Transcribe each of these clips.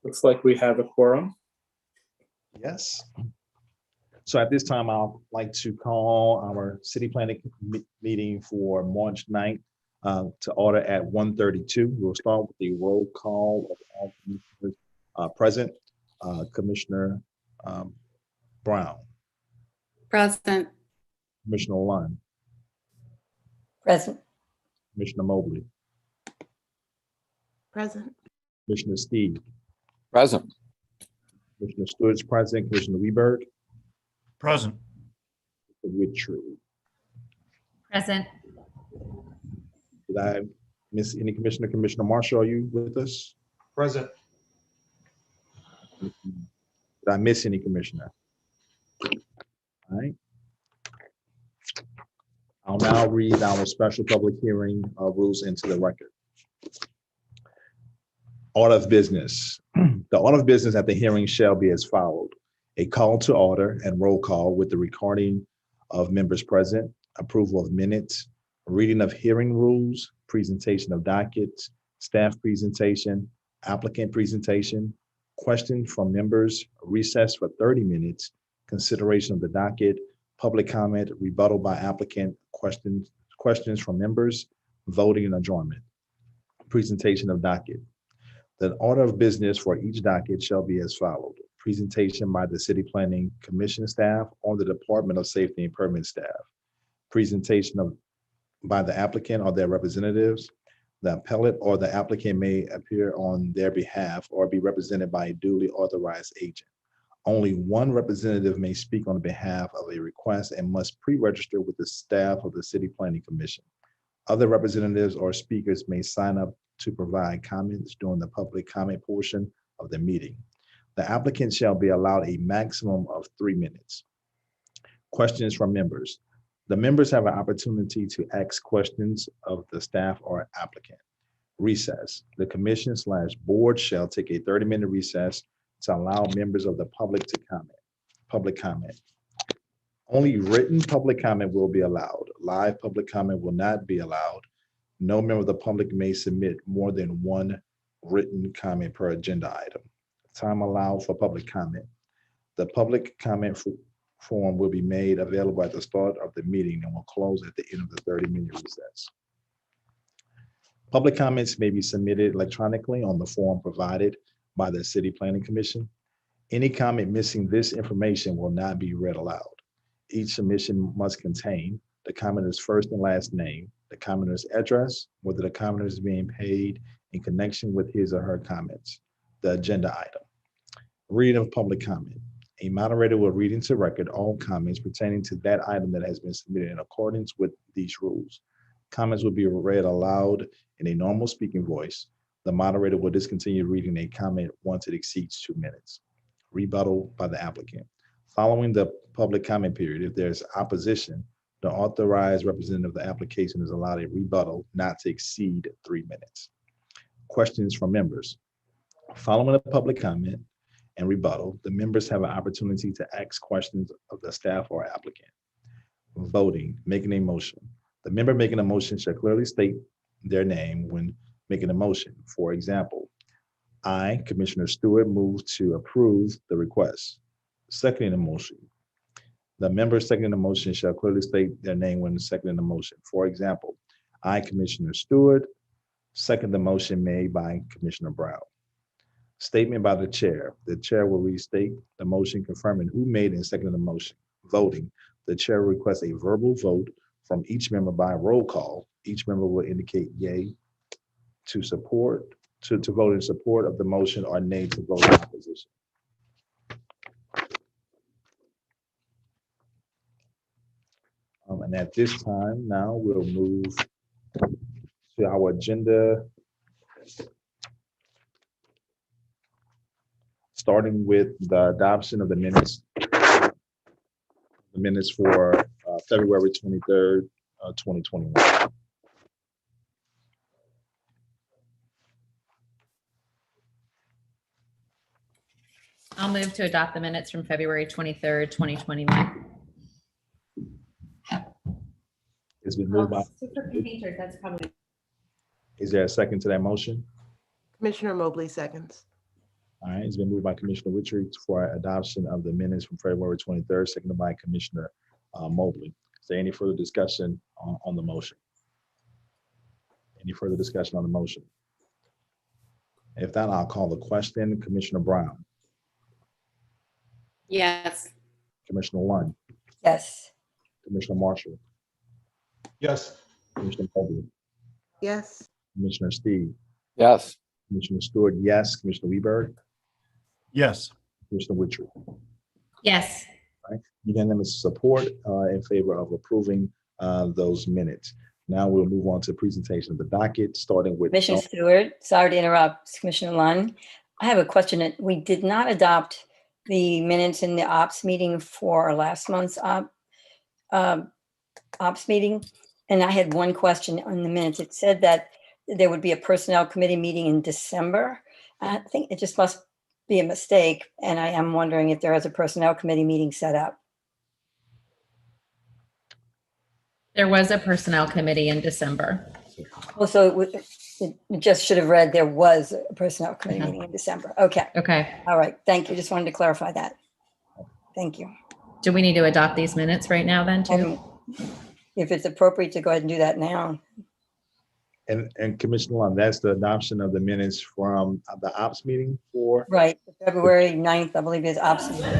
Looks like we have a quorum. Yes. So at this time, I'd like to call our city planning meeting for March 9th to order at 1:32. We'll start with the roll call of all commissioners present. Commissioner Brown, Present. Commissioner Lund, Present. Commissioner Mobley, Present. Commissioner Steve, Present. Commissioner Stewart's present, Commissioner Weberg, Present. Richard. Present. Did I miss any commissioner? Commissioner Marshall, are you with us? Present. Did I miss any commissioner? All right. I'll now read our special public hearing rules into the record. Order of business. The order of business at the hearing shall be as followed: a call to order and roll call with the recording of members present, approval of minutes, reading of hearing rules, presentation of dockets, staff presentation, applicant presentation, questions from members, recess for 30 minutes, consideration of the docket, public comment, rebuttal by applicant, questions from members, voting and adjournment. Presentation of docket. The order of business for each docket shall be as followed: presentation by the City Planning Commission staff or the Department of Safety and Permit staff. Presentation by the applicant or their representatives. The appellate or the applicant may appear on their behalf or be represented by a duly authorized agent. Only one representative may speak on behalf of a request and must pre-register with the staff of the City Planning Commission. Other representatives or speakers may sign up to provide comments during the public comment portion of the meeting. The applicant shall be allowed a maximum of 3 minutes. Questions from members. The members have an opportunity to ask questions of the staff or applicant. Recess. The commission/board shall take a 30-minute recess to allow members of the public to comment. Public comment. Only written public comment will be allowed. Live public comment will not be allowed. No member of the public may submit more than one written comment per agenda item. Time allowed for public comment. The public comment form will be made available at the start of the meeting and will close at the end of the 30-minute recess. Public comments may be submitted electronically on the form provided by the City Planning Commission. Any comment missing this information will not be read aloud. Each submission must contain the commenter's first and last name, the commenter's address, whether the commenter is being paid in connection with his or her comments, the agenda item. Reading of public comment. A moderator will read into record all comments pertaining to that item that has been submitted in accordance with these rules. Comments will be read aloud in a normal speaking voice. The moderator will discontinue reading a comment once it exceeds 2 minutes. Rebuttal by the applicant. Following the public comment period, if there's opposition, the authorized representative of the application is allowed a rebuttal not to exceed 3 minutes. Questions from members. Following the public comment and rebuttal, the members have an opportunity to ask questions of the staff or applicant. Voting, making a motion. The member making a motion shall clearly state their name when making a motion. For example, I, Commissioner Stewart, move to approve the request. Seconding the motion. The member seconding the motion shall clearly state their name when seconding the motion. For example, I, Commissioner Stewart, second the motion made by Commissioner Brown. Statement by the chair. The chair will restate the motion confirming who made and seconded the motion. Voting. The chair requests a verbal vote from each member by roll call. Each member will indicate yay to vote in support of the motion or nay to vote in opposition. And at this time, now we'll move to our agenda, starting with the adoption of the minutes. The minutes for February 23rd, 2021. I'll move to adopt the minutes from February 23rd, 2021. It's been moved by, That's probably. is there a second to that motion? Commissioner Mobley seconds. All right, it's been moved by Commissioner Witry for adoption of the minutes from February 23rd, seconded by Commissioner Mobley. Is there any further discussion on the motion? Any further discussion on the motion? If not, I'll call the question. Commissioner Brown, Yes. Commissioner Lund, Yes. Commissioner Marshall, Yes. Commissioner Mobley, Yes. Commissioner Steve, Yes. Commissioner Stewart, yes. Commissioner Weberg, Yes. Commissioner Witry. Yes. Unanimous support in favor of approving those minutes. Now we'll move on to presentation of the docket, starting with. Commissioner Stewart, sorry to interrupt, Commissioner Lund. I have a question. We did not adopt the minutes in the ops meeting for last month's ops meeting. And I had one question on the minutes. It said that there would be a personnel committee meeting in December. I think it just must be a mistake. And I am wondering if there is a personnel committee meeting set up. There was a personnel committee in December. Well, so it just should have read there was a personnel committee meeting in December. Okay. Okay. All right. Thank you. Just wanted to clarify that. Thank you. Do we need to adopt these minutes right now then too? If it's appropriate to go ahead and do that now. And Commissioner Lund, that's the adoption of the minutes from the ops meeting for. Right. February 9th, I believe is ops meeting.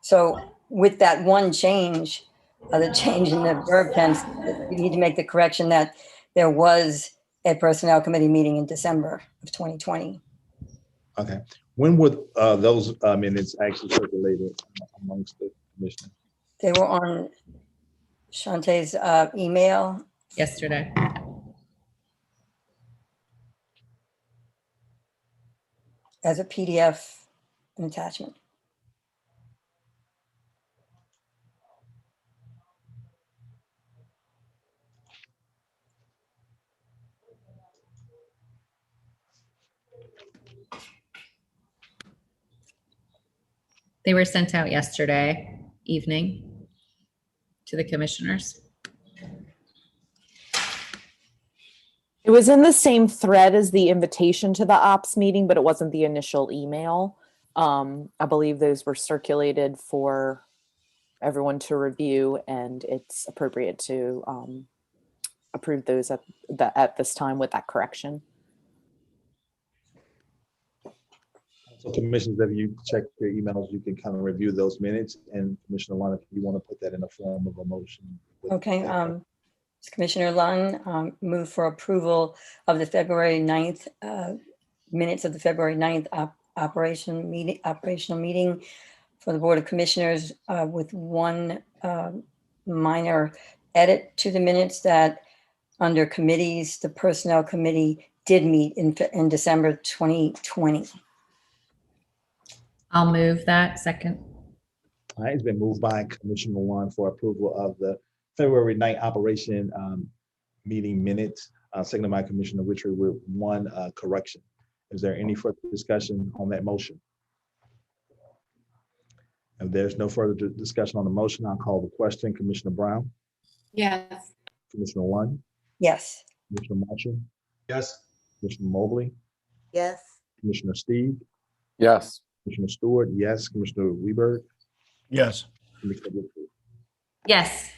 So with that one change, the change in the verb tense, we need to make the correction that there was a personnel committee meeting in December of 2020. Okay. When would those minutes actually circulated amongst the commissioners? They were on Shantae's email. Yesterday. As a PDF an attachment. They were sent out yesterday evening to the commissioners. It was in the same thread as the invitation to the ops meeting, but it wasn't the initial email. I believe those were circulated for everyone to review, and it's appropriate to approve those at this time with that correction. So commissioners, if you check your emails, you can kind of review those minutes, and Commissioner Lund, if you want to put that in the form of a motion. Okay. Commissioner Lund, move for approval of the February 9th minutes of the February 9th operational meeting for the Board of Commissioners with one minor edit to the minutes, that under committees, the Personnel Committee did meet in December 2020. I'll move that. Second. All right, it's been moved by Commissioner Lund for approval of the February 9th operation meeting minutes, seconded by Commissioner Witry with one correction. Is there any further discussion on that motion? If there's no further discussion on the motion, I'll call the question. Commissioner Brown, Yes. Commissioner Lund, Yes. Commissioner Marshall, Yes. Commissioner Mobley, Yes. Commissioner Steve, Yes. Commissioner Stewart, yes. Commissioner Weberg, Yes. Commissioner Witry. Yes.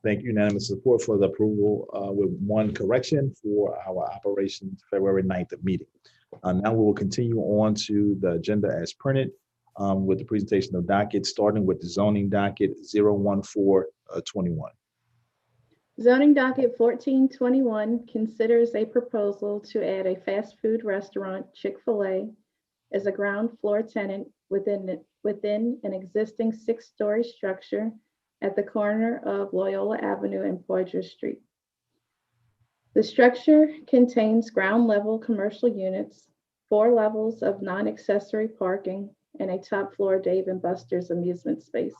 Thank you. Unanimous support for the approval with one correction for our operation February 9th meeting. Now we will continue on to the agenda as printed with the presentation of dockets, starting with the zoning docket 01421. Zoning docket 1421 considers a proposal to add a fast food restaurant, Chick-Fil-a, as a ground floor tenant within an existing 6-story structure at the corner of Loyola Avenue and Poydras Street. The structure contains ground level commercial units, 4 levels of non-accessory parking, and a top floor Dave & Buster's amusement space.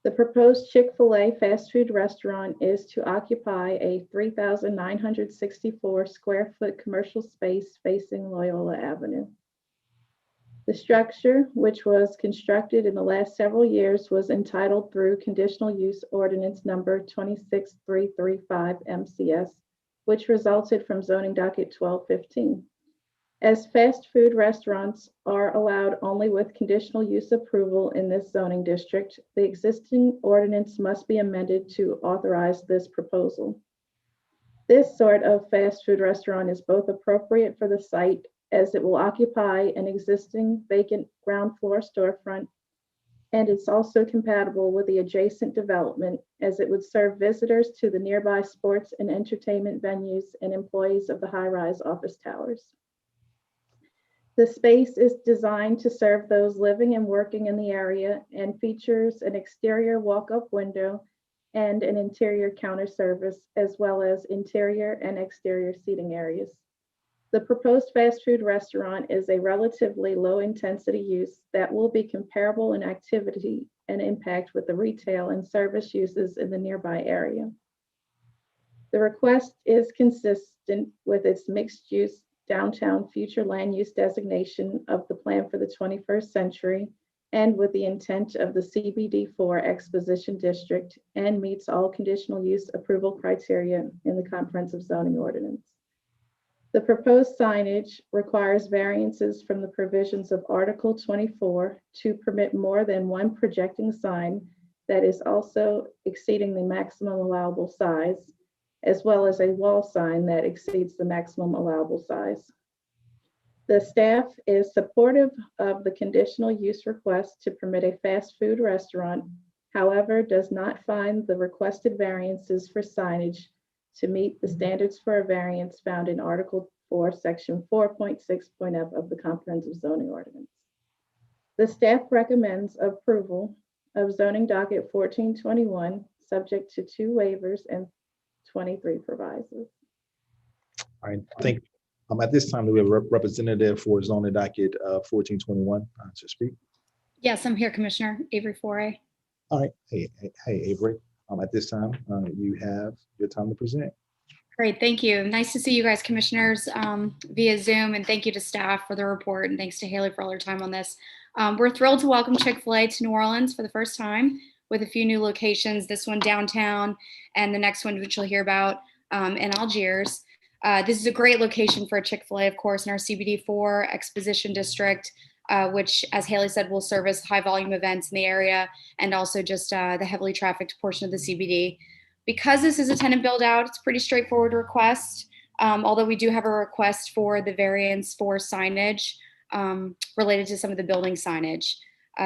The proposed Chick-fil-A fast food restaurant is to occupy a 3,964 square foot commercial space facing Loyola Avenue. The structure, which was constructed in the last several years, was entitled through Conditional Use Ordinance number 26335 MCS, which resulted from zoning docket 1215. As fast food restaurants are allowed only with conditional use approval in this zoning district, the existing ordinance must be amended to authorize this proposal. This sort of fast food restaurant is both appropriate for the site as it will occupy an existing vacant ground floor storefront, and it's also compatible with the adjacent development as it would serve visitors to the nearby sports and entertainment venues and employees of the high-rise office towers. The space is designed to serve those living and working in the area and features an exterior walk-up window and an interior counter service, as well as interior and exterior seating areas. The proposed fast food restaurant is a relatively low-intensity use that will be comparable in activity and impact with the retail and service uses in the nearby area. The request is consistent with its mixed-use downtown future land use designation of the plan for the 21st century and with the intent of the CBD4 Exposition District and meets all conditional use approval criteria in the comprehensive zoning ordinance. The proposed signage requires variances from the provisions of Article 24 to permit more than one projecting sign that is also exceeding the maximum allowable size, as well as a wall sign that exceeds the maximum allowable size. The staff is supportive of the conditional use request to permit a fast food restaurant, however, does not find the requested variances for signage to meet the standards for a variance found in Article 4, Section 4.6.f of the Comprehensive Zoning Ordinance. The staff recommends approval of zoning docket 1421, subject to 2 waivers and 23 provisos. All right, thank you. At this time, do we have a representative for zoning docket 1421 to speak? Yes, I'm here, Commissioner Avery Foray. All right, hey Avery. At this time, you have your time to present. Great, thank you. Nice to see you guys, commissioners, via Zoom, and thank you to staff for the report, and thanks to Haley for all her time on this. We're thrilled to welcome Chick-Fil-A to New Orleans for the first time with a few new locations, this one downtown and the next one, which you'll hear about, in Algiers. This is a great location for a Chick-fil-A, of course, in our CBD4 Exposition District, which, as Haley said, will service high volume events in the area and also just the heavily trafficked portion of the CBD. Because this is a tenant build out, it's a pretty straightforward request, although we do have a request for the variance for signage related to some of the building signage.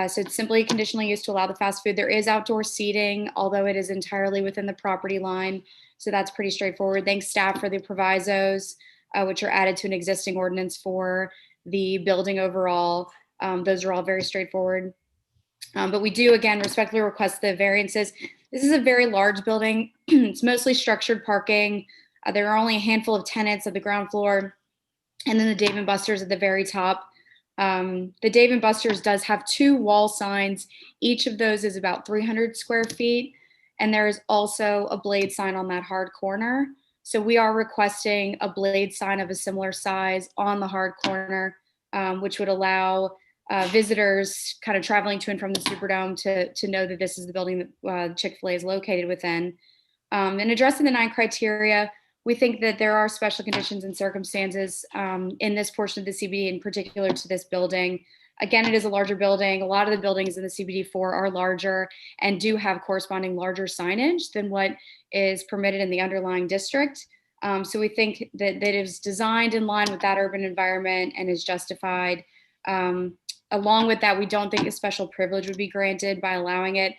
So it's simply conditionally used to allow the fast food. There is outdoor seating, although it is entirely within the property line. So that's pretty straightforward. Thanks staff for the provisos, which are added to an existing ordinance for the building overall. Those are all very straightforward. But we do, again, respectfully request the variances. This is a very large building. It's mostly structured parking. There are only a handful of tenants at the ground floor, and then the Dave & Buster's at the very top. The Dave & Buster's does have 2 wall signs. Each of those is about 300 square feet. And there is also a blade sign on that hard corner. So we are requesting a blade sign of a similar size on the hard corner, which would allow visitors kind of traveling to and from the Superdome to know that this is the building that Chick-fil-A is located within. In addressing the 9 criteria, we think that there are special conditions and circumstances in this portion of the CBD, in particular to this building. Again, it is a larger building. A lot of the buildings in the CBD4 are larger and do have corresponding larger signage than what is permitted in the underlying district. So we think that it is designed in line with that urban environment and is justified. Along with that, we don't think a special privilege would be granted by allowing it.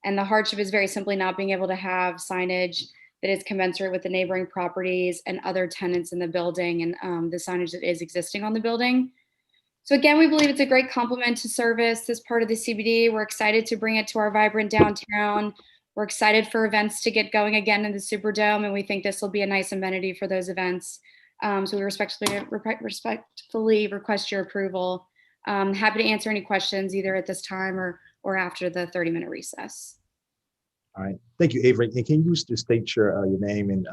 And the hardship is very simply not being able to have signage that is commensurate with the neighboring properties and other tenants in the building and the signage that is existing on the building. So again, we believe it's a great complement to service this part of the CBD. We're excited to bring it to our vibrant downtown. We're excited for events to get going again in the Superdome, and we think this will be a nice amenity for those events. So we respectfully request your approval. Happy to answer any questions either at this time or after the 30-minute recess. All right, thank you, Avery. And can you just state your name and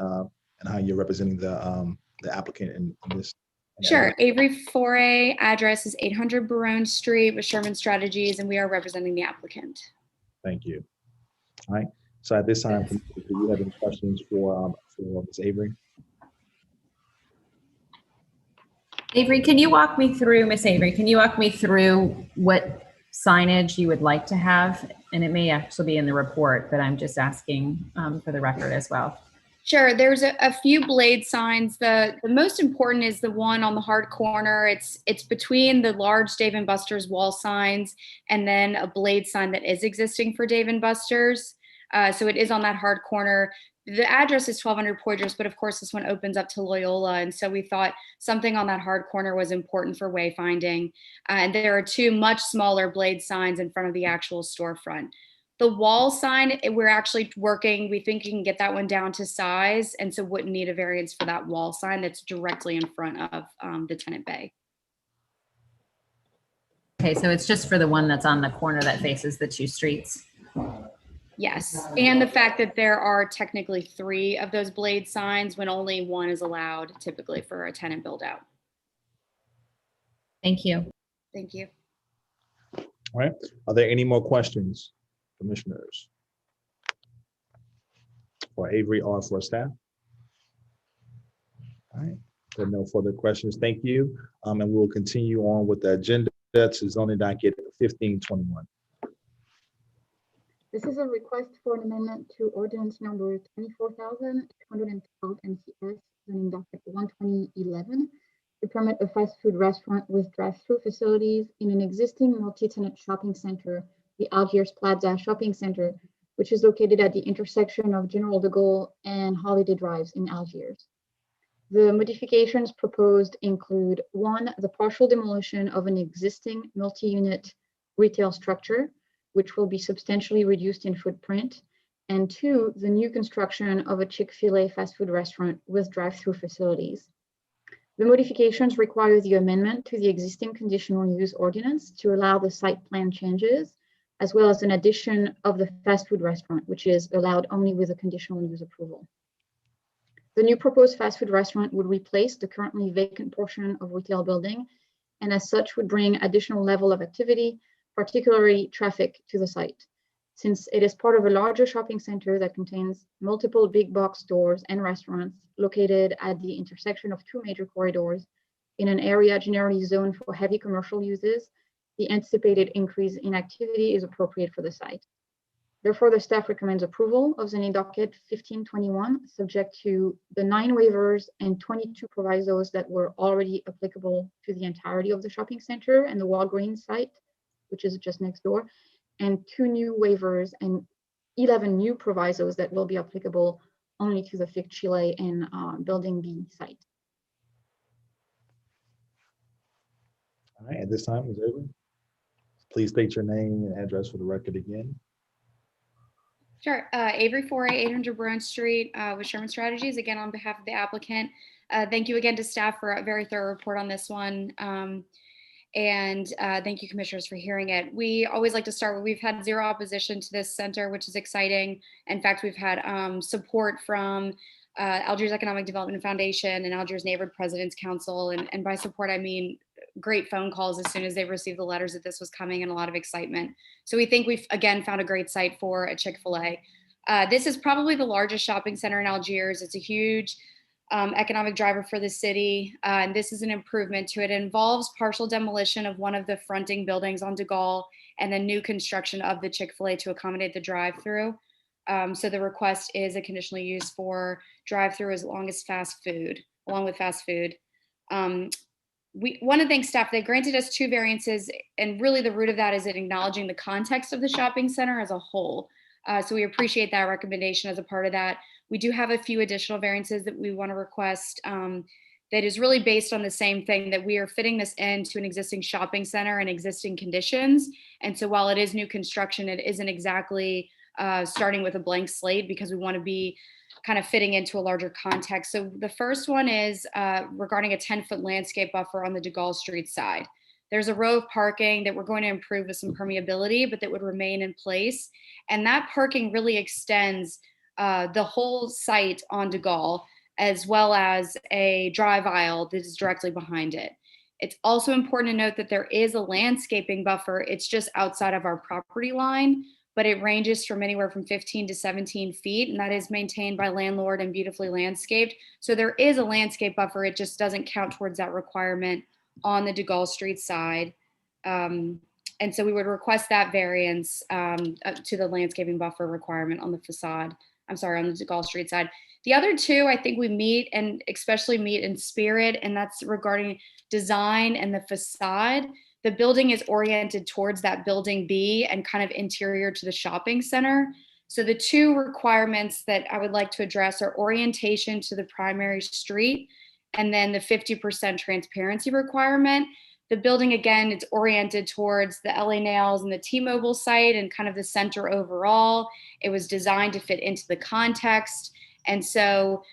how you're representing the applicant in this? Sure. Avery Foray, address is 800 Barone Street with Sherman Strategies, and we are representing the applicant. Thank you. All right. So at this time, do you have any questions for Ms. Avery? Avery, can you walk me through, Miss Avery, can you walk me through what signage you would like to have? And it may actually be in the report, but I'm just asking for the record as well. Sure. There's a few blade signs. The most important is the one on the hard corner. It's between the large Dave & Buster's wall signs and then a blade sign that is existing for Dave & Buster's. So it is on that hard corner. The address is 1200 Poydras, but of course this one opens up to Loyola. And so we thought something on that hard corner was important for wayfinding. And there are two much smaller blade signs in front of the actual storefront. The wall sign, we're actually working, we think you can get that one down to size, and so wouldn't need a variance for that wall sign that's directly in front of the tenant bay. Okay, so it's just for the one that's on the corner that faces the two streets. Yes, and the fact that there are technically 3 of those blade signs when only one is allowed typically for a tenant build out. Thank you. Thank you. All right. Are there any more questions, commissioners? For Avery or for staff? All right. There are no further questions. Thank you. And we'll continue on with the agenda. That's zoning docket 1521. This is a request for an amendment to ordinance number 24,212 NCS, zoning docket 12011, to permit a fast food restaurant with drive-through facilities in an existing multi-tenant shopping center, the Algiers Plaza Shopping Center, which is located at the intersection of General de Gaulle and Holiday Drives in Algiers. The modifications proposed include 1, the partial demolition of an existing multi-unit retail structure, which will be substantially reduced in footprint, and 2, the new construction of a Chick-Fil-a fast food restaurant with drive-through facilities. The modifications require the amendment to the existing conditional use ordinance to allow the site plan changes, as well as an addition of the fast food restaurant, which is allowed only with a conditional use approval. The new proposed fast food restaurant would replace the currently vacant portion of retail building, and as such would bring additional level of activity, particularly traffic, to the site. Since it is part of a larger shopping center that contains multiple big box stores and restaurants located at the intersection of 2 major corridors in an area generally zoned for heavy commercial uses, the anticipated increase in activity is appropriate for the site. Therefore, the staff recommends approval of zoning docket 1521, subject to the 9 waivers and 22 provisos that were already applicable to the entirety of the shopping center and the Walgreens site, which is just next door, and 2 new waivers and 11 new provisos that will be applicable only to the Fig Chile and Building B site. All right. At this time, Ms. Avery, please state your name and address for the record again. Sure. Avery Foray, 800 Brown Street with Sherman Strategies, again on behalf of the applicant. Thank you again to staff for a very thorough report on this one. And thank you, commissioners, for hearing it. We always like to start where we've had 0 opposition to this center, which is exciting. In fact, we've had support from Algiers Economic Development Foundation and Algiers Neighborhood President's Council. And by support, I mean great phone calls as soon as they received the letters that this was coming, and a lot of excitement. So we think we've, again, found a great site for a Chick-fil-A. This is probably the largest shopping center in Algiers. It's a huge economic driver for the city, and this is an improvement to it. It involves partial demolition of one of the fronting buildings on de Gaulle and then new construction of the Chick-fil-A to accommodate the drive-through. So the request is a conditional use for drive-through along with fast food. We want to thank staff. They granted us 2 variances, and really the root of that is in acknowledging the context of the shopping center as a whole. So we appreciate that recommendation as a part of that. We do have a few additional variances that we want to request that is really based on the same thing, that we are fitting this into an existing shopping center and existing conditions. And so while it is new construction, it isn't exactly starting with a blank slate, because we want to be kind of fitting into a larger context. So the first one is regarding a 10-foot landscape buffer on the de Gaulle Street side. There's a row of parking that we're going to improve with some permeability, but that would remain in place. And that parking really extends the whole site on de Gaulle, as well as a drive aisle that is directly behind it. It's also important to note that there is a landscaping buffer. It's just outside of our property line, but it ranges from anywhere from 15 to 17 feet, and that is maintained by landlord and beautifully landscaped. So there is a landscape buffer. It just doesn't count towards that requirement on the DeGaulle Street side. And so we would request that variance to the landscaping buffer requirement on the facade. I'm sorry, on the DeGaulle Street side. The other two, I think we meet, and especially meet in spirit, and that's regarding design and the facade. The building is oriented towards that building B and kind of interior to the shopping center. So the two requirements that I would like to address are orientation to the primary street and then the 50% transparency requirement. The building, again, it's oriented towards the LA Nails and the T-Mobile site and kind of the center overall. It was designed to fit into the context. And so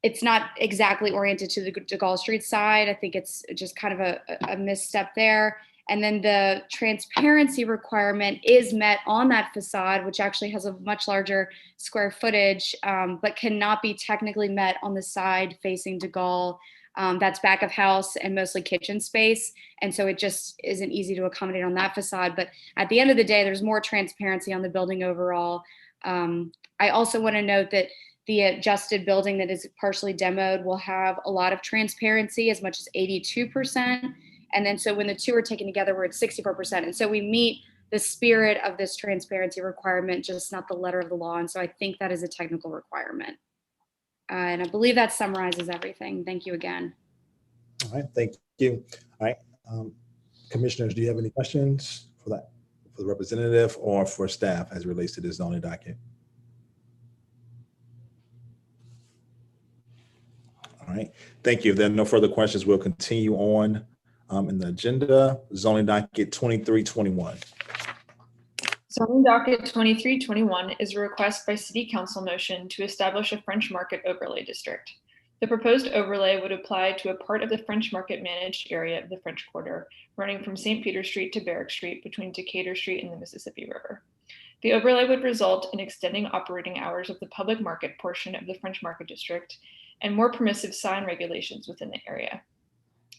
it's not exactly oriented to the DeGaulle Street side. I think it's just kind of a misstep there. And then the transparency requirement is met on that facade, which actually has a much larger square footage, but cannot be technically met on the side facing DeGaulle. That's back of house and mostly kitchen space. And so it just isn't easy to accommodate on that facade. But at the end of the day, there's more transparency on the building overall. I also want to note that the adjusted building that is partially demoed will have a lot of transparency, as much as 82%. And then so when the two are taken together, we're at 64%. And so we meet the spirit of this transparency requirement, just not the letter of the law. And so I think that is a technical requirement. And I believe that summarizes everything. Thank you again. All right, thank you. All right, commissioners, do you have any questions for the representative or for staff as it relates to this zoning docket? All right, thank you. If there are no further questions, we'll continue on in the agenda. Zoning docket 2321. Zoning docket 2321 is a request by City Council motion to establish a French Market overlay district. The proposed overlay would apply to a part of the French Market managed area of the French Quarter, running from St. Peter Street to Barrack Street between Decatur Street and the Mississippi River. The overlay would result in extending operating hours of the public market portion of the French Market district and more permissive sign regulations within the area.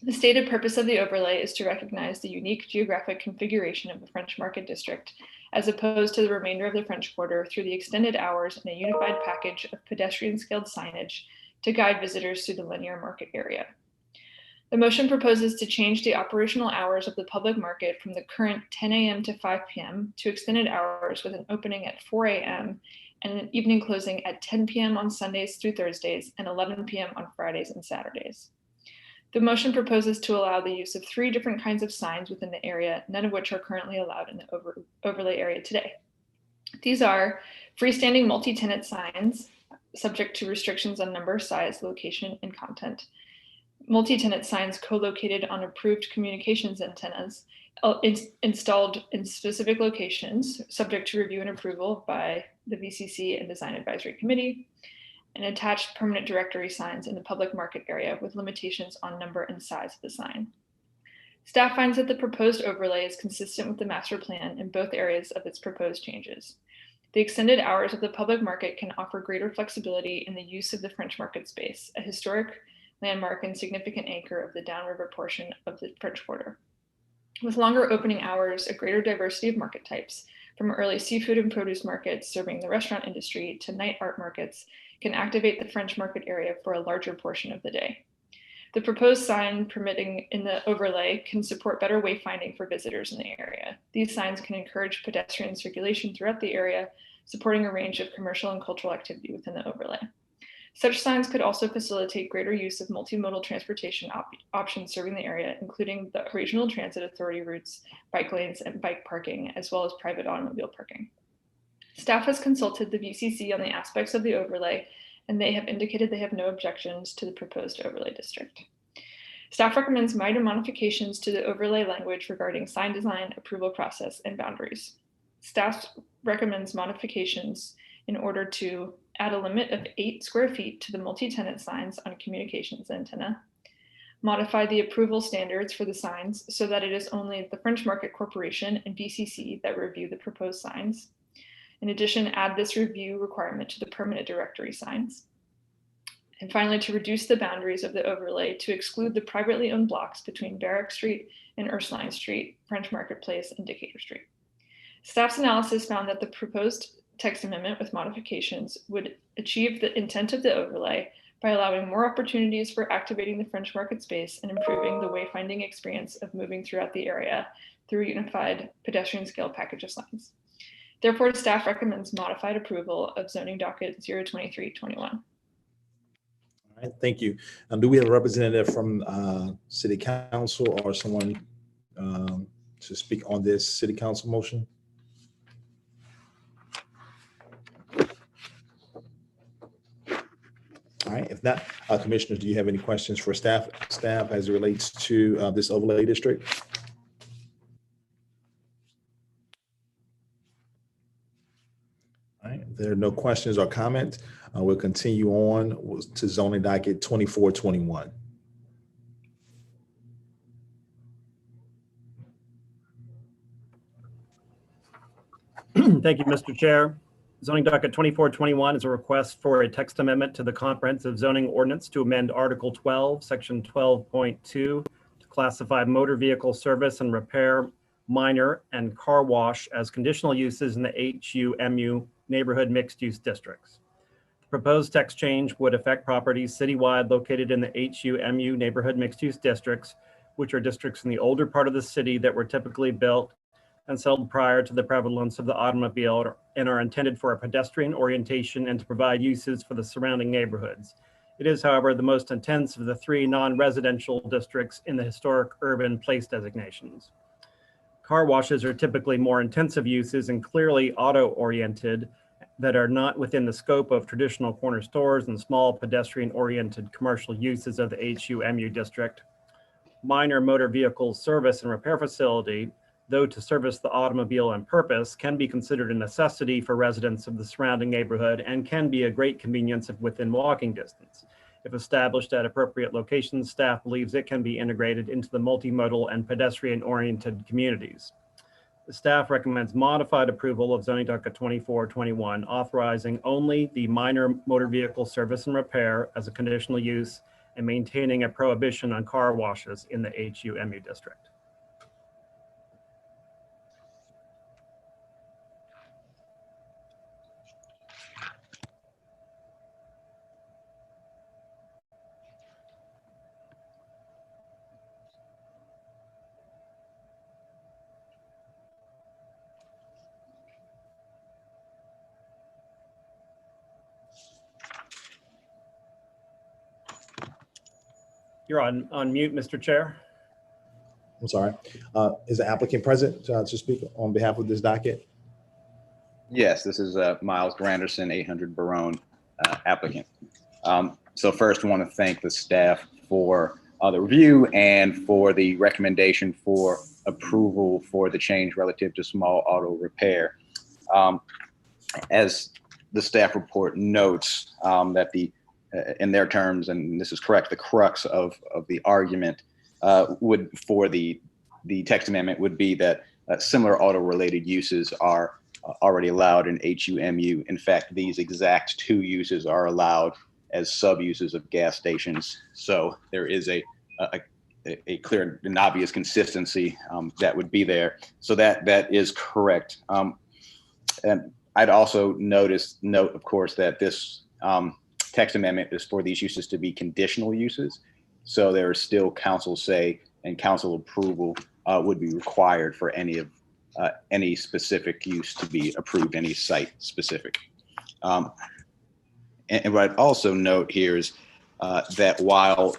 The stated purpose of the overlay is to recognize the unique geographic configuration of the French Market district as opposed to the remainder of the French Quarter through the extended hours and a unified package of pedestrian-scaled signage to guide visitors through the linear market area. The motion proposes to change the operational hours of the public market from the current 10 a.m. to 5 p.m. to extended hours with an opening at 4 a.m. and an evening closing at 10 p.m. on Sundays through Thursdays and 11 p.m. on Fridays and Saturdays. The motion proposes to allow the use of 3 different kinds of signs within the area, none of which are currently allowed in the overlay area today. These are freestanding multi-tenant signs, subject to restrictions on number, size, location, and content. Multi-tenant signs co-located on approved communications antennas installed in specific locations, subject to review and approval by the VCC and Design Advisory Committee, and attached permanent directory signs in the public market area with limitations on number and size of the sign. Staff finds that the proposed overlay is consistent with the master plan in both areas of its proposed changes. The extended hours of the public market can offer greater flexibility in the use of the French Market space, a historic landmark and significant anchor of the downriver portion of the French Quarter. With longer opening hours, a greater diversity of market types, from early seafood and produce markets serving the restaurant industry to night art markets, can activate the French Market area for a larger portion of the day. The proposed sign permitting in the overlay can support better wayfinding for visitors in the area. These signs can encourage pedestrian circulation throughout the area, supporting a range of commercial and cultural activity within the overlay. Such signs could also facilitate greater use of multimodal transportation options serving the area, including the regional transit authority routes, bike lanes, and bike parking, as well as private automobile parking. Staff has consulted the VCC on the aspects of the overlay, and they have indicated they have no objections to the proposed overlay district. Staff recommends minor modifications to the overlay language regarding sign design, approval process, and boundaries. Staff recommends modifications in order to add a limit of 8 square feet to the multi-tenant signs on communications antenna, modify the approval standards for the signs so that it is only the French Market Corporation and VCC that review the proposed signs. In addition, add this review requirement to the permanent directory signs. And finally, to reduce the boundaries of the overlay to exclude the privately owned blocks between Barrack Street and Ursuline Street, French Marketplace, and Decatur Street. Staff's analysis found that the proposed text amendment with modifications would achieve the intent of the overlay by allowing more opportunities for activating the French market space and improving the wayfinding experience of moving throughout the area through a unified pedestrian scale package of signs. Therefore, staff recommends modified approval of zoning docket 02321. All right, thank you. Do we have a representative from City Council or someone to speak on this City Council motion? All right, if not, Commissioners, do you have any questions for staff as it relates to this overlay district? All right, if there are no questions or comments, we'll continue on to zoning docket 2421. Thank you, Mr. Chair. Zoning docket 2421 is a request for a text amendment to the comprehensive zoning ordinance to amend Article 12, Section 12.2 to classify motor vehicle service and repair, minor, and car wash as conditional uses in the HUMU neighborhood mixed-use districts. The proposed text change would affect properties citywide located in the HUMU neighborhood mixed-use districts, which are districts in the older part of the city that were typically built and sold prior to the prevalence of the automobile and are intended for a pedestrian orientation and to provide uses for the surrounding neighborhoods. It is, however, the most intense of the three non-residential districts in the historic urban place designations. Car washes are typically more intensive uses and clearly auto-oriented that are not within the scope of traditional corner stores and small pedestrian-oriented commercial uses of the HUMU district. Minor motor vehicle service and repair facility, though to service the automobile and purpose, can be considered a necessity for residents of the surrounding neighborhood and can be a great convenience if within walking distance. If established at appropriate locations, staff believes it can be integrated into the multimodal and pedestrian-oriented communities. The staff recommends modified approval of zoning docket 2421, authorizing only the minor motor vehicle service and repair as a conditional use and maintaining a prohibition on car washes in the HUMU district. You're on mute, Mr. Chair. I'm sorry. Is the applicant present to speak on behalf of this docket? Yes, this is Miles Granderson, 800 Barone applicant. So first, I want to thank the staff for the review and for the recommendation for approval for the change relative to small auto repair. As the staff report notes, that in their terms, and this is correct, the crux of the argument would for the text amendment would be that similar auto-related uses are already allowed in HUMU. In fact, these exact two uses are allowed as sub-uses of gas stations. So there is a clear and obvious consistency that would be there. So that is correct. And I'd also note, of course, that this text amendment is for these uses to be conditional uses. So there is still council say and council approval would be required for any specific use to be approved, any site specific. And what I'd also note here is that while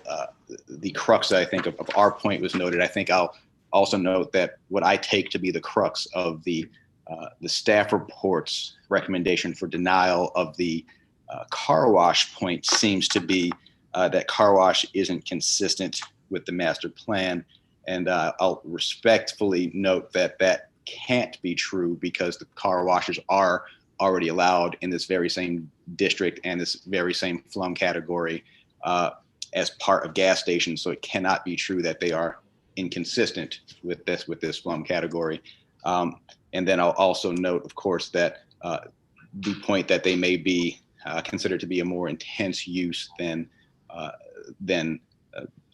the crux, I think, of our point was noted, I think I'll also note that what I take to be the crux of the staff report's recommendation for denial of the car wash point seems to be that car wash isn't consistent with the master plan. And I'll respectfully note that that can't be true because the car washes are already allowed in this very same district and this very same flum category as part of gas stations. So it cannot be true that they are inconsistent with this flum category. And then I'll also note, of course, that the point that they may be considered to be a more intense use than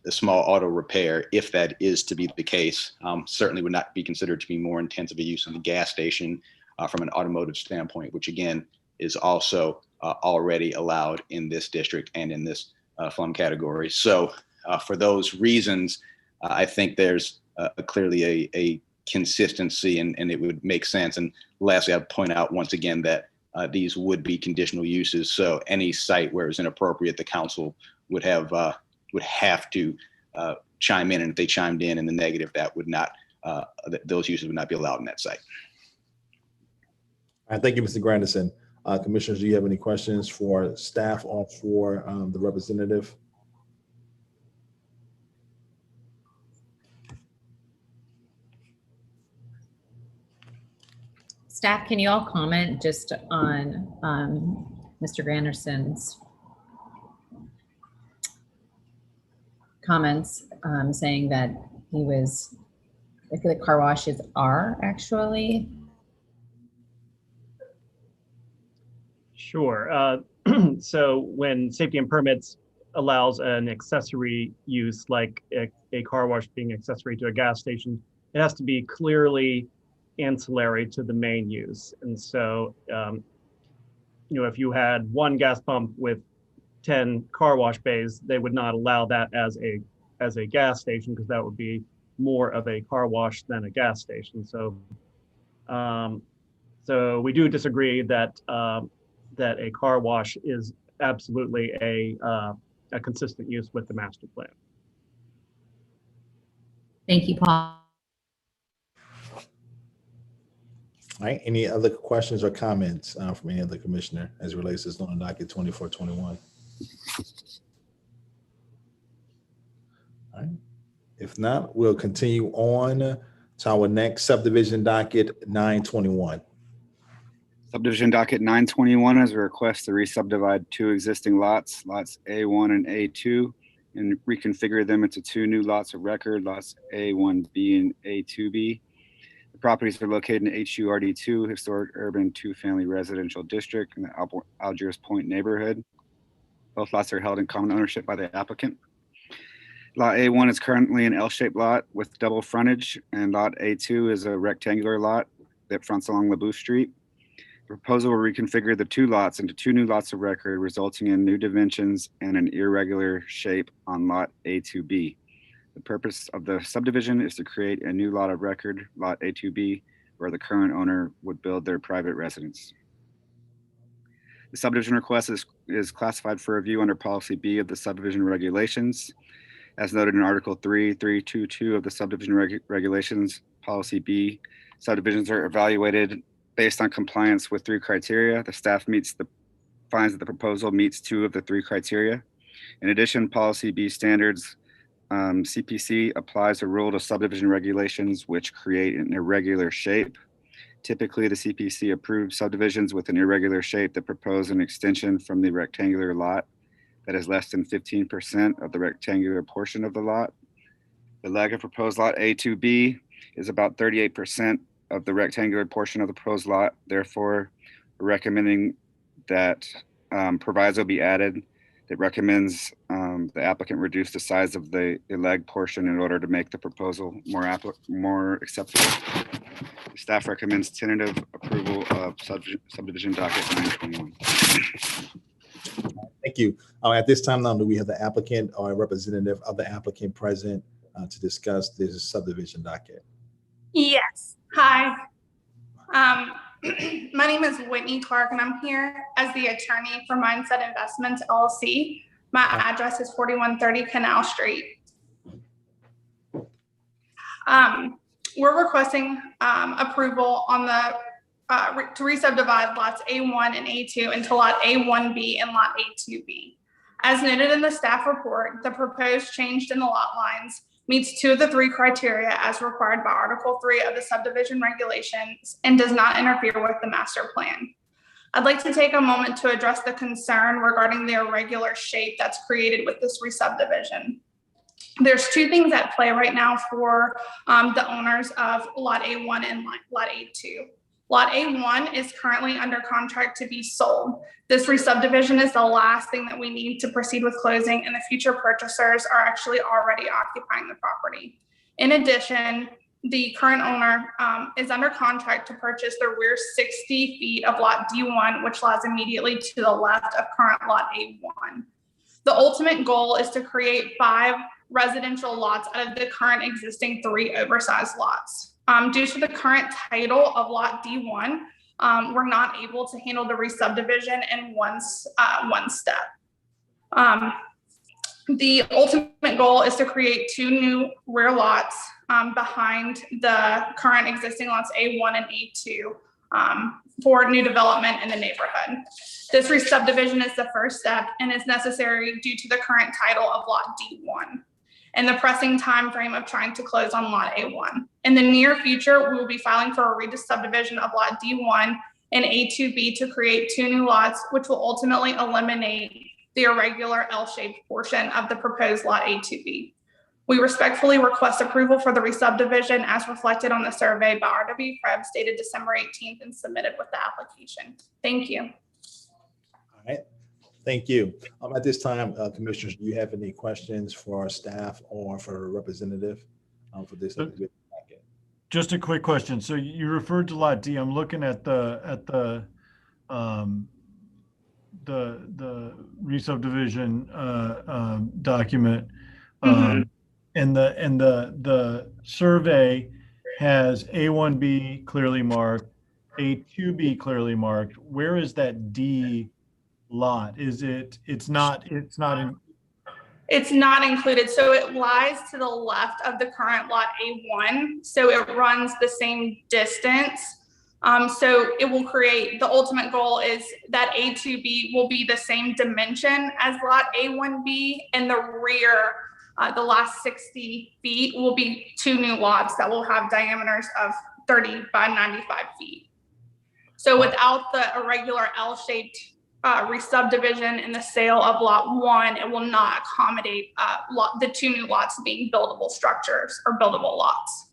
a small auto repair, if that is to be the case, certainly would not be considered to be more intensive a use in the gas station from an automotive standpoint, which again is also already allowed in this district and in this FLUM category. So for those reasons, I think there's clearly a consistency and it would make sense. And lastly, I'd point out once again that these would be conditional uses. So any site where it's inappropriate, the council would have to chime in. And if they chimed in the negative, that would not, those uses would not be allowed in that site. All right, thank you, Mr. Grandison. Commissioners, do you have any questions for staff or for the representative? Staff, can you all comment just on Mr. Granderson's comments saying that he was, like, the car washes are actually? Sure. So when safety and permits allows an accessory use like a car wash being accessory to a gas station, it has to be clearly ancillary to the main use. And so, if you had one gas pump with 10 car wash bays, they would not allow that as a gas station because that would be more of a car wash than a gas station. So, so we do disagree that that a car wash is absolutely a consistent use with the master plan. Thank you, Paul. All right, any other questions or comments from any other commissioner as it relates to zoning docket 2421? All right, if not, we'll continue on to our next subdivision docket 921. Subdivision docket 921 is a request to re-subdivide two existing lots, lots A1 and A2, and reconfigure them into two new lots of record, lots A1B and A2B. The properties are located in HURD2, Historic Urban Two-Family Residential District in the Algiers Point neighborhood. Both lots are held in common ownership by the applicant. Lot A1 is currently an L-shaped lot with double frontage, and lot A2 is a rectangular lot that fronts along LaBouche Street. The proposal will reconfigure the two lots into two new lots of record, resulting in new dimensions and an irregular shape on lot A2B. The purpose of the subdivision is to create a new lot of record, lot A2B, where the current owner would build their private residence. The subdivision request is classified for review under policy B of the subdivision regulations. As noted in Article 3.322 of the subdivision regulations, policy B, subdivisions are evaluated based on compliance with three criteria. The staff finds that the proposal meets two of the three criteria. In addition, policy B standards, CPC applies a rule to subdivision regulations which create an irregular shape. Typically, the CPC approves subdivisions with an irregular shape that propose an extension from the rectangular lot that is less than 15% of the rectangular portion of the lot. The leg of proposed lot A2B is about 38% of the rectangular portion of the proposed lot. Therefore, we're recommending that proviso be added that recommends the applicant reduce the size of the leg portion in order to make the proposal more acceptable. Staff recommends tentative approval of subdivision docket 921. Thank you. At this time now, do we have the applicant or a representative of the applicant present to discuss this subdivision docket? Yes. Hi. My name is Whitney Clark, and I'm here as the attorney for Mindset Investments, LLC. My address is 4130 Canal Street. We're requesting approval on the to re-subdivide lots A1 and A2 into lot A1B and lot A2B. As noted in the staff report, the proposed change in the lot lines meets two of the three criteria as required by Article 3 of the subdivision regulations and does not interfere with the master plan. I'd like to take a moment to address the concern regarding the irregular shape that's created with this re-subdivision. There's two things at play right now for the owners of lot A1 and lot A2. Lot A1 is currently under contract to be sold. This re-subdivision is the last thing that we need to proceed with closing, and the future purchasers are actually already occupying the property. In addition, the current owner is under contract to purchase the rear 60 feet of Lot D1, which lies immediately to the left of current Lot A1. The ultimate goal is to create 5 residential lots out of the current existing 3 oversized lots. Due to the current title of Lot D1, we're not able to handle the re-subdivision in one step. The ultimate goal is to create 2 new rear lots behind the current existing lots A1 and A2 for new development in the neighborhood. This re-subdivision is the first step and is necessary due to the current title of Lot D1 and the pressing time frame of trying to close on Lot A1. In the near future, we will be filing for a re-subdivision of Lot D1 and A2B to create 2 new lots, which will ultimately eliminate the irregular L-shaped portion of the proposed Lot A2B. We respectfully request approval for the re-subdivision as reflected on the survey by RW Krebs dated December 18th and submitted with the application. Thank you. All right, thank you. At this time, commissioners, do you have any questions for our staff or for a representative for this? Just a quick question. So you referred to Lot D. I'm looking at the re-subdivision document, and the survey has A1B clearly marked, A2B clearly marked. Where is that D lot? Is it? It's not included. So it lies to the left of the current Lot A1. So it runs the same distance. So it will create, the ultimate goal is that A2B will be the same dimension as Lot A1B, and the rear, the last 60 feet will be 2 new lots that will have diameters of 30 by 95 feet. So without the irregular L-shaped re-subdivision and the sale of Lot 1, it will not accommodate the 2 new lots being buildable structures or buildable lots.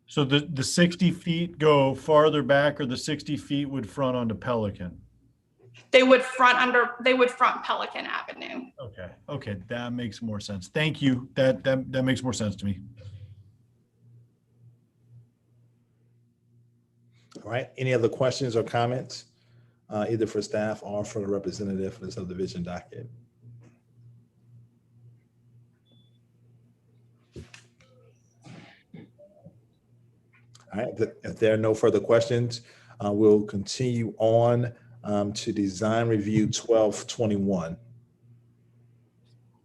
So the 60 feet go farther back, or the 60 feet would front onto Pelican? They would front Pelican Avenue. Okay, that makes more sense. Thank you. That makes more sense to me. All right, any other questions or comments, either for staff or for the representative for the subdivision docket? All right, if there are no further questions, we'll continue on to design review 1221.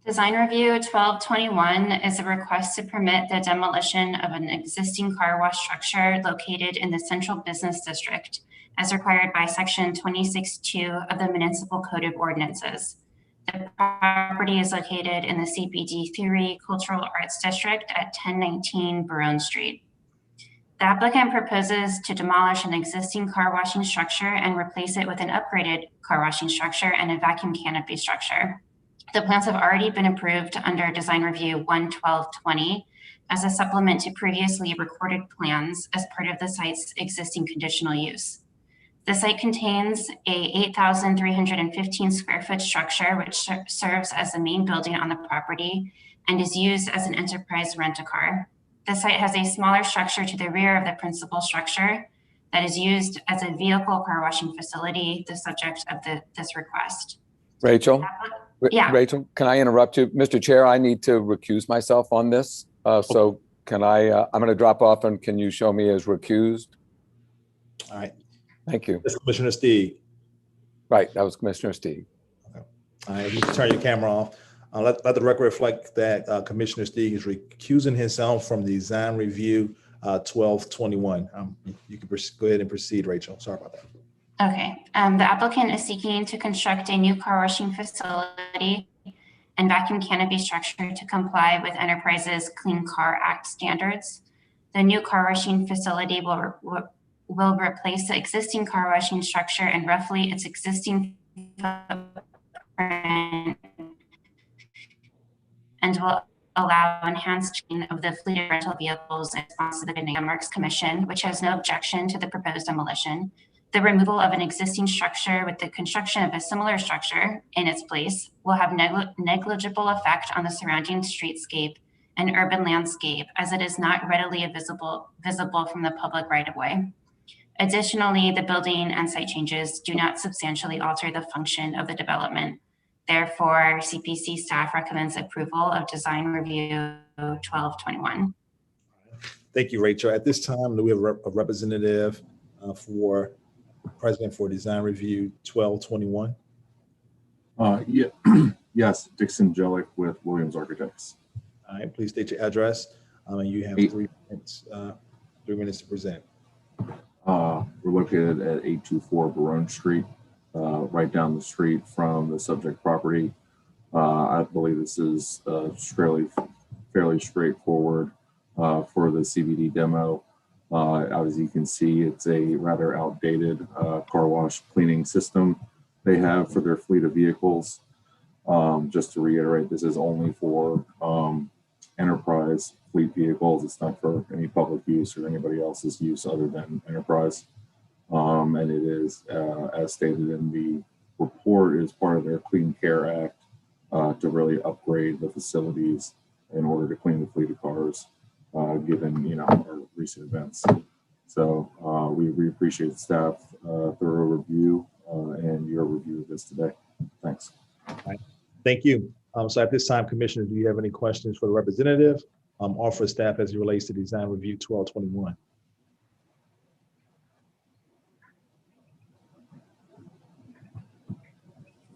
Design review 1221 is a request to permit the demolition of an existing car wash structure located in the Central Business District as required by section 26.2 of the Municipal Code of Ordinances. The property is located in the CBD 3 Cultural Arts District at 1019 Barone Street. The applicant proposes to demolish an existing car washing structure and replace it with an upgraded car washing structure and a vacuum canopy structure. The plans have already been approved under Design Review 11220 as a supplement to previously recorded plans as part of the site's existing conditional use. The site contains a 8,315 square foot structure, which serves as the main building on the property and is used as an enterprise rent-a-car. The site has a smaller structure to the rear of the principal structure that is used as a vehicle car washing facility, the subject of this request. Rachel? Yeah. Rachel, can I interrupt you? Mr. Chair, I need to recuse myself on this. So can I'm going to drop off, and can you show me as recused? All right. Thank you. That's Commissioner Steig. Right, that was Commissioner Steig. Okay. All right, you can turn your camera off. Let the record reflect that Commissioner Steig is recusing himself from the design review 1221. You can go ahead and proceed, Rachel. Sorry about that. Okay. The applicant is seeking to construct a new car washing facility and vacuum canopy structure to comply with Enterprise's Clean Car Act standards. The new car washing facility will replace the existing car washing structure and roughly its existing footprint, and will allow enhanced training of the fleet of rental vehicles in response to the Good Landmarks Commission, which has no objection to the proposed demolition, the removal of an existing structure with the construction of a similar structure in its place will have negligible effect on the surrounding streetscape and urban landscape, as it is not readily visible from the public right-of-way. Additionally, the building and site changes do not substantially alter the function of the development. Therefore, CPC staff recommends approval of design review 1221. Thank you, Rachel. At this time, do we have a representative for President for Design Review 1221? Yeah. Yes, Dixon Jellick with Williams Architects. All right, please state your address. And you have 3 minutes to present. We're located at 824 Barone Street, right down the street from the subject property. I believe this is fairly straightforward for the CBD demo. As you can see, it's a rather outdated car wash cleaning system they have for their fleet of vehicles. Just to reiterate, this is only for enterprise fleet vehicles. It's not for any public use or anybody else's use other than enterprise. And it is, as stated in the report, is part of their Clean Care Act to really upgrade the facilities in order to clean the fleet of cars, given our recent events. So we appreciate the staff thorough review and your review of this today. Thanks. All right. Thank you. So at this time, Commissioner, do you have any questions for the representative or for staff as it relates to Design Review 1221?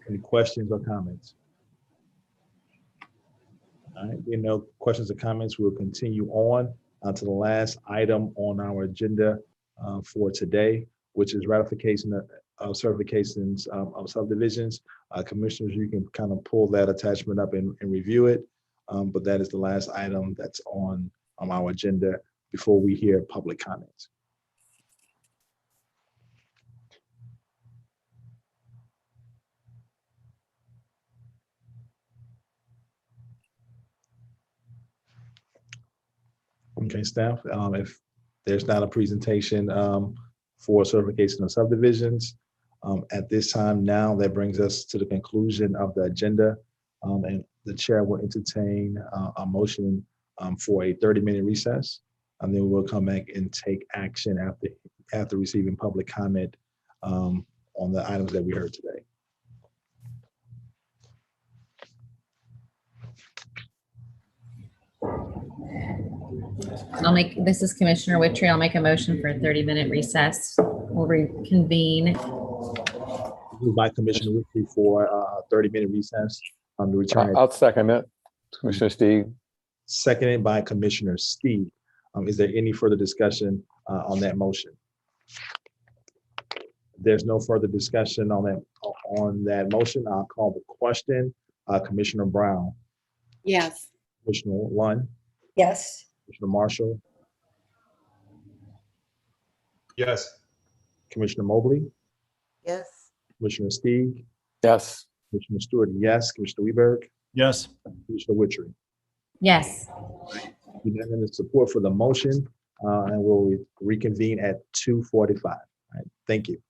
Any questions or comments? All right, being no questions or comments, we'll continue on to the last item on our agenda for today, which is ratification of certifications of subdivisions. Commissioners, you can kind of pull that attachment up and review it, but that is the last item that's on our agenda before we hear public comments. Okay, staff, if there's not a presentation for certification of subdivisions, at this time now, that brings us to the conclusion of the agenda, and the chair will entertain a motion for a 30-minute recess, and then we'll come back and take action after receiving public comment on the items that we heard today. This is Commissioner Wittry. I'll make a motion for a 30-minute recess. We'll reconvene. Moved by Commissioner Wittry for a 30-minute recess. To return. I'll second it. Commissioner Steve. Seconded by Commissioner Steve. Is there any further discussion on that motion? There's no further discussion on that motion. I'll call the question. Commissioner Brown. Yes. Commissioner Lund. Yes. Commissioner Marshall. Yes. Commissioner Mobley. Yes. Commissioner Steve. Yes. Commissioner Stewart, yes. Commissioner Weberg. Yes. Commissioner Wittry. Yes. Unanimous support for the motion, and we'll reconvene at 2:45. All right, thank you.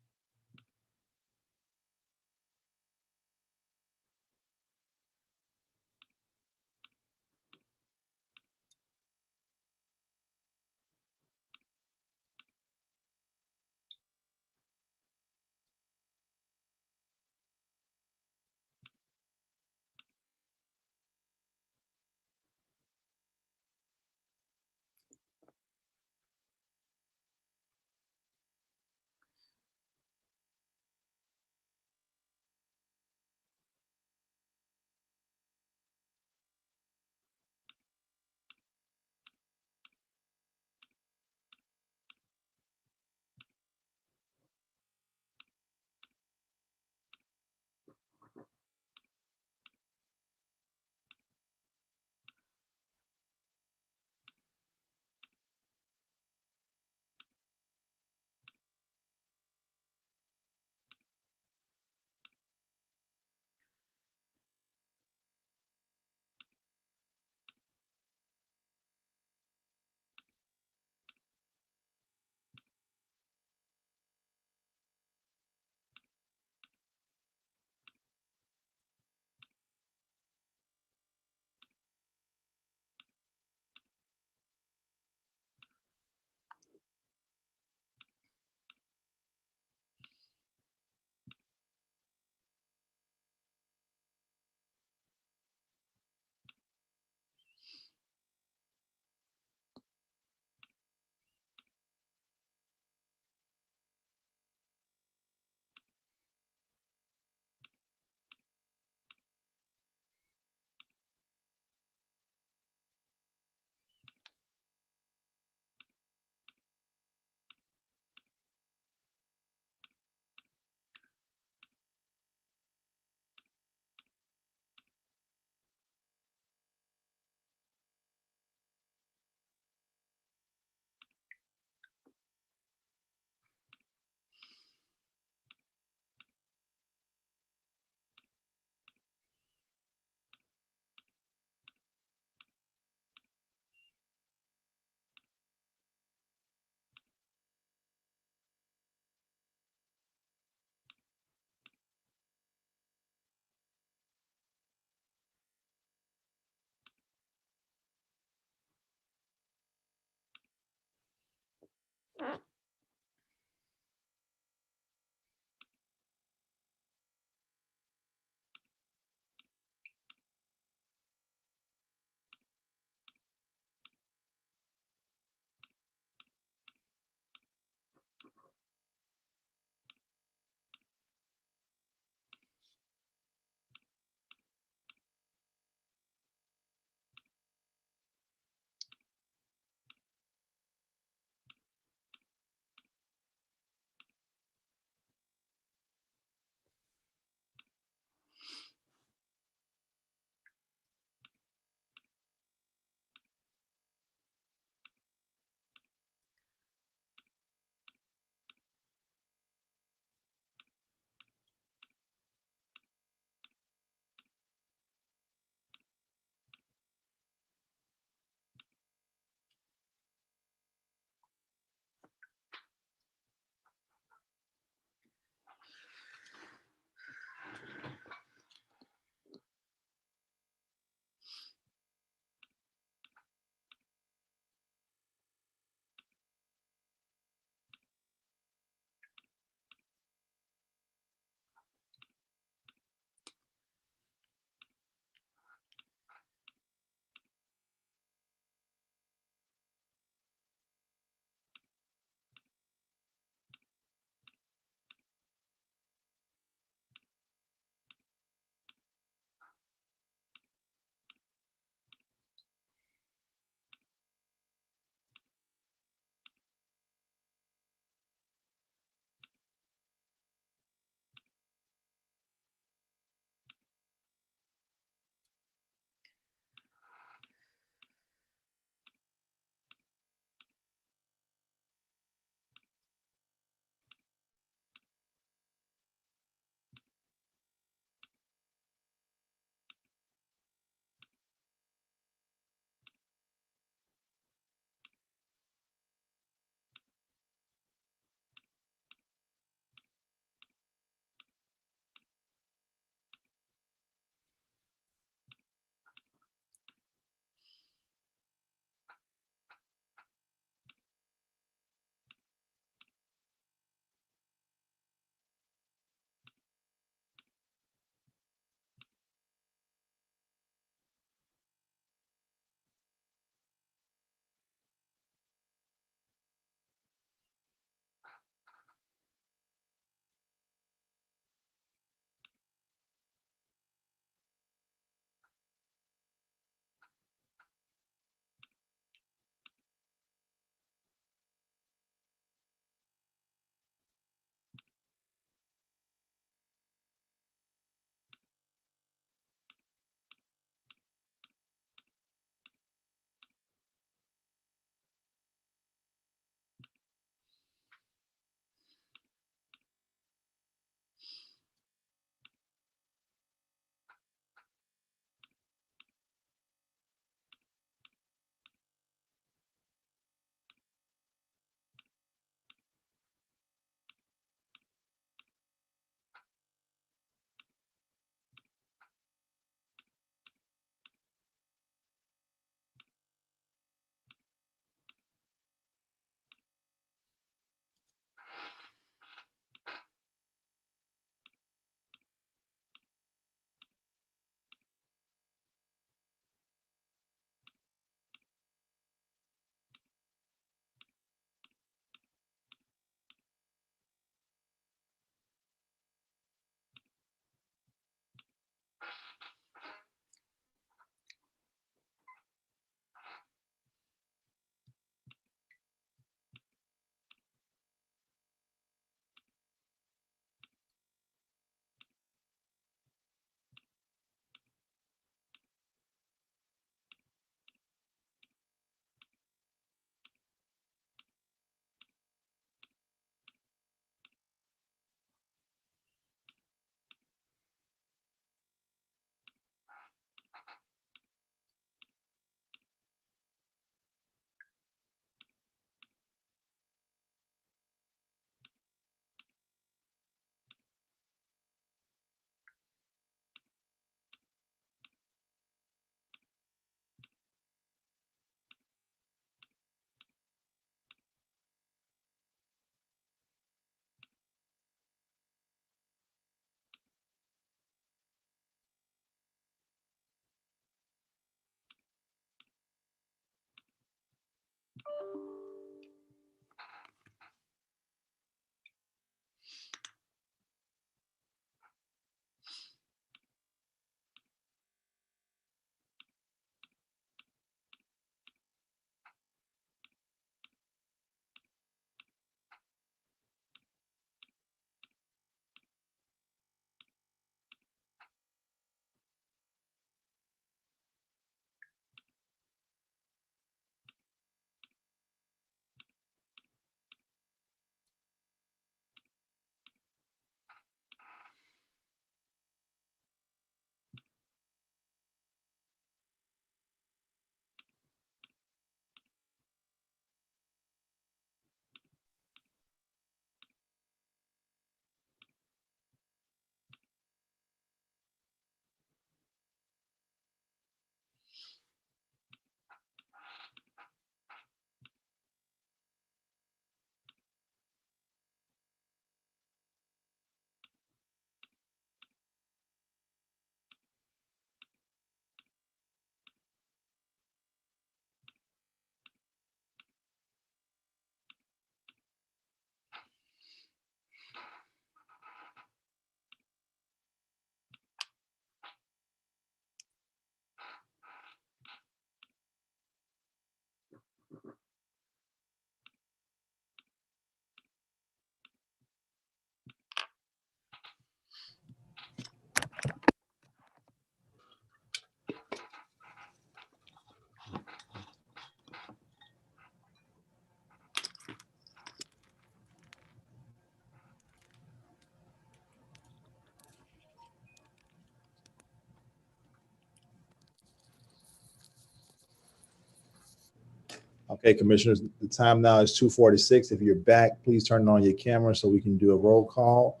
Okay, commissioners, the time now is 2:46. If you're back, please turn on your camera so we can do a roll call.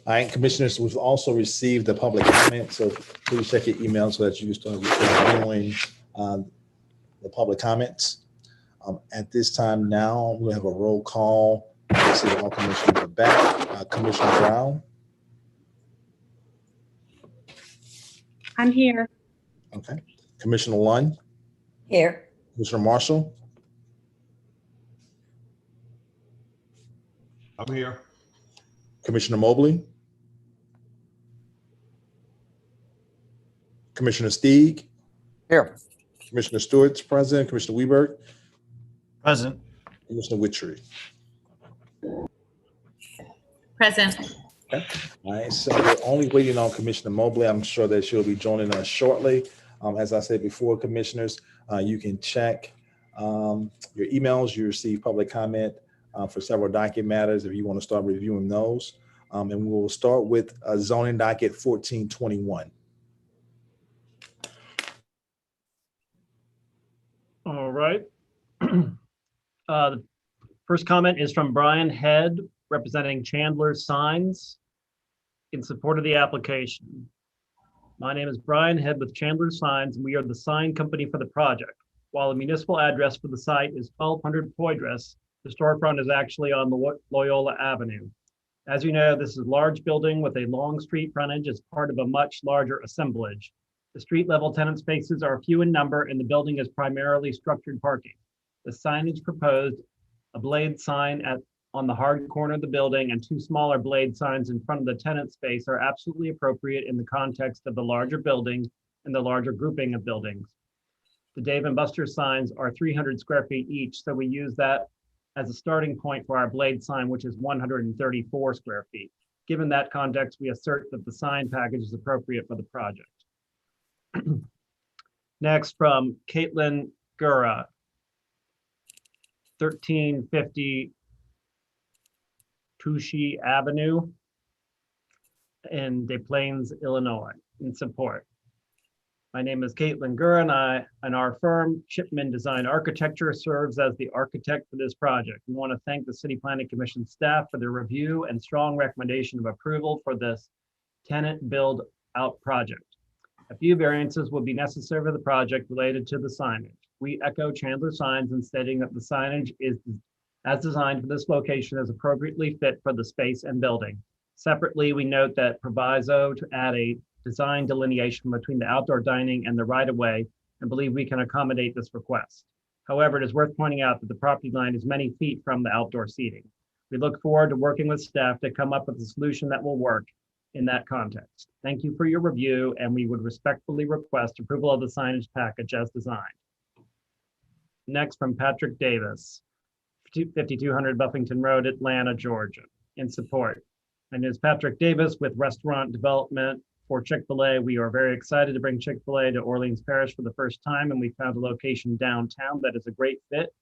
All right, commissioners, we've also received the public comment, so please check your email so that you can start reviewing the public comments. At this time now, we have a roll call. I see all commissioners are back. Commissioner Brown. I'm here. Okay. Commissioner Lund. Here. Commissioner Marshall. I'm here. Commissioner Mobley. Commissioner Steig. Here. Commissioner Stewart's present. Commissioner Weberg. Present. Commissioner Witchery. Present. Okay. All right, so we're only waiting on Commissioner Mobley. I'm sure that she'll be joining us shortly. As I said before, commissioners, you can check your emails. You receive public comment for several docket matters if you want to start reviewing those. And we will start with zoning docket 1421. All right. The first comment is from Brian Head, representing Chandler Signs, in support of the application. My name is Brian Head with Chandler Signs, and we are the sign company for the project. While the municipal address for the site is 1200 Poydras, the storefront is actually on Loyola Avenue. As you know, this is a large building with a long street frontage as part of a much larger assemblage. The street level tenant spaces are few in number, and the building is primarily structured parking. The signage proposed, a blade sign on the hard corner of the building and two smaller blade signs in front of the tenant space, are absolutely appropriate in the context of the larger building and the larger grouping of buildings. The Dave and Buster signs are 300 square feet each, so we use that as a starting point for our blade sign, which is 134 square feet. Given that context, we assert that the sign package is appropriate for the project. Next, from Caitlin Gura, 1350 Touchy Avenue in Des Plaines, Illinois, in support. My name is Caitlin Gura, and our firm, Chipman Design Architecture, serves as the architect for this project. We want to thank the City Planning Commission staff for their review and strong recommendation of approval for this tenant build out project. A few variances will be necessary for the project related to the signage. We echo Chandler Signs in stating that the signage is as designed for this location is appropriately fit for the space and building. Separately, we note that proviso to add a design delineation between the outdoor dining and the right-of-way and believe we can accommodate this request. However, it is worth pointing out that the property line is many feet from the outdoor seating. We look forward to working with staff to come up with a solution that will work in that context. Thank you for your review, and we would respectfully request approval of the signage package as designed. Next, from Patrick Davis, 5200 Buffington Road, Atlanta, Georgia, in support. My name is Patrick Davis with Restaurant Development for Chick-Fil-A. We are very excited to bring Chick-fil-A to Orleans Parish for the first time, and we found a location downtown that is a great fit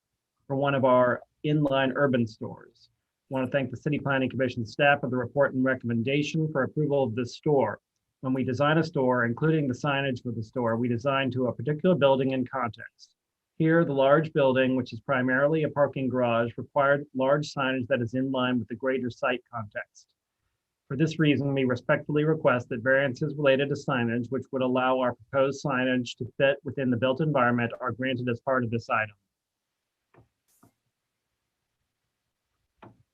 for one of our inline urban stores. I want to thank the City Planning Commission staff for the report and recommendation for approval of this store. When we design a store, including the signage for the store, we design to a particular building and context. Here, the large building, which is primarily a parking garage, required large signage that is in line with the greater site context. For this reason, we respectfully request that variances related to signage, which would allow our proposed signage to fit within the built environment, are granted as part of this item.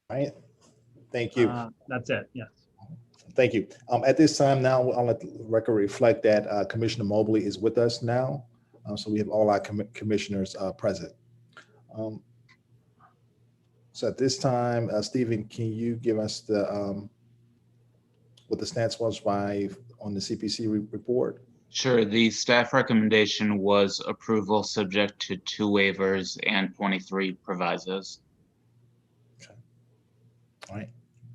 All right, thank you. That's it, yes. Thank you. At this time now, I'll let the record reflect that Commissioner Mobley is with us now. So we have all our commissioners present. So at this time, Stephen, can you give us the what the stance was on the CPC report? Sure. The staff recommendation was approval subject to 2 waivers and 23 provisos. Okay. All right.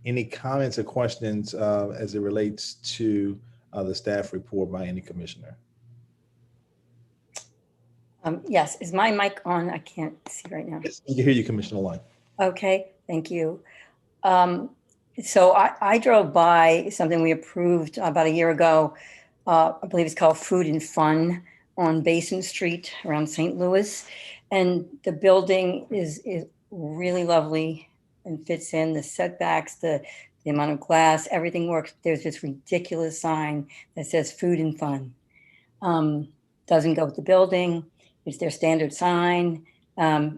Any comments or questions as it relates to the staff report by any commissioner? Yes, is my mic on? I can't see right now. Yes, we can hear you, Commissioner Lund. Okay, thank you. So I drove by something we approved about a year ago. I believe it's called Food and Fun on Basin Street around St. Louis. And the building is really lovely and fits in the setbacks, the amount of glass, everything works. There's this ridiculous sign that says Food and Fun. Doesn't go with the building. It's their standard sign,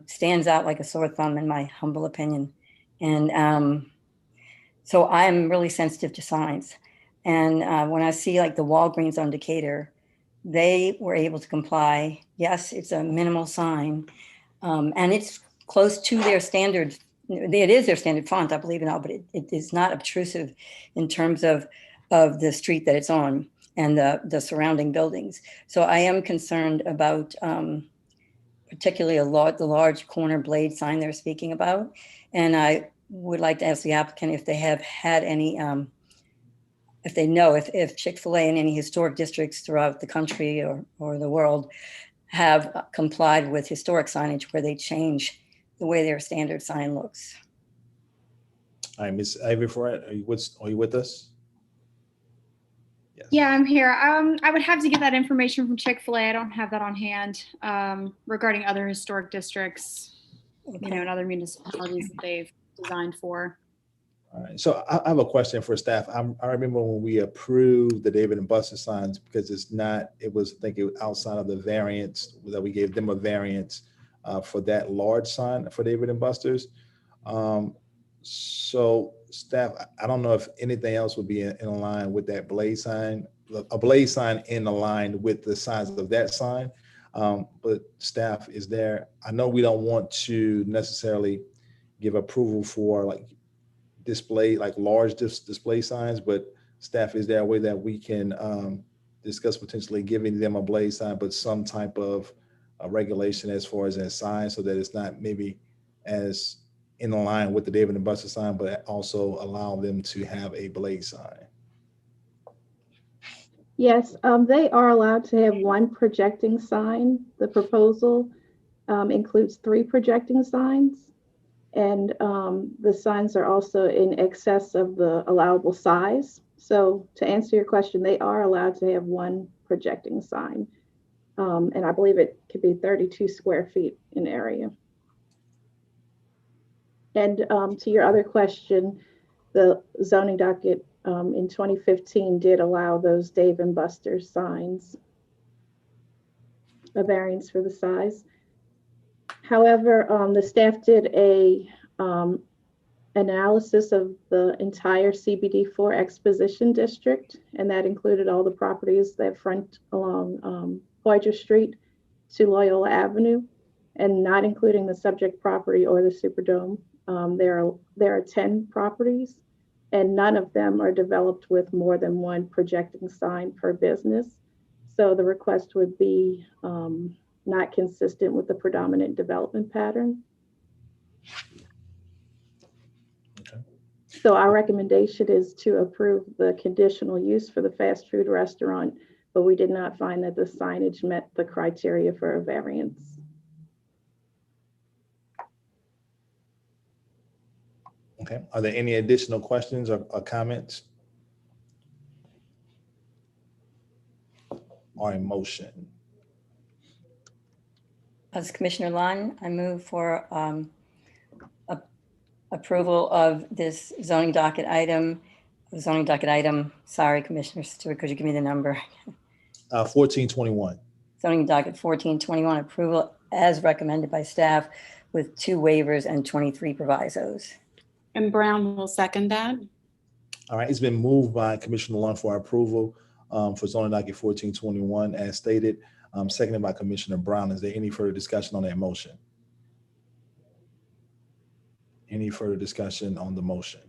stands out like a sore thumb in my humble opinion. And so I'm really sensitive to signs. And when I see like the Walgreens on Decatur, they were able to comply. Yes, it's a minimal sign and it's close to their standard. It is their standard font, I believe it all, but it is not obtrusive in terms of the street that it's on and the surrounding buildings. So I am concerned about particularly the large corner blade sign they're speaking about. And I would like to ask the applicant if they have had any, if they know if Chick-fil-A in any historic districts throughout the country or the world have complied with historic signage where they change the way their standard sign looks. All right, Ms. Ivy Ferret, are you with us? Yes. Yeah, I'm here. I would have to get that information from Chick-fil-A. I don't have that on hand regarding other historic districts, and other municipalities that they've designed for. All right. So I have a question for staff. I remember when we approved the David and Buster signs because it was outside of the variance that we gave them a variance for that large sign for David and Buster's. So staff, I don't know if anything else would be in line with that blaze sign, a blaze sign in line with the size of that sign. But staff, I know we don't want to necessarily give approval for like large display signs, but staff, is there a way that we can discuss potentially giving them a blaze sign, but some type of regulation as far as that sign so that it's not maybe as in line with the David and Buster sign, but also allow them to have a blaze sign? Yes, they are allowed to have one projecting sign. The proposal includes 3 projecting signs, and the signs are also in excess of the allowable size. So to answer your question, they are allowed to have one projecting sign. And I believe it could be 32 square feet in area. And to your other question, the zoning docket in 2015 did allow those Dave and Buster's signs, a variance for the size. However, the staff did a analysis of the entire CBD4 Exposition District, and that included all the properties that front along Poydras Street to Loyola Avenue, and not including the subject property or the Superdome. There are 10 properties, and none of them are developed with more than one projecting sign per business. So the request would be not consistent with the predominant development pattern. So our recommendation is to approve the conditional use for the fast food restaurant, but we did not find that the signage met the criteria for a variance. Okay, are there any additional questions or comments? Or a motion? As Commissioner Lund, I move for approval of this zoning docket item. Sorry, Commissioner Stewart, could you give me the number? 1421. Zoning docket 1421, approval as recommended by staff with 2 waivers and 23 provisos. And Brown will second that. All right, it's been moved by Commissioner Lund for approval for zoning docket 1421 as stated, seconded by Commissioner Brown. Is there any further discussion on that motion? Any further discussion on the motion?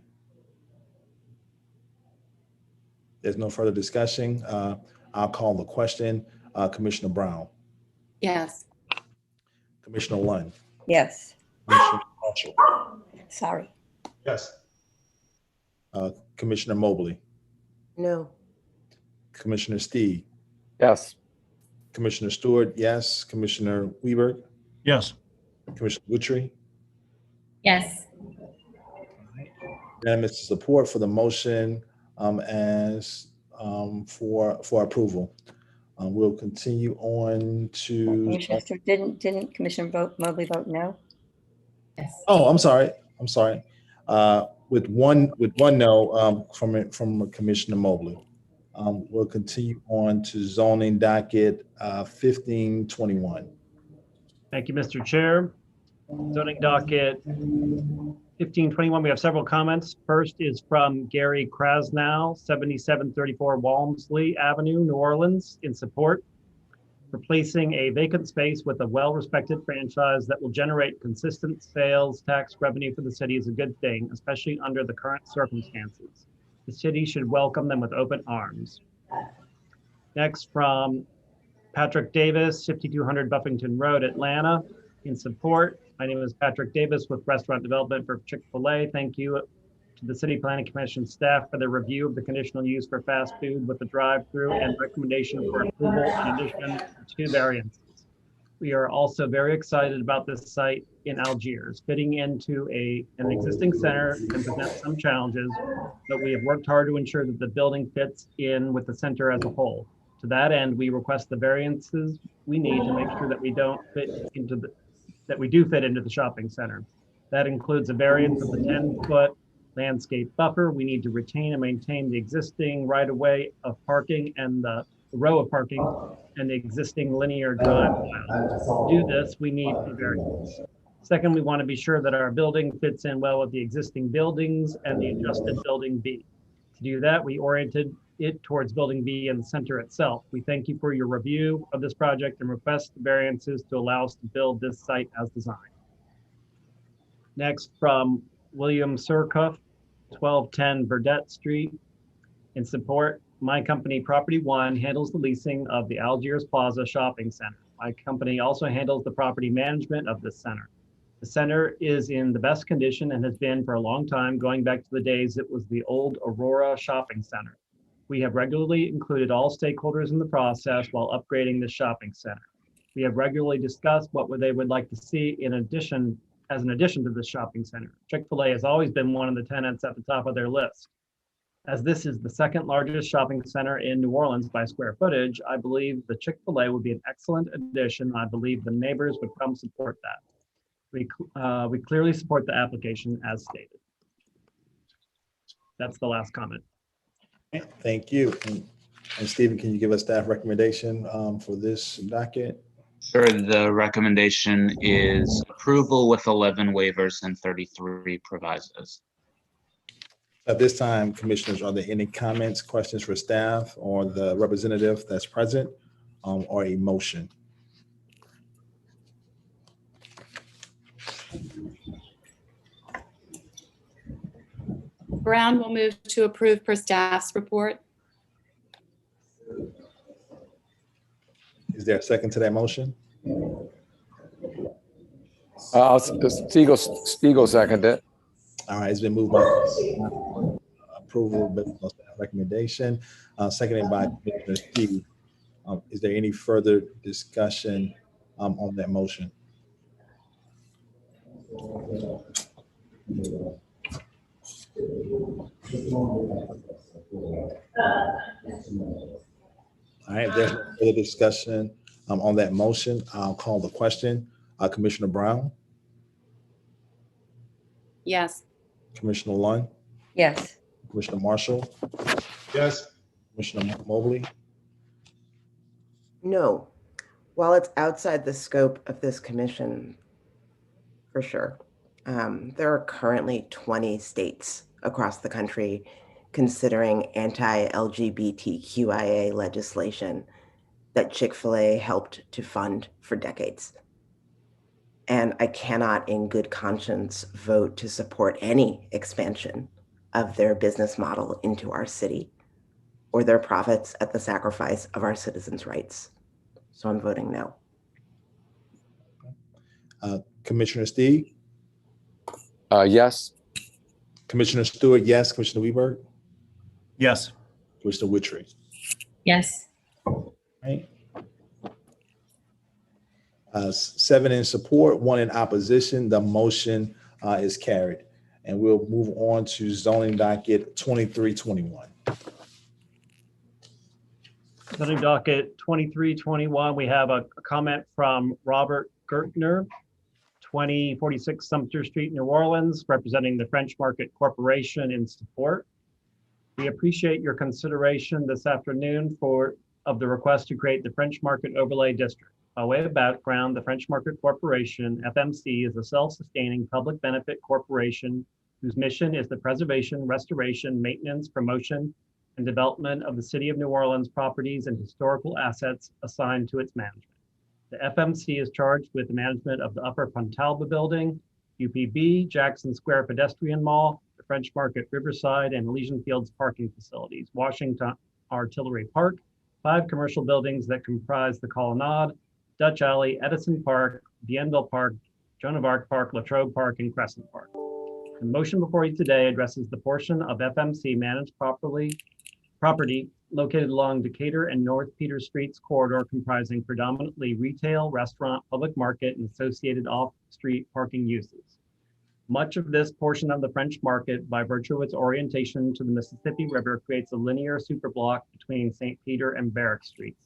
There's no further discussion. I'll call the question. Commissioner Brown. Yes. Commissioner Lund. Yes. Commissioner Marshall. Sorry. Yes. Commissioner Mobley. No. Commissioner Stee. Yes. Commissioner Stewart, yes. Commissioner Weber. Yes. Commissioner Woodtree. Yes. Unanimous support for the motion as for approval. We'll continue on to. Commissioner Stewart, didn't Commissioner Mobley vote no? Yes. Oh, I'm sorry. With one no from Commissioner Mobley. We'll continue on to zoning docket 1521. Thank you, Mr. Chair. Zoning docket 1521, we have several comments. First is from Gary Krasnow, 7734 Walmsley Avenue, New Orleans, in support. Replacing a vacant space with a well-respected franchise that will generate consistent sales tax revenue for the city is a good thing, especially under the current circumstances. The city should welcome them with open arms. Next, from Patrick Davis, 5200 Buffington Road, Atlanta, in support. My name is Patrick Davis with Restaurant Development for Chick-Fil-A. Thank you to the City Planning Commission staff for the review of the conditional use for fast food with the drive-through and recommendation for approval in addition to 2 variances. We are also very excited about this site in Algiers. Fitting into an existing center can present some challenges, but we have worked hard to ensure that the building fits in with the center as a whole. To that end, we request the variances we need to make sure that we do fit into the shopping center. That includes a variance of the 10-foot landscape buffer. We need to retain and maintain the existing right-of-way of parking and the row of parking and the existing linear drive aisle. To do this, we need a variance. Second, we want to be sure that our building fits in well with the existing buildings and the adjusted building B. To do that, we oriented it towards building B and the center itself. We thank you for your review of this project and request the variances to allow us to build this site as designed. Next, from William Surcuff, 1210 Burdett Street, in support. My company, Property One, handles the leasing of the Algiers Plaza Shopping Center. My company also handles the property management of this center. The center is in the best condition and has been for a long time, going back to the days it was the old Aurora Shopping Center. We have regularly included all stakeholders in the process while upgrading the shopping center. We have regularly discussed what they would like to see as an addition to the shopping center. Chick-fil-A has always been one of the tenants at the top of their list. As this is the 2nd largest shopping center in New Orleans by square footage, I believe the Chick-fil-A would be an excellent addition. I believe the neighbors would come support that. We clearly support the application as stated. That's the last comment. Thank you. And Stephen, can you give us staff recommendation for this docket? Sure, the recommendation is approval with 11 waivers and 33 provisos. At this time, commissioners, are there any comments, questions for staff or the representative that's present, or a motion? Brown will move to approve per staff's report. Is there a second to that motion? Stiegel second it. All right, it's been moved by approval based on staff recommendation, seconded by Commissioner Steve. Is there any further discussion on that motion? All right, if there's no further discussion on that motion, I'll call the question. Commissioner Brown, Yes. Commissioner Lund, Yes. Commissioner Marshall, Yes. Commissioner Mobley, No. While it's outside the scope of this commission, for sure, there are currently 20 states across the country considering anti-LGBTQIA legislation that Chick-fil-A helped to fund for decades. And I cannot in good conscience vote to support any expansion of their business model into our city or their profits at the sacrifice of our citizens' rights. So I'm voting no. Commissioner Steve, Yes. Commissioner Stewart, yes. Commissioner Weberg, Yes. Commissioner Witry. Yes. Right. 7 in support, 1 in opposition. The motion is carried. And we'll move on to zoning docket 2321. Zoning docket 2321, we have a comment from Robert Gertner, 2046 Sumter Street, New Orleans, representing the French Market Corporation in support. We appreciate your consideration this afternoon of the request to create the French Market Overlay District. By way of background, the French Market Corporation, FMC, is a self-sustaining public benefit corporation whose mission is the preservation, restoration, maintenance, promotion, and development of the City of New Orleans properties and historical assets assigned to its management. The FMC is charged with the management of the Upper Pontalba Building, UPB, Jackson Square Pedestrian Mall, the French Market Riverside and Elysian Fields parking facilities, Washington Artillery Park, 5 commercial buildings that comprise the Colonnade, Dutch Alley, Edison Park, Bienville Park, Joan of Arc Park, Latrobe Park, and Crescent Park. The motion before you today addresses the portion of FMC managed property located along Decatur and North Peter Streets corridor comprising predominantly retail, restaurant, public market, and associated off-street parking uses. Much of this portion of the French Market, by virtue of its orientation to the Mississippi River, creates a linear superblock between St. Peter and Barrack Streets.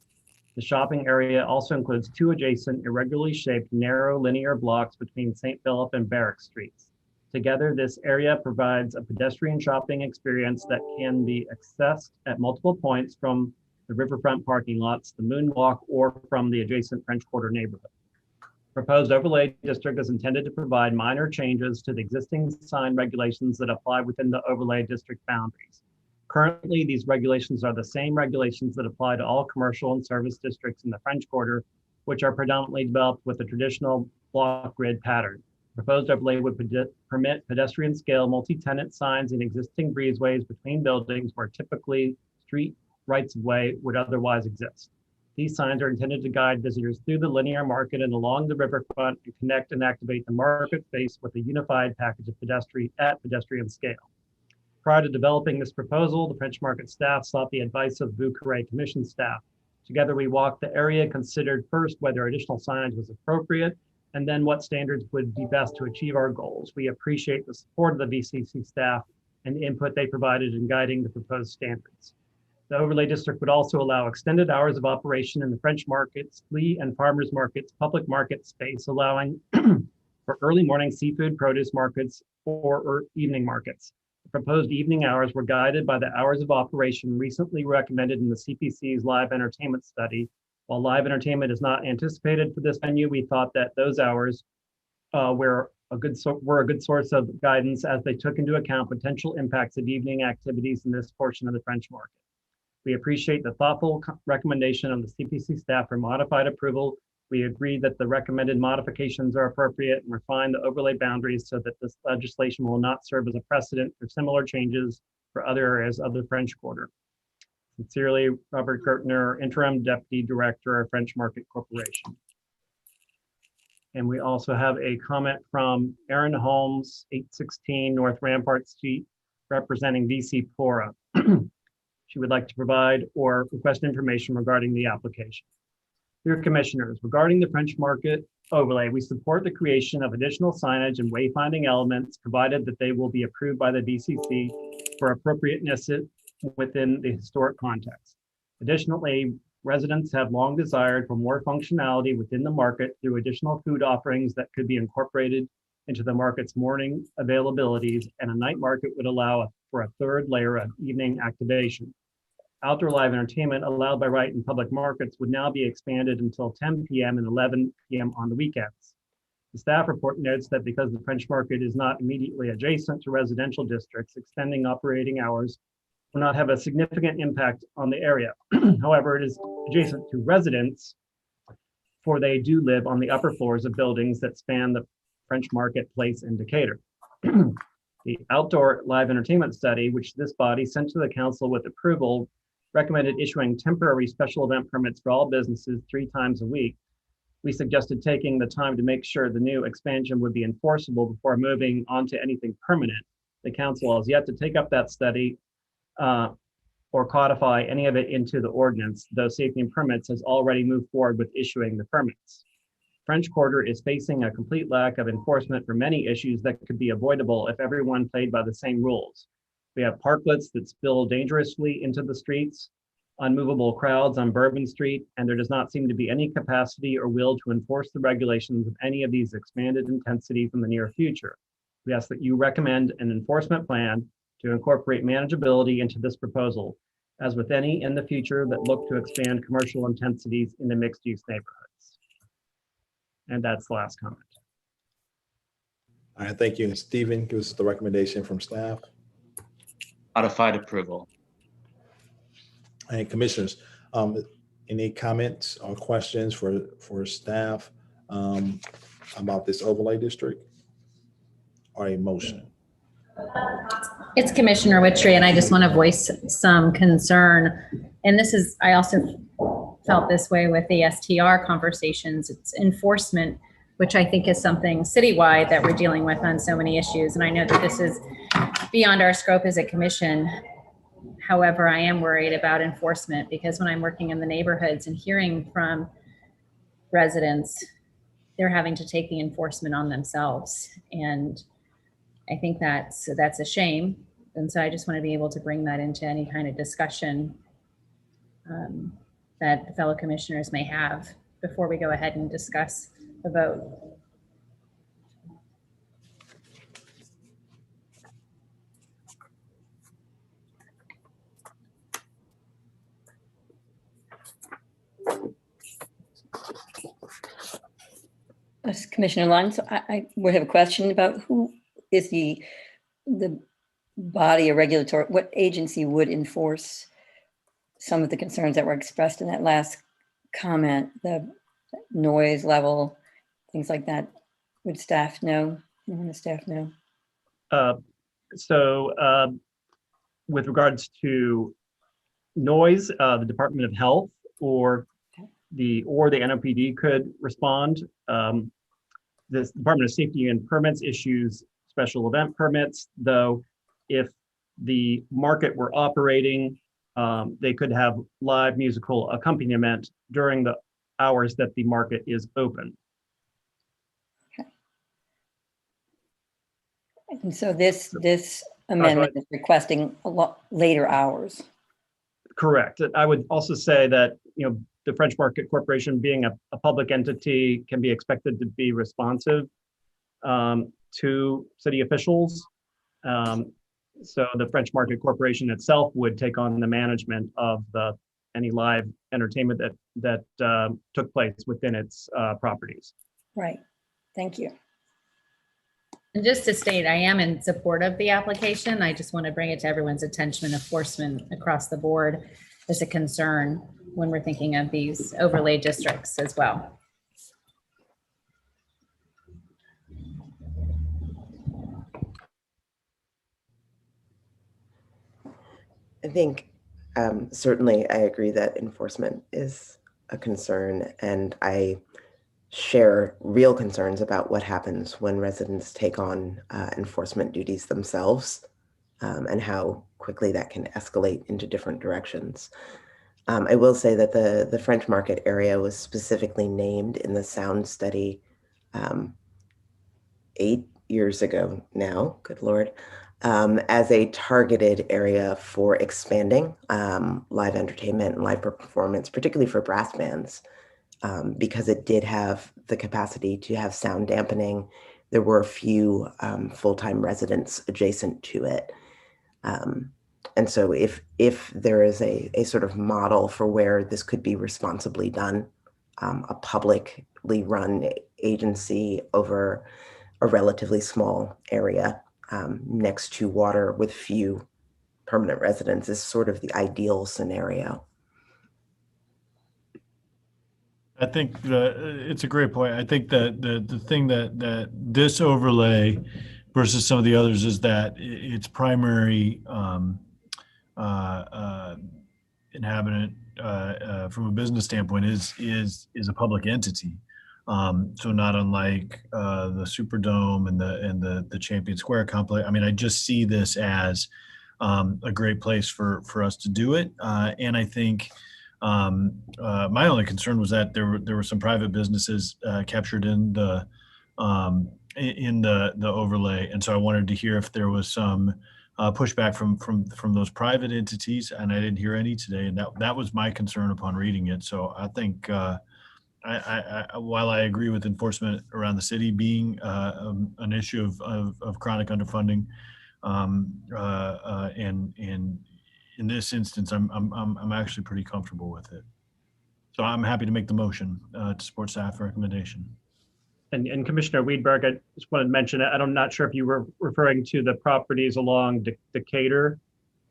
The shopping area also includes 2 adjacent, irregularly shaped, narrow linear blocks between St. Philip and Barrack Streets. Together, this area provides a pedestrian shopping experience that can be accessed at multiple points from the riverfront parking lots, the Moonwalk, or from the adjacent French Quarter neighborhood. Proposed overlay district is intended to provide minor changes to the existing sign regulations that apply within the overlay district boundaries. Currently, these regulations are the same regulations that apply to all commercial and service districts in the French Quarter, which are predominantly developed with a traditional block grid pattern. Proposed overlay would permit pedestrian scale multi-tenant signs in existing breezeways between buildings where typically street rights of way would otherwise exist. These signs are intended to guide visitors through the linear market and along the riverfront and connect and activate the market space with a unified package of pedestrian scale. Prior to developing this proposal, the French Market staff sought the advice of Vieux Carré Commission staff. Together, we walked the area, considered first whether additional signage was appropriate, and then what standards would be best to achieve our goals. We appreciate the support of the VCC staff and the input they provided in guiding the proposed standards. The overlay district would also allow extended hours of operation in the French markets, flea and farmers markets, public market space, allowing for early morning seafood, produce markets, or evening markets. The proposed evening hours were guided by the hours of operation recently recommended in the CPC's live entertainment study, While live entertainment is not anticipated for this venue, we thought that those hours were a good source of guidance as they took into account potential impacts of evening activities in this portion of the French market. We appreciate the thoughtful recommendation of the CPC staff for modified approval. We agree that the recommended modifications are appropriate and refine the overlay boundaries so that this legislation will not serve as a precedent for similar changes for other areas of the French Quarter. Sincerely, Robert Gertner, Interim Deputy Director of French Market Corporation. And we also have a comment from Erin Holmes, 816 North Rampart Street, representing VC Pora. She would like to provide or request information regarding the application. Dear Commissioners, regarding the French Market overlay, we support the creation of additional signage and wayfinding elements, provided that they will be approved by the DCC for appropriateness within the historic context. Additionally, residents have long desired for more functionality within the market through additional food offerings that could be incorporated into the market's morning availabilities, and a night market would allow for a third layer of evening activation. Outdoor live entertainment allowed by right in public markets would now be expanded until 10 p.m. and 11 p.m. on the weekends. The staff report notes that because the French Market is not immediately adjacent to residential districts, extending operating hours will not have a significant impact on the area. However, it is adjacent to residents, for they do live on the upper floors of buildings that span the French Marketplace in Decatur. The outdoor live entertainment study, which this body sent to the council with approval, recommended issuing temporary special event permits for all businesses 3 times a week. We suggested taking the time to make sure the new expansion would be enforceable before moving on to anything permanent. The council has yet to take up that study or codify any of it into the ordinance, though Safety and Permits has already moved forward with issuing the permits. French Quarter is facing a complete lack of enforcement for many issues that could be avoidable if everyone played by the same rules. We have parklets that spill dangerously into the streets, unmovable crowds on Bourbon Street, and there does not seem to be any capacity or will to enforce the regulations of any of these expanded intensities in the near future. We ask that you recommend an enforcement plan to incorporate manageability into this proposal, as with any in the future that look to expand commercial intensities in the mixed-use neighborhoods. And that's the last comment. All right, thank you. And Stephen, give us the recommendation from staff. Modified approval. And Commissioners, any comments or questions for staff about this overlay district or a motion? It's Commissioner Wittry, and I just want to voice some concern. And this is, I also felt this way with the STR conversations. It's enforcement, which I think is something citywide that we're dealing with on so many issues. And I know that this is beyond our scope as a commission. However, I am worried about enforcement because when I'm working in the neighborhoods and hearing from residents, they're having to take the enforcement on themselves. And I think that's a shame. And so I just want to be able to bring that into any kind of discussion that the fellow commissioners may have before we go ahead and discuss the vote. Commissioner Lund, so I would have a question about who is the body of regulatory, what agency would enforce some of the concerns that were expressed in that last comment, the noise level, things like that. Would staff know? Anyone on the staff know? With regards to noise, the Department of Health or the NOPD could respond. This Department of Safety and Permits issues special event permits, though if the market were operating, they could have live musical accompaniment during the hours that the market is open. Okay. And so this amendment is requesting a lot later hours. Correct. I would also say that, the French Market Corporation, being a public entity, can be expected to be responsive to city officials. So the French Market Corporation itself would take on the management of the any live entertainment that took place within its properties. Right. Thank you. And just to state, I am in support of the application. I just want to bring it to everyone's attention. Enforcement across the board is a concern when we're thinking of these overlay districts as well. I think certainly I agree that enforcement is a concern, and I share real concerns about what happens when residents take on enforcement duties themselves, and how quickly that can escalate into different directions. I will say that the French Market area was specifically named in the sound study 8 years ago now, good Lord, as a targeted area for expanding live entertainment and live performance, particularly for brass bands. Because it did have the capacity to have sound dampening. There were a few full-time residents adjacent to it. And so if there is a sort of model for where this could be responsibly done, a publicly run agency over a relatively small area next to water with few permanent residents is sort of the ideal scenario. I think it's a great point. I think that the thing that this overlay versus some of the others is that its primary inhabitant from a business standpoint is a public entity. So not unlike the Superdome and the Champion Square complex. I mean, I just see this as a great place for us to do it, and I think. My only concern was that there were some private businesses captured in the overlay, and so I wanted to hear if there was some pushback from those private entities, and I didn't hear any today, and that was my concern upon reading it. So I think while I agree with enforcement around the city being an issue of chronic underfunding, and in this instance, I'm actually pretty comfortable with it. So I'm happy to make the motion to support staff recommendation. And Commissioner Wiedberg, I just wanted to mention, I'm not sure if you were referring to the properties along Decatur,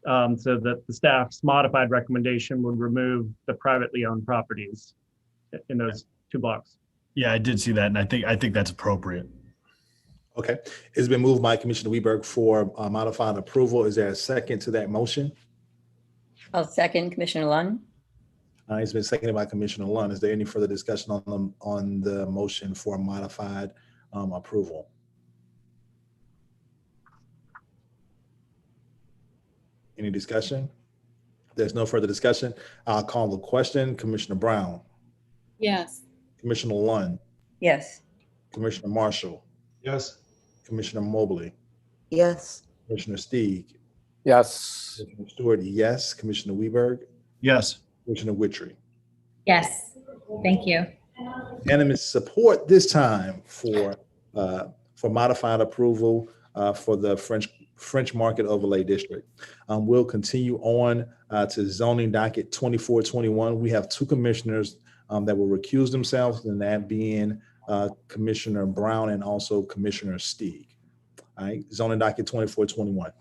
so that the staff's modified recommendation would remove the privately owned properties in those 2 blocks. Yeah, I did see that, and I think that's appropriate. Okay, it's been moved by Commissioner Wiedberg for modified approval. Is there a second to that motion? I'll second Commissioner Lunn. It's been seconded by Commissioner Lunn. Is there any further discussion on the motion for modified approval? Any discussion? There's no further discussion. I'll call the question. Commissioner Brown. Yes. Commissioner Lunn. Yes. Commissioner Marshall. Yes. Commissioner Mobley. Yes. Commissioner Steig. Yes. Commissioner Stewart, yes. Commissioner Wiedberg. Yes. Commissioner Witry. Yes, thank you. Unanimous support this time for modified approval for the French Market Overlay District. We'll continue on to zoning docket 2421. We have 2 commissioners that will recuse themselves, and that being Commissioner Brown and also Commissioner Steig. All right, zoning docket 2421.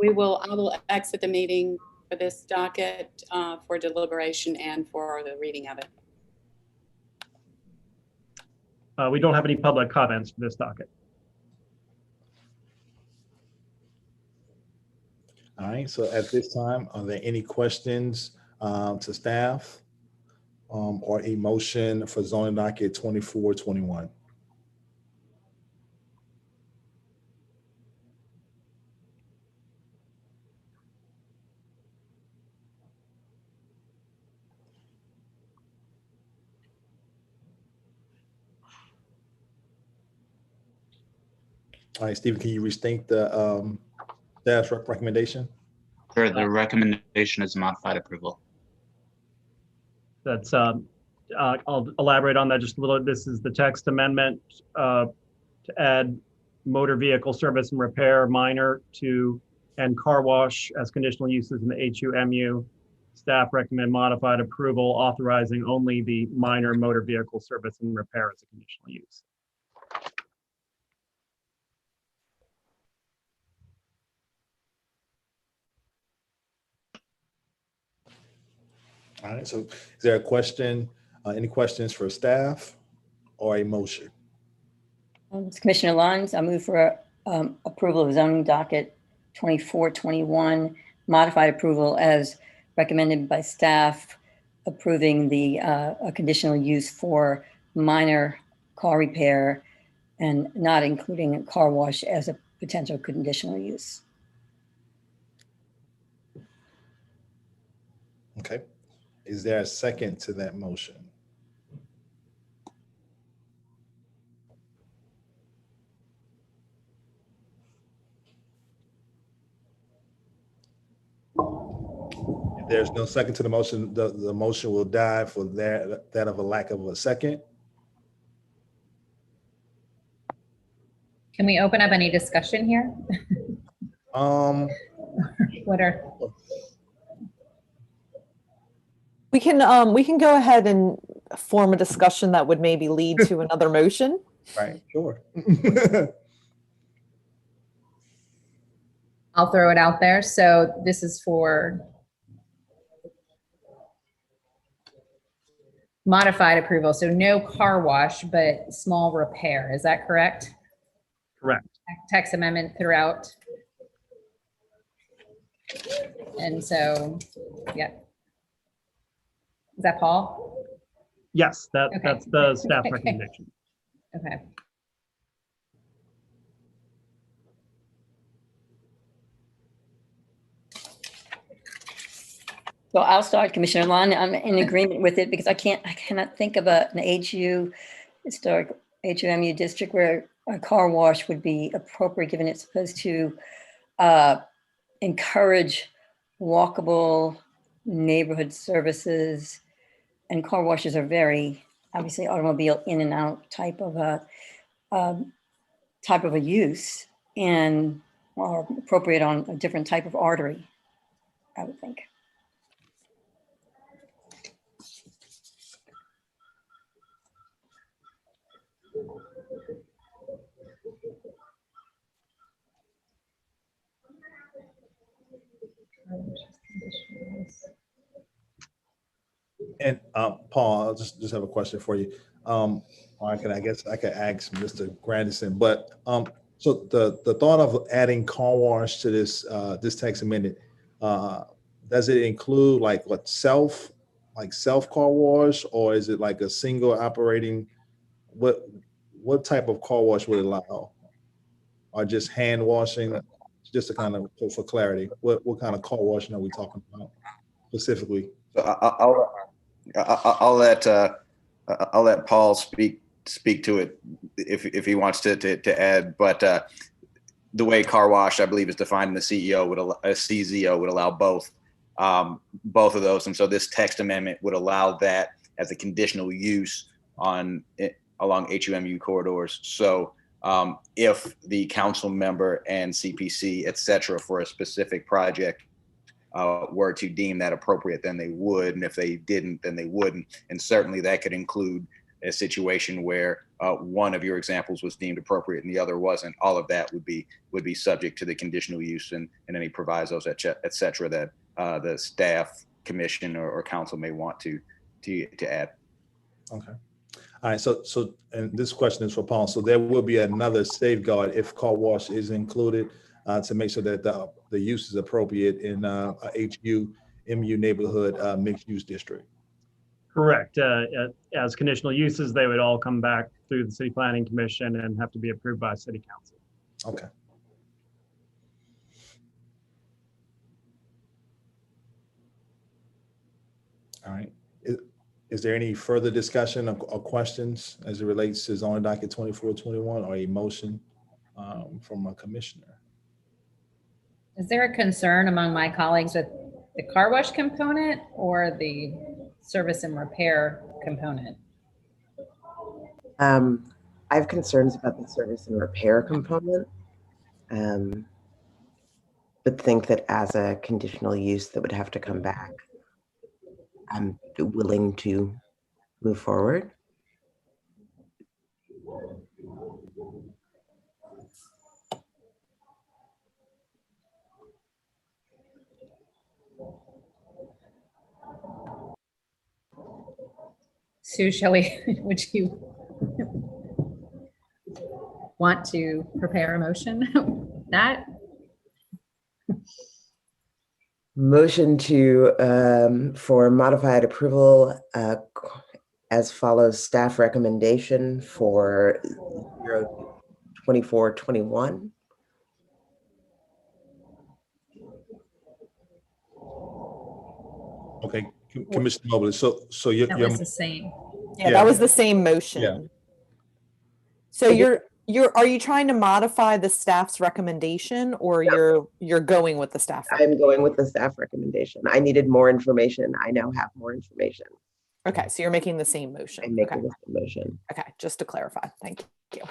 I will exit the meeting for this docket for deliberation and for the reading of it. We don't have any public comments for this docket. All right, so at this time, are there any questions to staff or a motion for zoning docket 2421? All right, Stephen, can you restate the staff's recommendation? Sure, the recommendation is modified approval. That's, I'll elaborate on that just a little. This is the text amendment to add motor vehicle service and repair minor to and car wash as conditional uses in the HUMU. Staff recommend modified approval authorizing only the minor motor vehicle service and repair as a conditional use. All right, so is there a question, any questions for staff or a motion? Commissioner Lyons, I move for approval of zoning docket 2421, modified approval as recommended by staff, approving the a conditional use for minor car repair and not including a car wash as a potential conditional use. Okay, is there a second to that motion? If there's no second to the motion, the motion will die for that of a lack of a second. Can we open up any discussion here? What are? We can go ahead and form a discussion that would maybe lead to another motion. Right, sure. I'll throw it out there. So this is for modified approval. So no car wash, but small repair. Is that correct? Correct. Text amendment throughout. And so, yeah. Is that Paul? Yes, Okay. that's the staff recommendation. Okay. So I'll start, Commissioner Lund. I'm in agreement with it because I cannot think of an historic HUMU district where a car wash would be appropriate, given it's supposed to encourage walkable neighborhood services, and car washes are very obviously automobile in and out type of a use, and are appropriate on a different type of artery, I would think. And Paul, I'll just have a question for you. Or I could ask Mr. Grandison, but so the thought of adding car wash to this this text amendment, does it include like what self car wash, or is it like a single operating? What type of car wash would it allow? Or just hand washing? Just to kind of for clarity, what kind of car washing are we talking about specifically? So I'll let Paul speak to it if he wants to add. But the way car wash, I believe, is defined in the CZO would allow both of those, and so this text amendment would allow that as a conditional use along HUMU corridors. So if the council member and CPC, et cetera, for a specific project were to deem that appropriate, then they would, and if they didn't, then they wouldn't. And certainly that could include a situation where one of your examples was deemed appropriate and the other wasn't. All of that would be subject to the conditional use and any provisos, et cetera, that the staff, commission, or council may want to add. Okay. All right, so and this question is for Paul. So there will be another safeguard if car wash is included to make sure that the use is appropriate in a HUMU neighborhood mixed use district. Correct. As conditional uses, they would all come back through the City Planning Commission and have to be approved by City Council. Okay. All right. Is there any further discussion or questions as it relates to zoning docket 2421 or a motion from a commissioner? Is there a concern among my colleagues with the car wash component or the service and repair component? I have concerns about the service and repair component, but think that as a conditional use that would have to come back I'm willing to move forward. Sue, shall we, would you want to prepare a motion? That? Motion to for modified approval as follows: staff recommendation for 02421. Okay, Commissioner Mobley. So you're, That was the same. Yeah, that was the same motion. Yeah. So are you trying to modify the staff's recommendation, or you're going with the staff? I'm going with the staff recommendation. I needed more information. I now have more information. Okay, so you're making the same motion. I'm making the same motion. Okay, just to clarify. Thank you.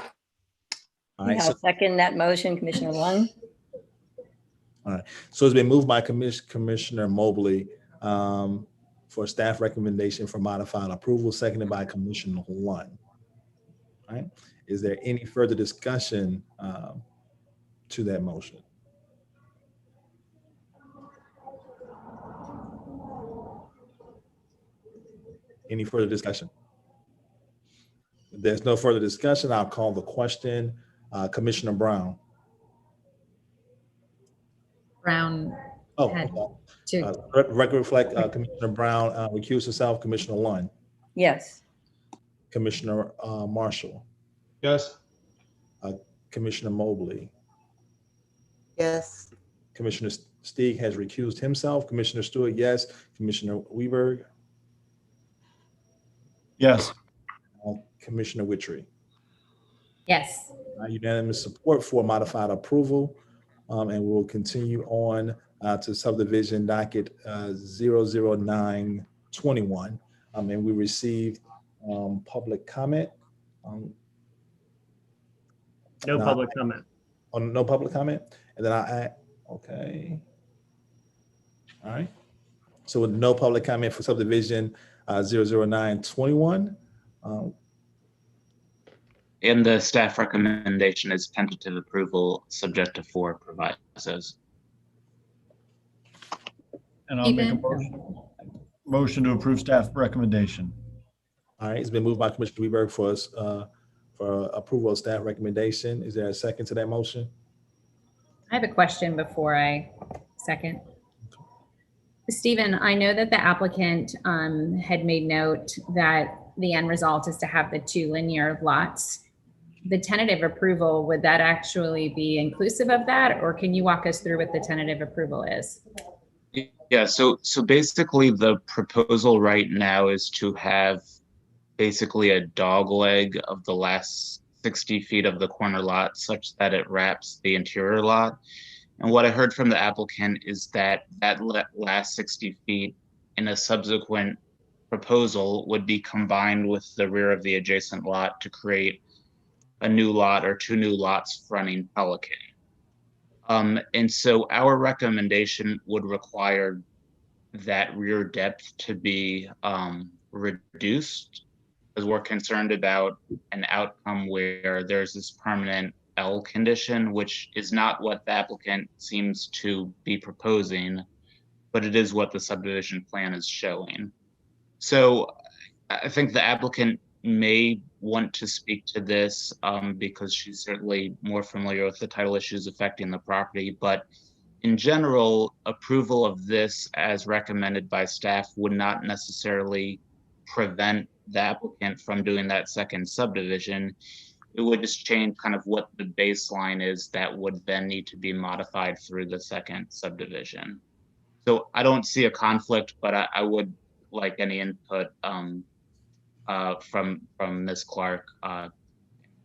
All right, I'll second that motion, Commissioner Lund. All right. So it's been moved by Commissioner Mobley for staff recommendation for modified approval, seconded by Commissioner Lund. All right. Is there any further discussion to that motion? Any further discussion? If there's no further discussion, I'll call the question. Commissioner Brown. Brown. Record reflect Commissioner Brown recused herself. Commissioner Lund. Yes. Commissioner Marshall. Yes. Commissioner Mobley. Yes. Commissioner Stieg has recused himself. Commissioner Stewart, yes. Commissioner Weberg. Yes. Commissioner Witry. Yes. Unanimous support for modified approval. And we'll continue on to subdivision docket 00921. And we received public comment. No public comment. No public comment. And then okay. All right. So with no public comment for subdivision 00921. And the staff recommendation is tentative approval subject to 4 provisos. And I'll make a motion to approve staff recommendation. All right, it's been moved by Commissioner Weberg for approval of staff recommendation. Is there a second to that motion? I have a question before I second. Stephen, I know that the applicant had made note that the end result is to have the 2 linear lots. The tentative approval, would that actually be inclusive of that? Or can you walk us through what the tentative approval is? Yeah, so basically the proposal right now is to have basically a dog leg of the last 60 feet of the corner lot such that it wraps the interior lot. And what I heard from the applicant is that last 60 feet in a subsequent proposal would be combined with the rear of the adjacent lot to create a new lot or 2 new lots fronting Pelican. And so our recommendation would require that rear depth to be reduced, because we're concerned about an outcome where there's this permanent L condition, which is not what the applicant seems to be proposing, but it is what the subdivision plan is showing. So I think the applicant may want to speak to this because she's certainly more familiar with the title issues affecting the property. But in general, approval of this as recommended by staff would not necessarily prevent the applicant from doing that second subdivision. It would just change kind of what the baseline is that would then need to be modified through the second subdivision. So I don't see a conflict, but I would like any input from Ms. Clark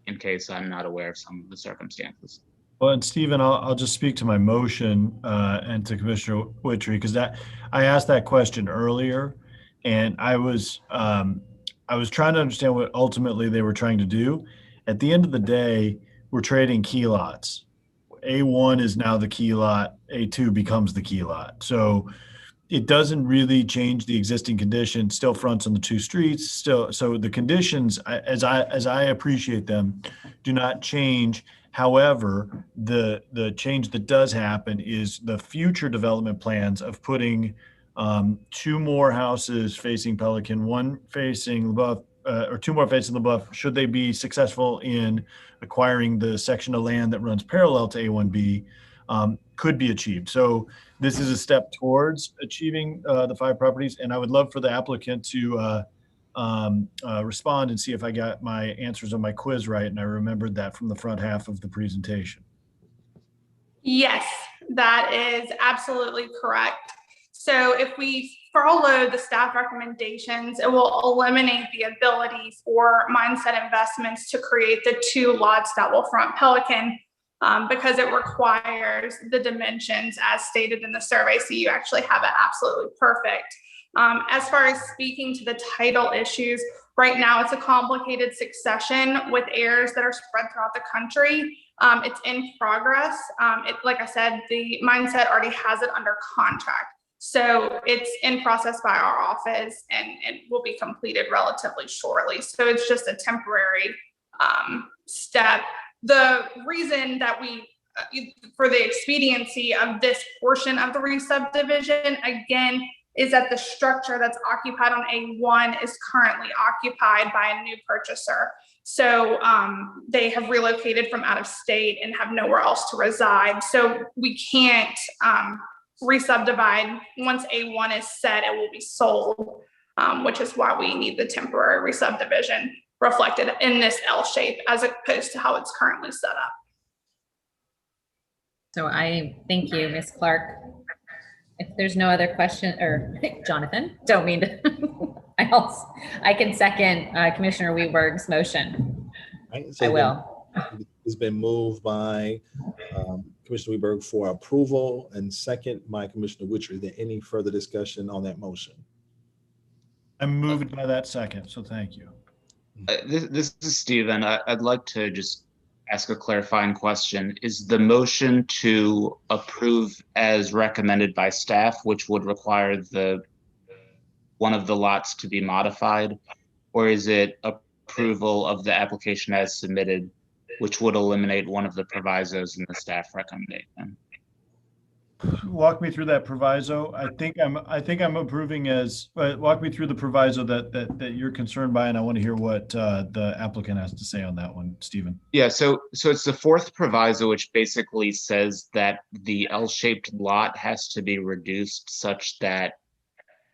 in case I'm not aware of some of the circumstances. Well, and Stephen, I'll just speak to my motion and to Commissioner Witry, because I asked that question earlier, and I was trying to understand what ultimately they were trying to do. At the end of the day, we're trading key lots. A1 is now the key lot. A2 becomes the key lot. So it doesn't really change the existing condition, still fronts on the two streets, still, so the conditions, as I appreciate them, do not change. However, the change that does happen is the future development plans of putting two more houses facing Pelican, one facing LaBeouf, or two more facing LaBeouf, should they be successful in acquiring the section of land that runs parallel to A1B, could be achieved. So this is a step towards achieving the 5 properties, and I would love for the applicant to respond and see if I got my answers on my quiz right, and I remembered that from the front half of the presentation. Yes, that is absolutely correct. So if we follow the staff recommendations, it will eliminate the ability for Mindset Investments to create the 2 lots that will front Pelican, because it requires the dimensions as stated in the survey. So you actually have it absolutely perfect. As far as speaking to the title issues, right now it's a complicated succession with heirs that are spread throughout the country. It's in progress. Like I said, the Mindset already has it under contract. So it's in process by our office and it will be completed relatively shortly. So it's just a temporary step. The reason that we, for the expediency of this portion of the re-subdivision, again, is that the structure that's occupied on A1 is currently occupied by a new purchaser. So they have relocated from out of state and have nowhere else to reside. So we can't re-subdivide. Once A1 is set, it will be sold, which is why we need the temporary re-subdivision reflected in this L shape as opposed to how it's currently set up. So I thank you, Ms. Clark. If there's no other question, or Jonathan, don't mean to, I can second Commissioner Weberg's motion. Right, so I will. It's been moved by Commissioner Weberg for approval and second by Commissioner Witcher. Is there any further discussion on that motion? I'm moved by that second, so thank you. This is Stephen. I'd like to just ask a clarifying question. Is the motion to approve as recommended by staff, which would require one of the lots to be modified, or is it approval of the application as submitted, which would eliminate one of the provisos in the staff recommendation? Walk me through that proviso. I think I'm approving as, walk me through the proviso that you're concerned by, and I want to hear what the applicant has to say on that one, Stephen. Yeah, so it's the 4th proviso, which basically says that the L-shaped lot has to be reduced such that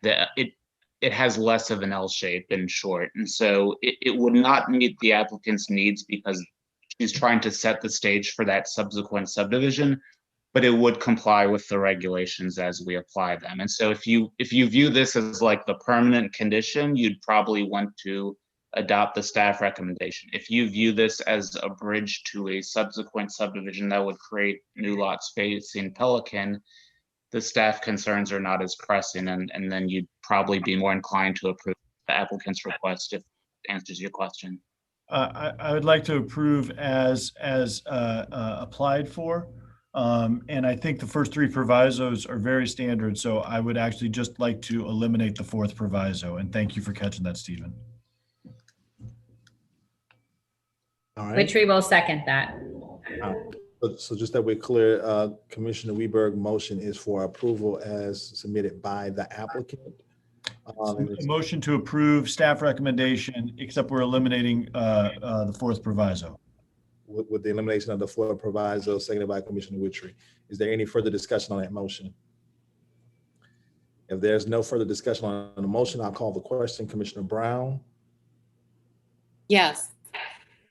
it has less of an L shape, in short. And so it would not meet the applicant's needs because she's trying to set the stage for that subsequent subdivision, but it would comply with the regulations as we apply them. And so if you view this as like the permanent condition, you'd probably want to adopt the staff recommendation. If you view this as a bridge to a subsequent subdivision that would create new lots facing Pelican, the staff concerns are not as pressing, and then you'd probably be more inclined to approve the applicant's request if it answers your question. I would like to approve as applied for. And I think the first 3 provisos are very standard, so I would actually just like to eliminate the 4th proviso. And thank you for catching that, Stephen. All right. Which we will second that. So just that we're clear, Commissioner Weberg motion is for approval as submitted by the applicant. A motion to approve staff recommendation, except we're eliminating the 4th proviso. With the elimination of the 4th proviso, seconded by Commissioner Witchery. Is there any further discussion on that motion? If there's no further discussion on the motion, I'll call the question. Commissioner Brown? Yes.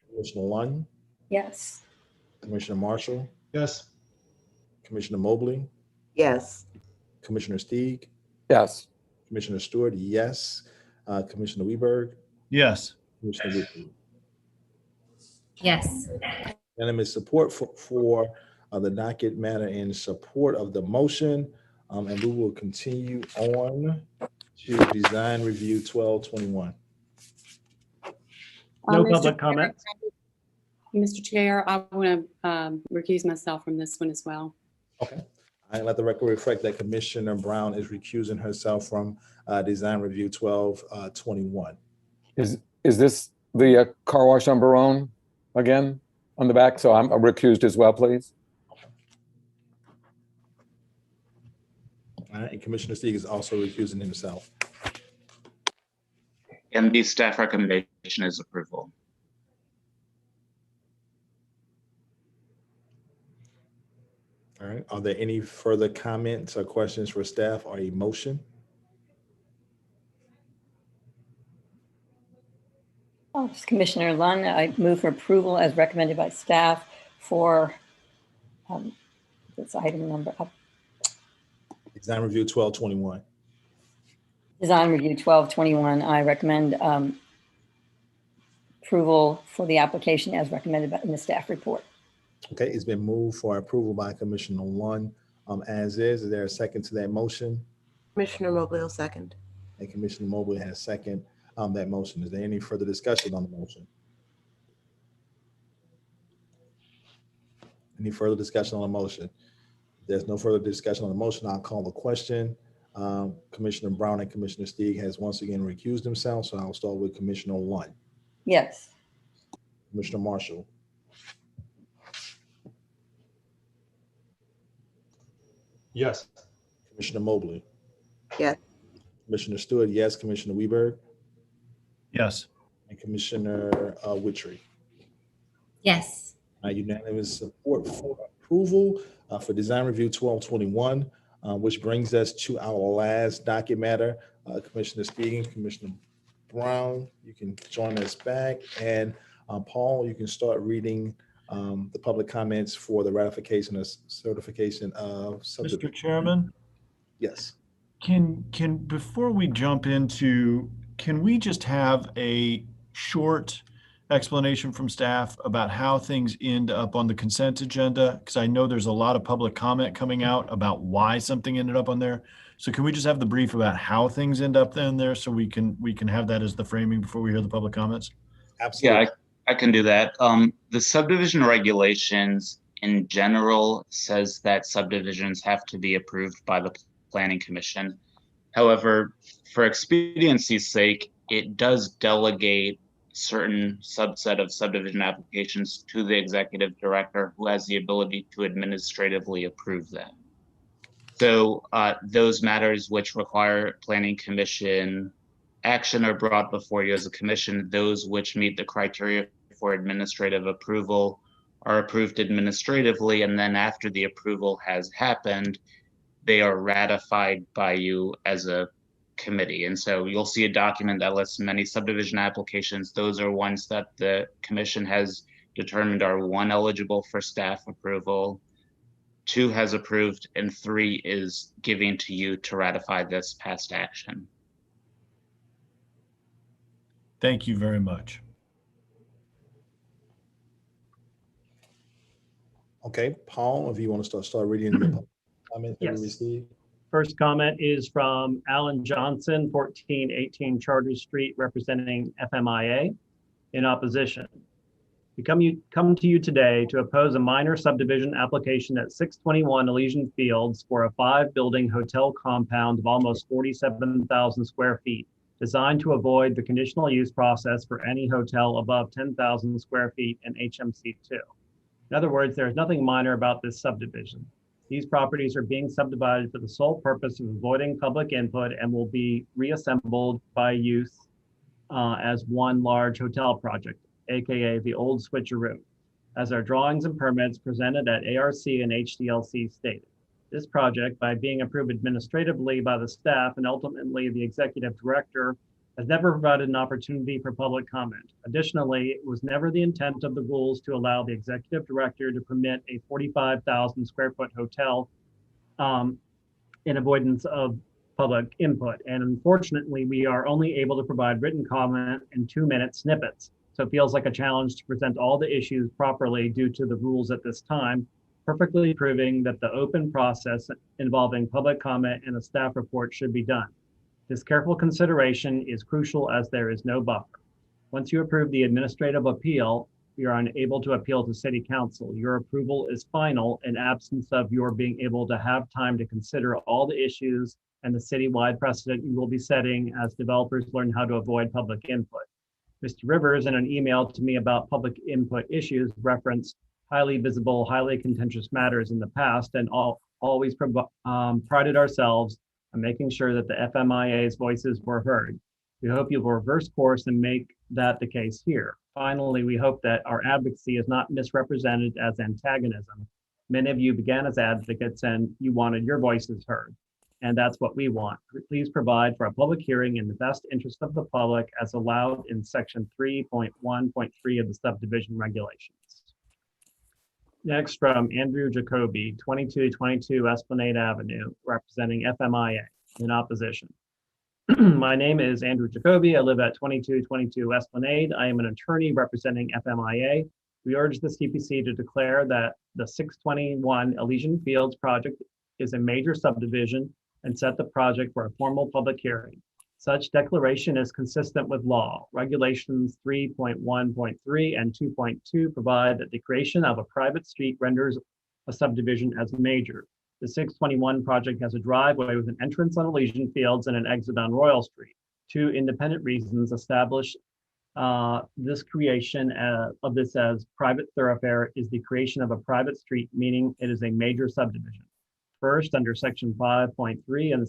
Commissioner Lunn? Yes. Commissioner Marshall? Yes. Commissioner Mobley? Yes. Commissioner Steig? Yes. Commissioner Stewart? Yes. Commissioner Weberg? Yes. Commissioner Witchery? Yes. Unanimous support for the docket matter in support of the motion. And we will continue on to design review 1221. No public comment. Mr. Chair, I want to recuse myself from this one as well. Okay. I let the record reflect that Commissioner Brown is recusing herself from Design Review 1221. Is this the car wash on Barone again on the back? So I'm recused as well, please. All right, and Commissioner Stieg is also recusing himself. And the staff recommendation is approval. All right, are there any further comments or questions for staff or a motion? Commissioner Lunn, I move for approval as recommended by staff for this item number up. Design Review 1221. Design Review 1221. I recommend approval for the application as recommended in the staff report. Okay, it's been moved for approval by Commissioner Lunn as is. Is there a second to that motion? Commissioner Mobley will second. And Commissioner Mobley has second that motion. Is there any further discussion on the motion? Any further discussion on the motion? If there's no further discussion on the motion, I'll call the question. Commissioner Brown and Commissioner Stieg has once again recused themselves, so I'll start with Commissioner Lunn. Yes. Commissioner Marshall. Yes. Commissioner Mobley. Yes. Commissioner Stewart, yes. Commissioner Weberg. Yes. And Commissioner Witry. Yes. Unanimous support for approval for Design Review 1221, which brings us to our last docket matter. Commissioner Stieg, Commissioner Brown, you can join us back. And Paul, you can start reading the public comments for the ratification of certification of subdivision. Mr. Chairman? Yes. Can before we jump into, can we just have a short explanation from staff about how things end up on the consent agenda? Because I know there's a lot of public comment coming out about why something ended up on there. So can we just have the brief about how things end up in there so we can have that as the framing before we hear the public comments? Absolutely. Yeah, I can do that. The subdivision regulations in general says that subdivisions have to be approved by the Planning Commission. However, for expediency's sake, it does delegate certain subset of subdivision applications to the executive director, who has the ability to administratively approve them. So those matters which require Planning Commission action are brought before you as a commission. Those which meet the criteria for administrative approval are approved administratively, and then after the approval has happened, they are ratified by you as a committee. And so you'll see a document that lists many subdivision applications. Those are ones that the commission has determined are 1, eligible for staff approval, 2, has approved, and 3 is giving to you to ratify this past action. Thank you very much. Okay, Paul, if you want to start reading the comments that we received. First comment is from Alan Johnson, 1418 Charter Street, representing FMIA in opposition. We come to you today to oppose a minor subdivision application at 621 Elysian Fields for a 5-building hotel compound of almost 47,000 square feet, designed to avoid the conditional use process for any hotel above 10,000 square feet in HMC2. In other words, there is nothing minor about this subdivision. These properties are being subdivided for the sole purpose of avoiding public input and will be reassembled by use as one large hotel project, AKA the old switcheroo, as our drawings and permits presented at ARC and HDLC stated. This project, by being approved administratively by the staff and ultimately the executive director, has never provided an opportunity for public comment. Additionally, it was never the intent of the rules to allow the executive director to permit a 45,000 square foot hotel in avoidance of public input. And unfortunately, we are only able to provide written comment in 2-minute snippets. So it feels like a challenge to present all the issues properly due to the rules at this time, perfectly proving that the open process involving public comment and a staff report should be done. This careful consideration is crucial as there is no buffer. Once you approve the administrative appeal, We are unable to appeal to City Council. Your approval is final in absence of your being able to have time to consider all the issues and the citywide precedent you will be setting as developers learn how to avoid public input. Mr. Rivers, in an email to me about public input issues, referenced highly visible, highly contentious matters in the past and always prided ourselves on making sure that the FMIA's voices were heard. We hope you will reverse course and make that the case here. Finally, we hope that our advocacy is not misrepresented as antagonism. Many of you began as advocates and you wanted your voices heard. And that's what we want. Please provide for a public hearing in the best interest of the public as allowed in section 3.1.3 of the subdivision regulations. Next, from Andrew Jacoby, 2222 Esplanade Avenue, representing FMIA in opposition. My name is Andrew Jacoby. I live at 2222 Esplanade. I am an attorney representing FMIA. We urge the CPC to declare that the 621 Elysian Fields project is a major subdivision and set the project for a formal public hearing. Such declaration is consistent with law. Regulations 3.1.3 and 2.2 provide that the creation of a private street renders a subdivision as major. The 621 project has a driveway with an entrance on Elysian Fields and an exit on Royal Street. Two independent reasons establish this creation of this as private thoroughfare is the creation of a private street, meaning it is a major subdivision. First, under section 5.3 and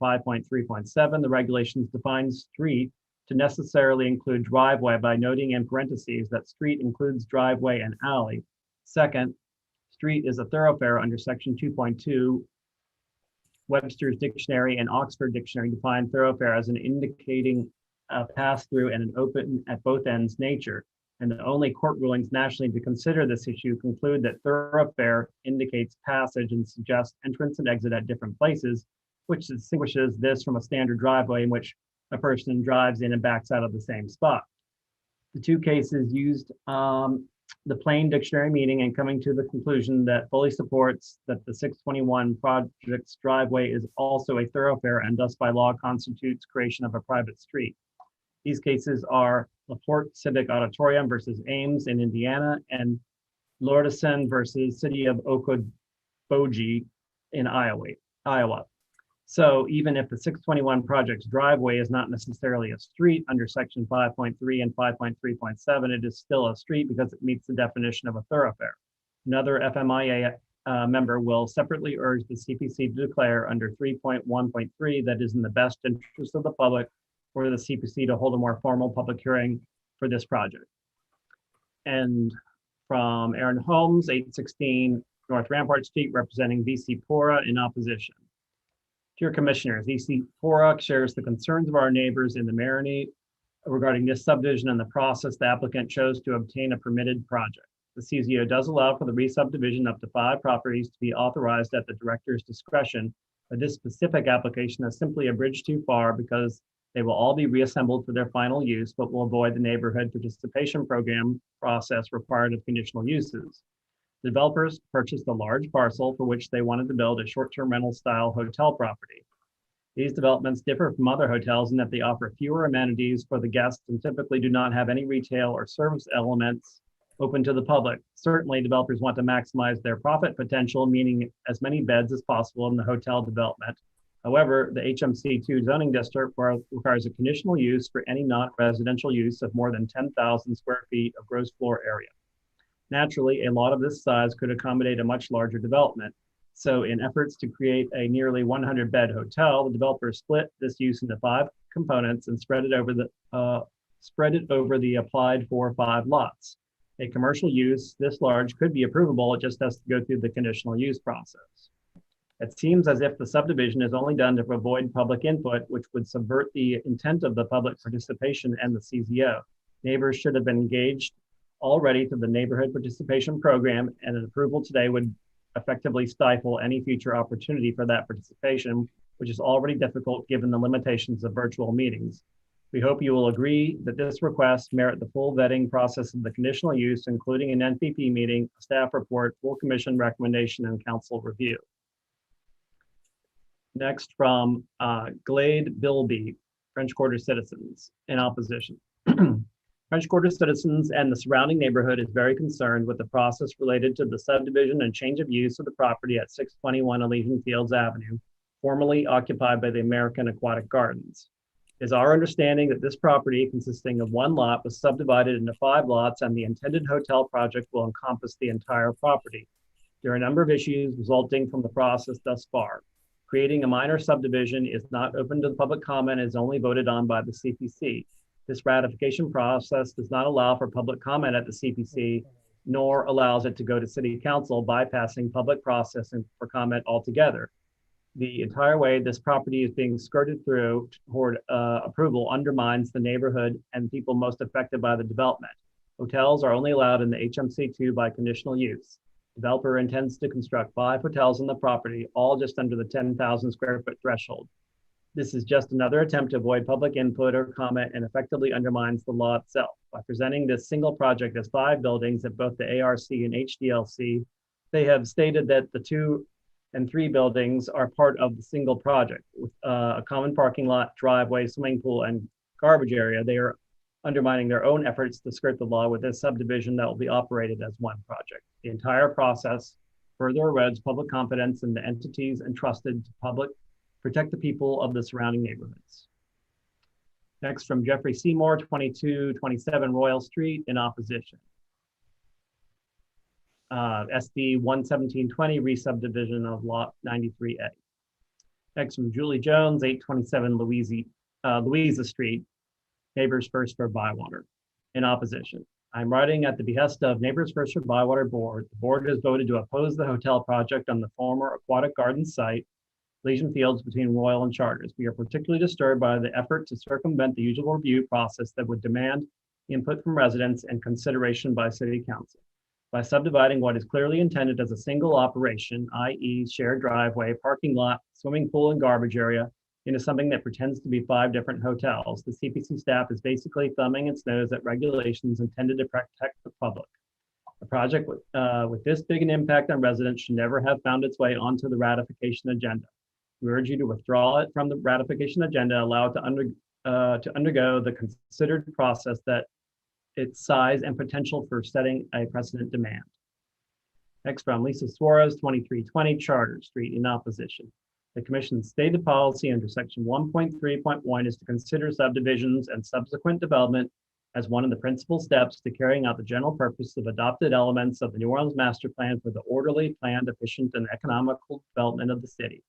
5.3.7, the regulations define street to necessarily include driveway by noting in parentheses that street includes driveway and alley. Second, street is a thoroughfare under section 2.2. Webster's Dictionary and Oxford Dictionary define thoroughfare as an indicating a pass through and an open at both ends nature. And the only court rulings nationally to consider this issue conclude that thoroughfare indicates passage and suggests entrance and exit at different places, which distinguishes this from a standard driveway in which a person drives in and backs out of the same spot. The two cases used the plain dictionary meaning and coming to the conclusion that fully supports that the 621 project's driveway is also a thoroughfare and thus by law constitutes creation of a private street. These cases are LaPorte Civic Auditorium versus Ames in Indiana and Lordison versus City of Okoboji in Iowa. So even if the 621 project's driveway is not necessarily a street under section 5.3 and 5.3.7, it is still a street because it meets the definition of a thoroughfare. Another FMIA member will separately urge the CPC to declare under 3.1.3 that is in the best interest of the public for the CPC to hold a more formal public hearing for this project. And from Aaron Holmes, 816 North Rampart Street, representing VC Pora in opposition. Dear Commissioners, VC Pora shares the concerns of our neighbors in the Marigny regarding this subdivision and the process the applicant chose to obtain a permitted project. The CZO does allow for the re-subdivision up to 5 properties to be authorized at the director's discretion, but this specific application is simply a bridge too far because they will all be reassembled for their final use, but will avoid the neighborhood participation program process required of conditional uses. The developers purchased a large parcel for which they wanted to build a short-term rental style hotel property. These developments differ from other hotels in that they offer fewer amenities for the guests and typically do not have any retail or service elements open to the public. Certainly, developers want to maximize their profit potential, meaning as many beds as possible in the hotel development. However, the HMC2 zoning district requires a conditional use for any non-residential use of more than 10,000 square feet of gross floor area. Naturally, a lot of this size could accommodate a much larger development. So in efforts to create a nearly 100-bed hotel, the developers split this use into 5 components and spread it over the applied 4 or 5 lots. A commercial use this large could be approvable, it just has to go through the conditional use process. It seems as if the subdivision is only done to avoid public input, which would subvert the intent of the public participation and the CZO. Neighbors should have been engaged already to the neighborhood participation program, and an approval today would effectively stifle any future opportunity for that participation, which is already difficult given the limitations of virtual meetings. We hope you will agree that this request merit the full vetting process of the conditional use, including an NPP meeting, a staff report, full commission recommendation, and council review. Next, from Glade Bilby, French Quarter Citizens in opposition. French Quarter citizens and the surrounding neighborhood is very concerned with the process related to the subdivision and change of use of the property at 621 Elysian Fields Avenue, formerly occupied by the American Aquatic Gardens. It is our understanding that this property, consisting of one lot, was subdivided into 5 lots, and the intended hotel project will encompass the entire property. There are a number of issues resulting from the process thus far. Creating a minor subdivision is not open to the public comment and is only voted on by the CPC. This ratification process does not allow for public comment at the CPC, nor allows it to go to City Council, bypassing public process and for comment altogether. The entire way this property is being skirted through toward approval undermines the neighborhood and people most affected by the development. Hotels are only allowed in the HMC2 by conditional use. Developer intends to construct 5 hotels on the property, all just under the 10,000 square foot threshold. This is just another attempt to avoid public input or comment and effectively undermines the law itself. By presenting this single project as 5 buildings at both the ARC and HDLC, they have stated that the 2 and 3 buildings are part of the single project with a common parking lot, driveway, swimming pool, and garbage area. They are undermining their own efforts to skirt the law with this subdivision that will be operated as one project. The entire process further erodes public confidence in the entities entrusted to protect the people of the surrounding neighborhoods. Next, from Jeffrey Seymour, 2227 Royal Street, in opposition. SD 11720, re-subdivision of lot 93A. Next, from Julie Jones, 827 Louisa Street, Neighbors First for Bywater, in opposition. I'm writing at the behest of Neighbors First for Bywater Board. The board has voted to oppose the hotel project on the former Aquatic Gardens site, Elysian Fields, between Royal and Charters. We are particularly disturbed by the effort to circumvent the usual review process that would demand input from residents and consideration by City Council. By subdividing what is clearly intended as a single operation, i.e. shared driveway, parking lot, swimming pool, and garbage area, into something that pretends to be 5 different hotels, the CPC staff is basically thumbing its nose at regulations intended to protect the public. A project with this big an impact on residents should never have found its way onto the ratification agenda. We urge you to withdraw it from the ratification agenda, allow it to undergo the considered process that its size and potential for setting a precedent demand. Next, from Lisa Suarez, 2320 Charter Street, in opposition. The commission's stated policy under section 1.3.1 is to consider subdivisions and subsequent development as one of the principal steps to carrying out the general purpose of adopted elements of the New Orleans Master Plan for the orderly, planned, efficient, and economical development of the city.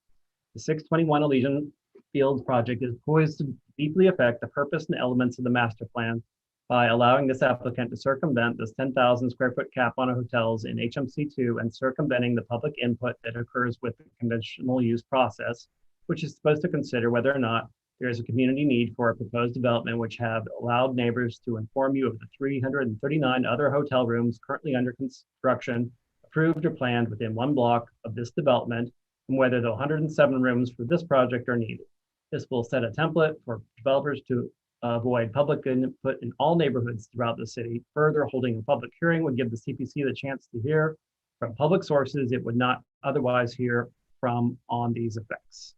The 621 Elysian Fields project is poised to deeply affect the purpose and elements of the master plan by allowing this applicant to circumvent this 10,000 square foot cap on hotels in HMC2 and circumventing the public input that occurs with the conditional use process, which is supposed to consider whether or not there is a community need for a proposed development, which have allowed neighbors to inform you of the 339 other hotel rooms currently under construction, approved or planned within 1 block of this development, and whether the 107 rooms for this project are needed. This will set a template for developers to avoid public input in all neighborhoods throughout the city. Further, holding a public hearing would give the CPC the chance to hear from public sources it would not otherwise hear from on these effects.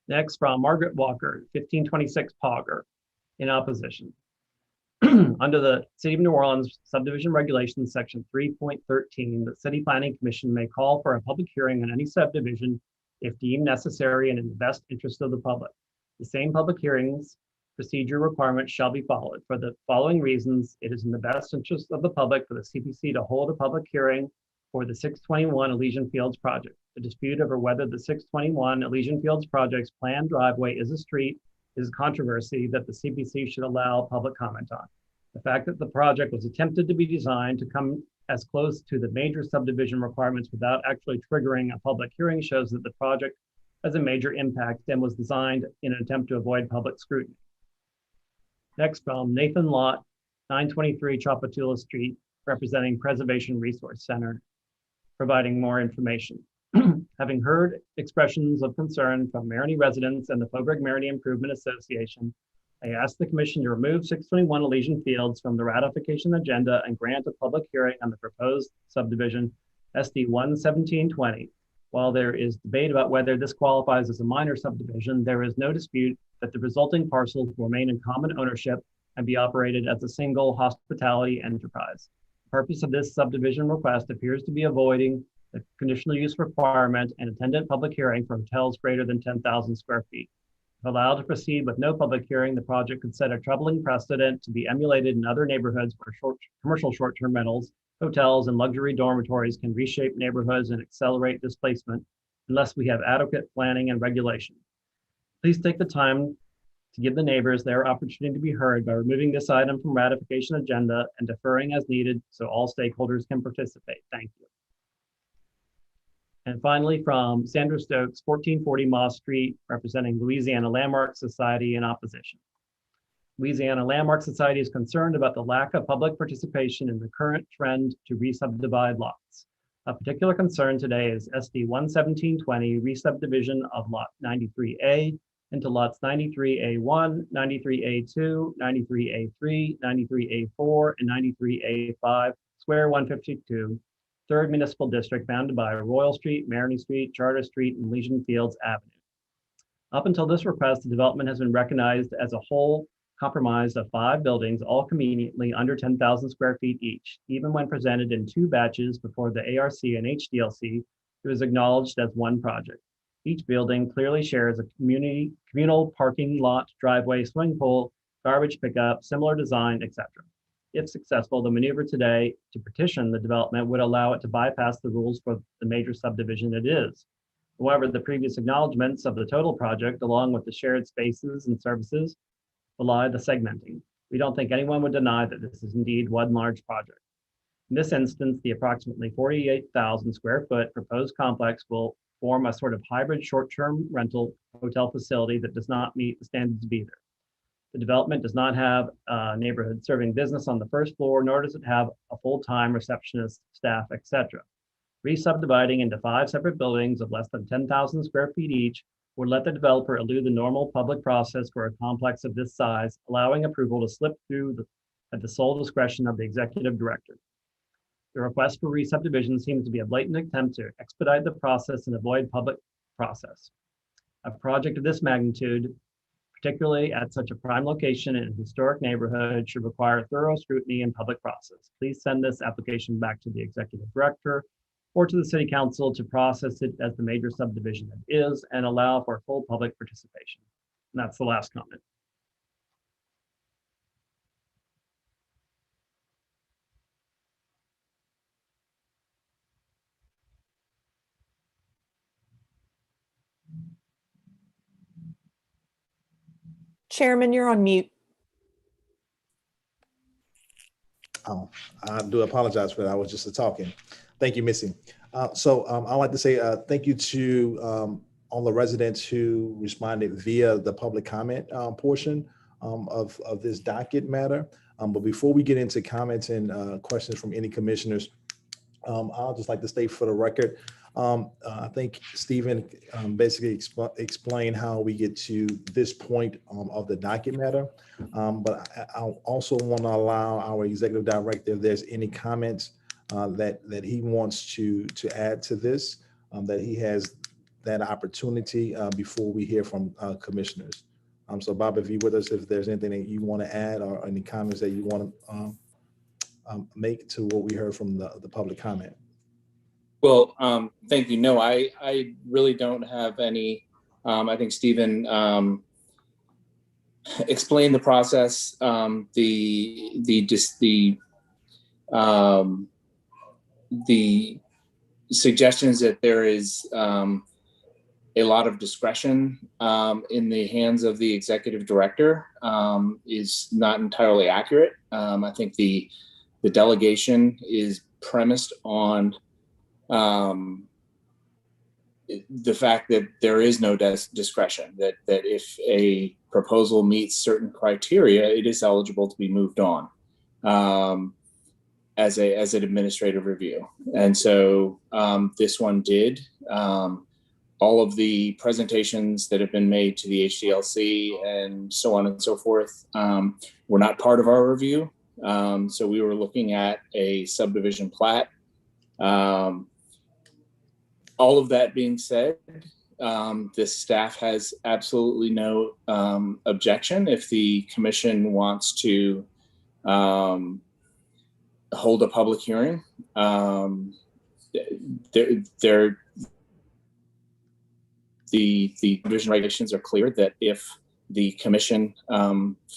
Next, from Margaret Walker, 1526 Pogger, in opposition. Under the City of New Orleans Subdivision Regulations, Section 3.13, the City Planning Commission may call for a public hearing on any subdivision if deemed necessary and in the best interest of the public. The same public hearings procedure requirements shall be followed. For the following reasons, it is in the best interest of the public for the CPC to hold a public hearing for the 621 Elysian Fields project. The dispute over whether the 621 Elysian Fields project's planned driveway is a street is a controversy that the CPC should allow public comment on. The fact that the project was attempted to be designed to come as close to the major subdivision requirements without actually triggering a public hearing shows that the project has a major impact and was designed in an attempt to avoid public scrutiny. Next, from Nathan Lott, 923 Chapatula Street, representing Preservation Resource Center, providing more information. Having heard expressions of concern from Marigny residents and the Faubourg Marigny Improvement Association, I asked the Commission to remove 621 Elysian Fields from the ratification agenda and grant a public hearing on the proposed subdivision SD 11720. While there is debate about whether this qualifies as a minor subdivision, there is no dispute that the resulting parcels will remain in common ownership and be operated as a single hospitality enterprise. The purpose of this subdivision request appears to be avoiding the conditional use requirement and attendant public hearing for hotels greater than 10,000 square feet. If allowed to proceed with no public hearing, the project could set a troubling precedent to be emulated in other neighborhoods where commercial short-term rentals, hotels, and luxury dormitories can reshape neighborhoods and accelerate displacement unless we have adequate planning and regulation. Please take the time to give the neighbors their opportunity to be heard by removing this item from ratification agenda and deferring as needed so all stakeholders can participate. Thank you. And finally, from Sandra Stokes, 1440 Moss Street, representing Louisiana Landmark Society in opposition. Louisiana Landmark Society is concerned about the lack of public participation in the current trend to re-subdivide lots. A particular concern today is SD 11720 re-subdivision of lot 93A into lots 93A1, 93A2, 93A3, 93A4, and 93A5, square 152, 3rd Municipal District, bounded by Royal Street, Marigny Street, Charter Street, and Legion Fields Avenue. Up until this request, the development has been recognized as a whole comprised of 5 buildings, all conveniently under 10,000 square feet each. Even when presented in 2 batches before the ARC and HDLC, it was acknowledged as one project. Each building clearly shares a communal parking lot, driveway, swimming pool, garbage pickup, similar design, etc. If successful, the maneuver today to petition the development would allow it to bypass the rules for the major subdivision it is. However, the previous acknowledgements of the total project, along with the shared spaces and services, belie the segmenting. We don't think anyone would deny that this is indeed one large project. In this instance, the approximately 48,000 square foot proposed complex will form a sort of hybrid short-term rental hotel facility that does not meet the standards of either. The development does not have a neighborhood serving business on the first floor, nor does it have a full-time receptionist, staff, etc. Re-subdividing into 5 separate buildings of less than 10,000 square feet each would let the developer elude the normal public process for a complex of this size, allowing approval to slip through at the sole discretion of the executive director. The request for re-subdivision seems to be a blatant attempt to expedite the process and avoid public process. A project of this magnitude, particularly at such a prime location in a historic neighborhood, should require thorough scrutiny and public process. Please send this application back to the executive director or to the city council to process it as the major subdivision it is and allow for full public participation. And that's the last comment. Chairman, you're on mute. Oh, I do apologize for that. I was just talking. Thank you, Missy. I'd like to say thank you to all the residents who responded via the public comment portion of this docket matter. But before we get into comments and questions from any commissioners, I'll just like to state for the record, I think Stephen basically explained how we get to this point of the docket matter. But I also want to allow our executive director, if there's any comments that he wants to add to this, that he has that opportunity before we hear from commissioners. So Bob, if you're with us, if there's anything that you want to add or any comments that you want to make to what we heard from the public comment. Well, thank you. No, I really don't have any. I think Stephen explained the process, the suggestions that there is a lot of discretion in the hands of the executive director is not entirely accurate. I think the delegation is premised on the fact that there is no discretion, that if a proposal meets certain criteria, it is eligible to be moved on as an administrative review. And so this one did. All of the presentations that have been made to the HDLC and so on and so forth were not part of our review. So we were looking at a subdivision plat. All of that being said, the staff has absolutely no objection if the commission wants to hold a public hearing. The division regulations are clear that if the commission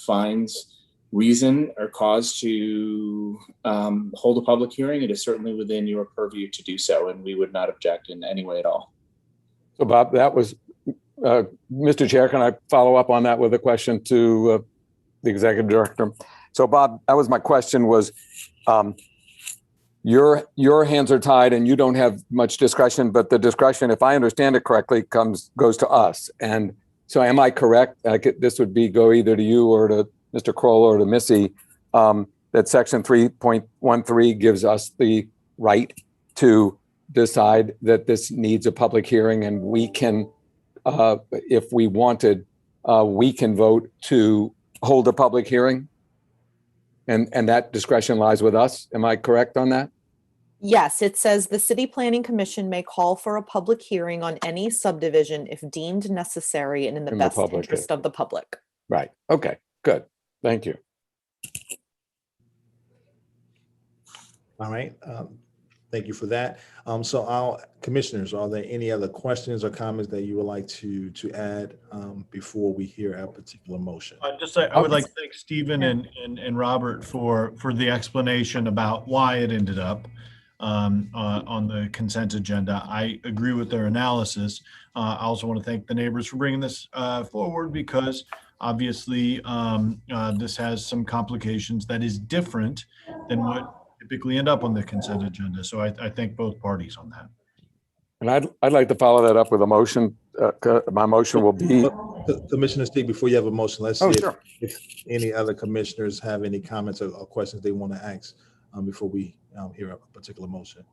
finds reason or cause to hold a public hearing, it is certainly within your purview to do so, and we would not object in any way at all. So Bob, that was, Mr. Chair, can I follow up on that with a question to the executive director? So Bob, that was my question was, your hands are tied and you don't have much discretion, but the discretion, if I understand it correctly, goes to us. And so am I correct? This would go either to you or to Mr. Kroll or to Missy, that section 3.13 gives us the right to decide that this needs a public hearing, and we can, if we wanted, we can vote to hold a public hearing, and that discretion lies with us. Am I correct on that? Yes, it says the City Planning Commission may call for a public hearing on any subdivision if deemed necessary and in the best interest of the public. Right. Okay, good. Thank you. All right. Thank you for that. So commissioners, are there any other questions or comments that you would like to add before we hear a particular motion? I would like to thank Stephen and Robert for the explanation about why it ended up on the consent agenda. I agree with their analysis. I also want to thank the neighbors for bringing this forward, because obviously this has some complications that is different than what typically end up on the consent agenda. So I thank both parties on that. And I'd like to follow that up with a motion. My motion will be. Commissioner Steve, before you have a motion, let's see if any other commissioners have any comments or questions they want to ask before we hear a particular motion.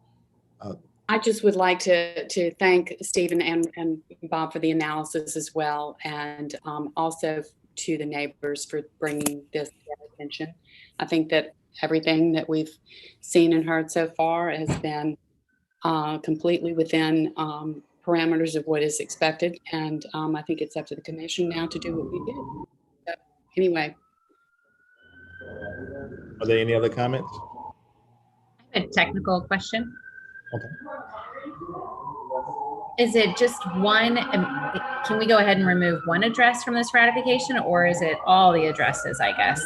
I just would like to thank Stephen and Bob for the analysis as well, and also to the neighbors for bringing this to our attention. I think that everything that we've seen and heard so far has been completely within parameters of what is expected, and I think it's up to the commission now to do what we did. So, anyway. Are there any other comments? I have a technical question. Okay. Is it just one, can we go ahead and remove one address from this ratification, or is it all the addresses, I guess?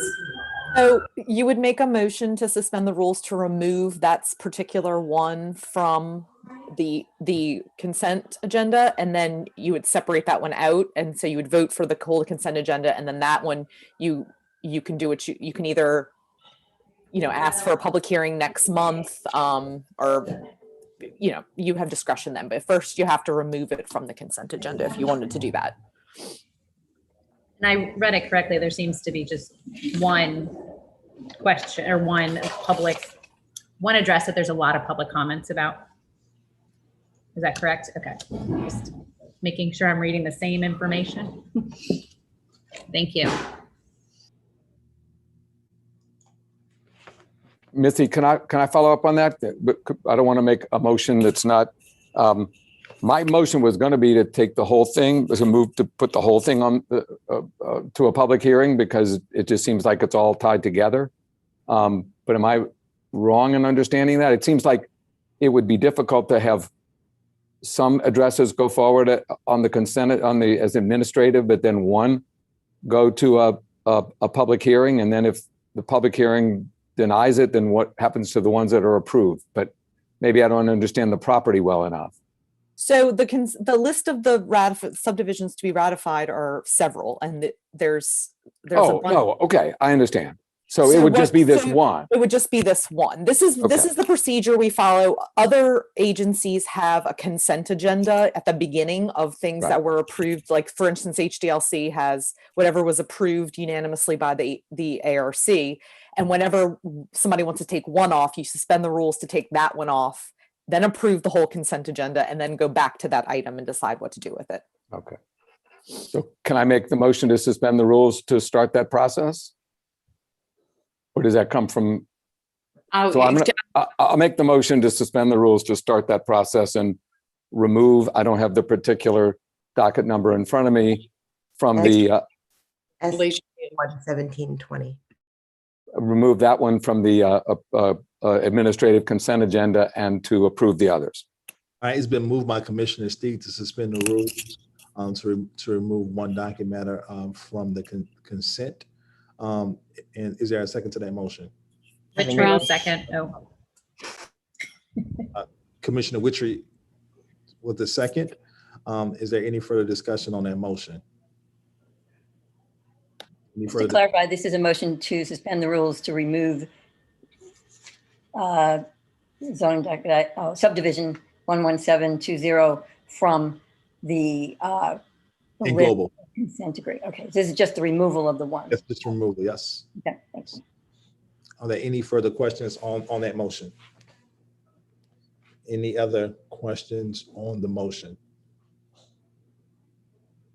So you would make a motion to suspend the rules to remove that particular one from the consent agenda, and then you would separate that one out, and so you would vote for the whole consent agenda, and then that one you can do what you can either ask for a public hearing next month, or you have discretion then, but first you have to remove it from the consent agenda if you wanted to do that. And I read it correctly, there seems to be just one question or one address that there's a lot of public comments about. Is that correct? Okay, just making sure I'm reading the same information. Thank you. Missy, can I follow up on that? I don't want to make a motion that's not. My motion was going to be to take the whole thing, was a move to put the whole thing on to a public hearing, because it just seems like it's all tied together. But am I wrong in understanding that? It seems like it would be difficult to have some addresses go forward on the consent as administrative, but then one go to a public hearing, and then if the public hearing denies it, then what happens to the ones that are approved? But maybe I don't understand the property well enough. So the list of the subdivisions to be ratified are several, and there's okay, I understand. So it would just be this one. It would just be this one. This is the procedure we follow. Other agencies have a consent agenda at the beginning of things that were approved. Like, for instance, HDLC has whatever was approved unanimously by the ARC. And whenever somebody wants to take one off, you suspend the rules to take that one off, then approve the whole consent agenda, and then go back to that item and decide what to do with it. Okay. So can I make the motion to suspend the rules to start that process? Or does that come from? I'll make the motion to suspend the rules to start that process and remove, I don't have the particular docket number in front of me from the, S 11720. remove that one from the administrative consent agenda and to approve the others. All right, it's been moved by Commissioner Steed to suspend the rules to remove one docket matter from the consent. And is there a second to that motion? Brown, second. Oh. Commissioner Witry with the second. Is there any further discussion on that motion? Any Just to further? clarify, this is a motion to suspend the rules to remove zoning docket, subdivision 11720 from the In list global. of consent decree. Okay, this is just the removal of the one. That's just removal, yes. Okay, thanks. Are there any further questions on that motion? Any other questions on the motion?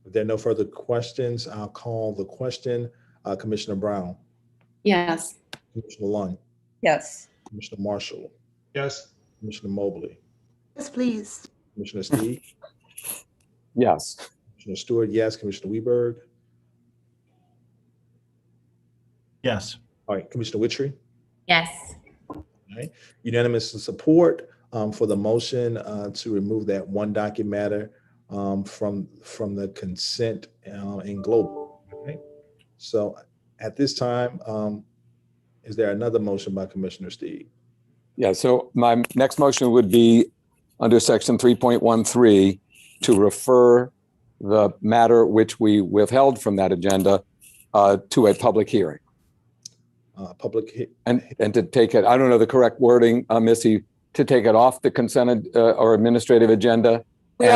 If there are no further questions, I'll call the question. Commissioner Brown, Yes. Commissioner Lund, Yes. Commissioner Marshall, Yes. Commissioner Mobley, Yes, please. Commissioner Steve, Yes. Commissioner Stewart, yes, Commissioner Weberg. Yes. All right, Commissioner Witry. Yes. All right, unanimous support for the motion to remove that one docket matter from the consent in global. Okay, so at this time, is there another motion by Commissioner Steve? Yeah, so my next motion would be under section 3.13 to refer the matter which we withheld from that agenda to a public hearing. And to take it, I don't know the correct wording, Missy, to take it off the consent or administrative agenda we've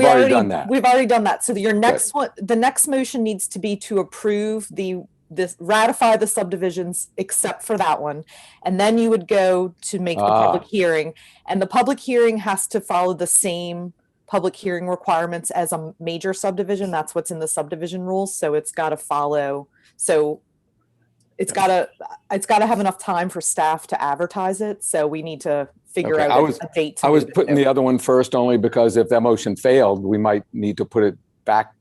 already done that. We've already done that. So your next one, the next motion needs to be to approve this ratify the subdivisions except for that one. And then you would go to make the public hearing, and the public hearing has to follow the same public hearing requirements as a major subdivision. That's what's in the subdivision rules. So it's got to follow. So it's got to have enough time for staff to advertise it. So we need to figure out a date. I was putting the other one first only because if that motion failed, we might need to put it back.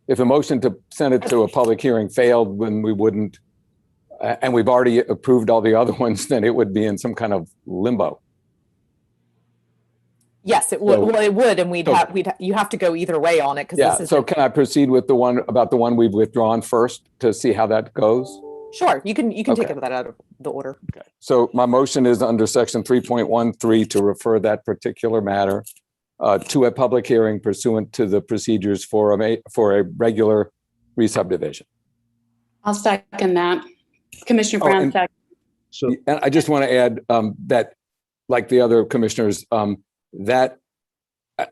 If the motion to send it to a public hearing failed, then we wouldn't, and we've already approved all the other ones, then it would be in some kind of limbo. Yes, it would. Well, it would, and you have to go either way on it. Yeah. So can I proceed with the one we've withdrawn first to see how that goes? Sure. You can take that out of the order. Okay. So my motion is under section 3.13 to refer that particular matter to a public hearing pursuant to the procedures for a regular re-subdivision. I'll second that. Commissioner Brown, second. So, and I just want to add that, like the other commissioners, that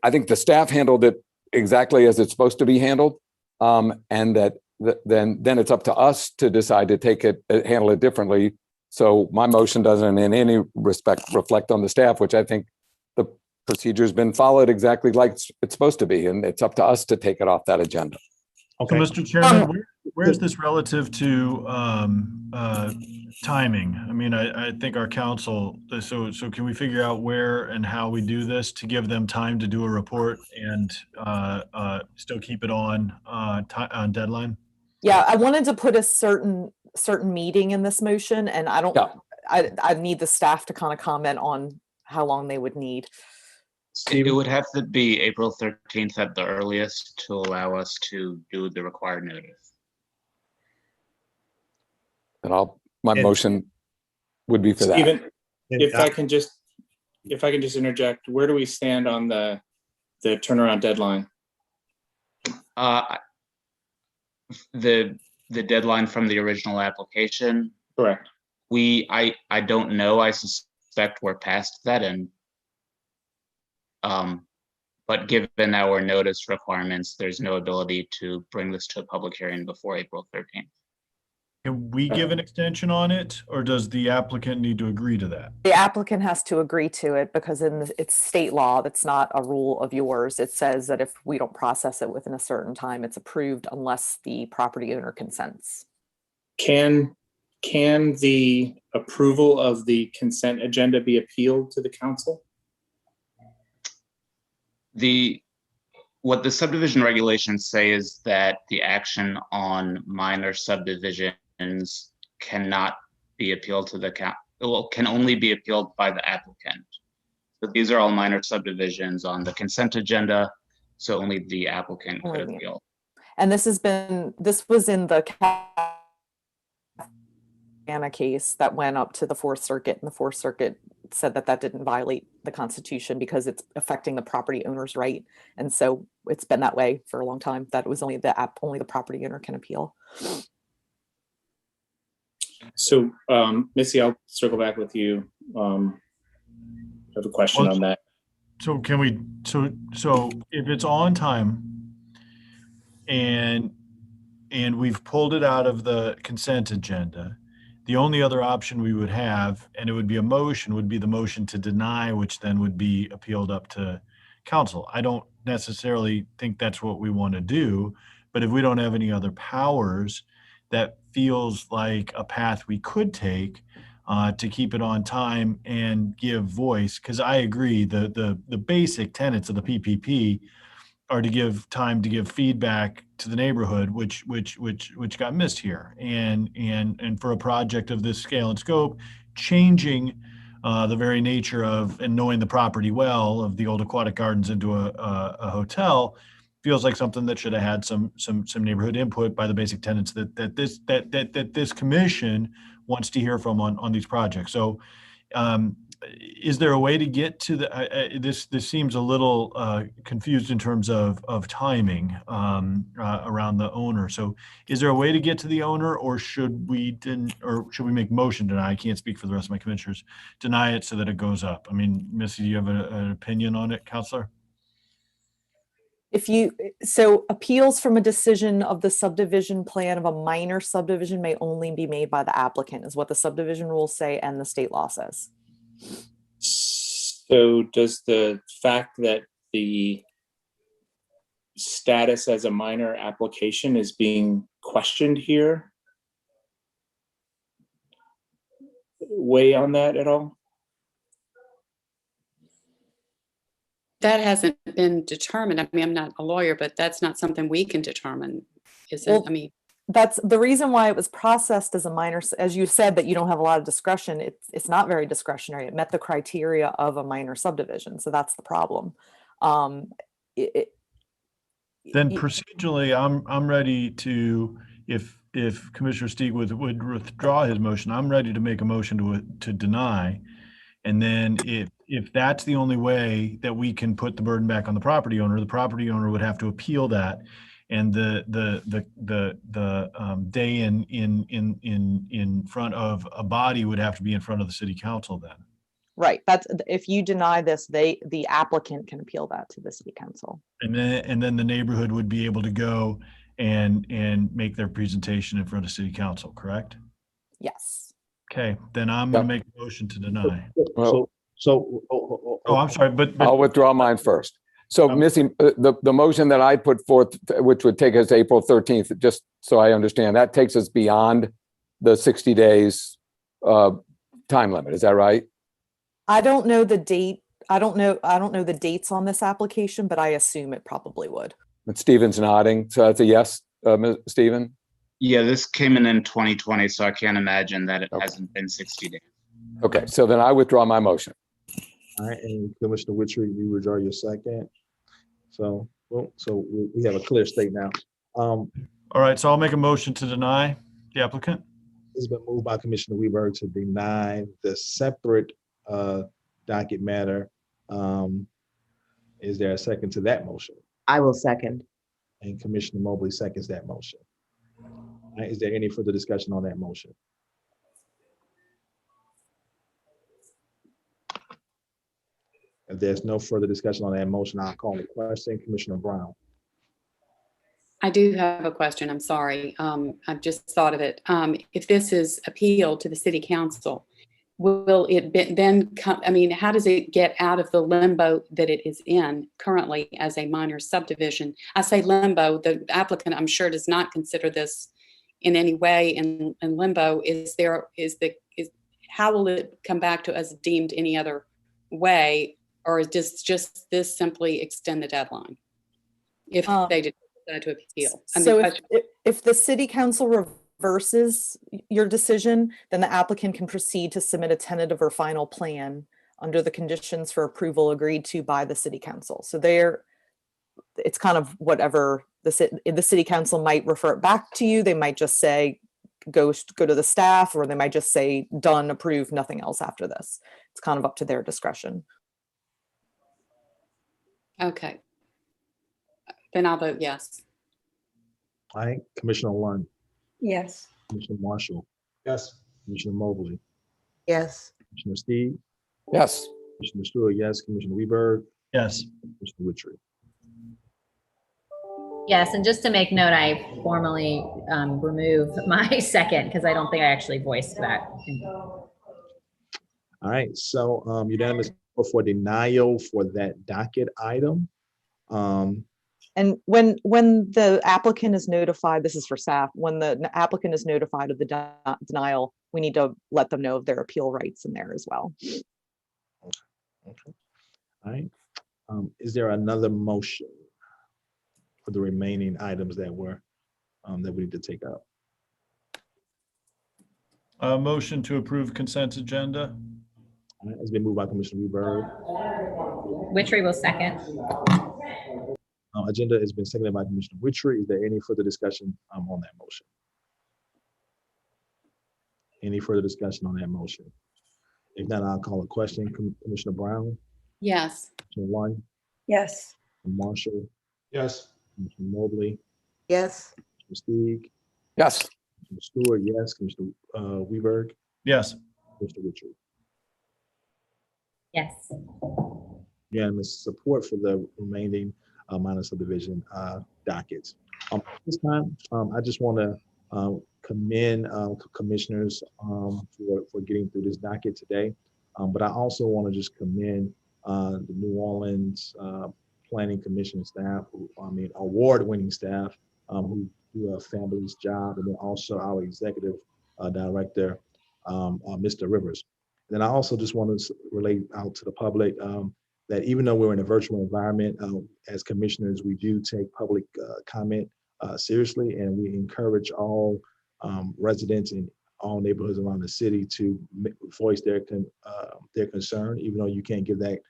I think the staff handled it exactly as it's supposed to be handled, and that then it's up to us to decide to handle it differently. So my motion doesn't in any respect reflect on the staff, which I think the procedure's been followed exactly like it's supposed to be, and it's up to us to take it off that agenda. Okay, so Mr. Chairman, where's this relative to timing? I mean, I think our council, so can we figure out where and how we do this to give them time to do a report and still keep it on deadline? Yeah, I wanted to put a certain meeting in this motion, and I need the staff to kind of comment on how long they would need. It would have to be April 13th at the earliest to allow us to do the required notice. And my motion would be for Stephen, that. if I can just interject, where do we stand on the turnaround deadline? The deadline from the original application. Correct. I don't know. I suspect we're past that, and but given our notice requirements, there's no ability to bring this to a public hearing before April 13th. Can we give an extension on it, or does the applicant need to agree to that? The applicant has to agree to it because it's state law. That's not a rule of yours. It says that if we don't process it within a certain time, it's approved unless the property owner consents. Can the approval of the consent agenda be appealed to the council? what the subdivision regulations say is that the action on minor subdivisions cannot be appealed to the can only be appealed by the applicant. So these are all minor subdivisions on the consent agenda, so only the applicant could appeal. And this was in the Anna case that went up to the Fourth Circuit, and the Fourth Circuit said that that didn't violate the Constitution because it's affecting the property owner's right. And so it's been that way for a long time, that it was only the property owner can appeal. So, Missy, I'll circle back with you. I have a question on that. So can we, so if it's on time and we've pulled it out of the consent agenda, the only other option we would have, and it would be a motion, would be the motion to deny, which then would be appealed up to council. I don't necessarily think that's what we want to do, but if we don't have any other powers, that feels like a path we could take to keep it on time and give voice. Because I agree, the basic tenets of the PPP are to give time to give feedback to the neighborhood, which got missed here. And for a project of this scale and scope, changing the very nature of and knowing the property well of the old aquatic gardens into a hotel feels like something that should have had some neighborhood input by the basic tenants that this commission wants to hear from on these projects. So is there a way to get to the this seems a little confused in terms of timing around the owner. So is there a way to get to the owner, or should we make motion deny? I can't speak for the rest of my commissioners. Deny it so that it goes up. I mean, Missy, do you have an opinion on it, Counselor? So appeals from a decision of the subdivision plan of a minor subdivision may only be made by the applicant, is what the subdivision rules say and the state law says. So does the fact that the status as a minor application is being questioned here weigh on that at all? That hasn't been determined. I mean, I'm not a lawyer, but that's not something we can determine, is it? I mean, that's the reason why it was processed as a minor, as you said, that you don't have a lot of discretion. It's not very discretionary. It met the criteria of a minor subdivision. So that's the problem. Then procedurally, I'm ready to, if Commissioner Stieg would withdraw his motion, I'm ready to make a motion to deny. And then if that's the only way that we can put the burden back on the property owner would have to appeal that. And the day in front of a body would have to be in front of the city council then. Right. That's, if you deny this, the applicant can appeal that to the city council. And then the neighborhood would be able to go and make their presentation in front of city council, correct? Yes. Okay, then I'm going to make a motion to deny. Oh, I'm sorry, but I'll withdraw mine first. So Missy, the motion that I put forth, which would take us to April 13th, just so I understand, that takes us beyond the 60 days time limit. Is that right? I don't know the date. I don't know the dates on this application, but I assume it probably would. And Stephen's nodding. So that's a yes, Stephen? Yeah, this came in 2020, so I can't imagine that it hasn't been 60 days. Okay, so then I withdraw my motion. All right, and Commissioner Witchery, you withdraw your second. So we have a clear state now. All right, so I'll make a motion to deny the applicant. It's been moved by Commissioner Weber to deny the separate docket matter. Is there a second to that motion? I will second. And Commissioner Mobley seconds that motion. All right, is there any further discussion on that motion? If there's no further discussion on that motion, I'll call the question. Commissioner Brown. I do have a question. I'm sorry. I've just thought of it. If this is appealed to the city council, will it then come, I mean, how does it get out of the limbo that it is in currently as a minor subdivision? I say limbo, the applicant, I'm sure, does not consider this in any way in limbo. How will it come back to us deemed any other way? Or does just this simply extend the deadline? If they decide to appeal. So if the city council reverses your decision, then the applicant can proceed to submit a tentative or final plan under the conditions for approval agreed to by the city council. So it's kind of whatever the city council might refer it back to you. They might just say, go to the staff, or they might just say, done, approved, nothing else after this. It's kind of up to their discretion. Okay. Then I'll vote yes. All right, Commissioner Lund, Yes. Commissioner Marshall, Yes. Commissioner Mobley, Yes. Commissioner Steve, Yes. Commissioner Stewart, yes, Commissioner Weberg, Yes. Commissioner Witry. Yes, and just to make note, I formally remove my second because I don't think I actually voiced that. All right, so unanimous for denial for that docket item. And when the applicant is notified, this is for staff, when the applicant is notified of the denial, we need to let them know of their appeal rights in there as well. Okay. All right. Is there another motion for the remaining items that were that we need to take up? A motion to approve consent agenda. All right, it's been moved by Commissioner Weberg. Witry will second. Agenda has been seconded by Commissioner Witry. Is there any further discussion on that motion? Any further discussion on that motion? If not, I'll call a question. Commissioner Brown? Yes. Commissioner One? Yes. Marshall? Yes. Commissioner Mobley? Yes. Commissioner Steig? Yes. Commissioner Stewart, yes. Commissioner Weberg? Yes. Commissioner Witry? Yes. Unanimous support for the remaining minor subdivision dockets. This time, I just want to commend commissioners for getting through this docket today. But I also want to just commend the New Orleans Planning Commission staff, award-winning staff who do a fabulous job, and then also our executive director, Mr. Rivers. Then I also just want to relate out to the public that even though we're in a virtual environment, as commissioners, we do take public comment seriously, and we encourage all residents in all neighborhoods around the city to voice their concern, even though you can't give that,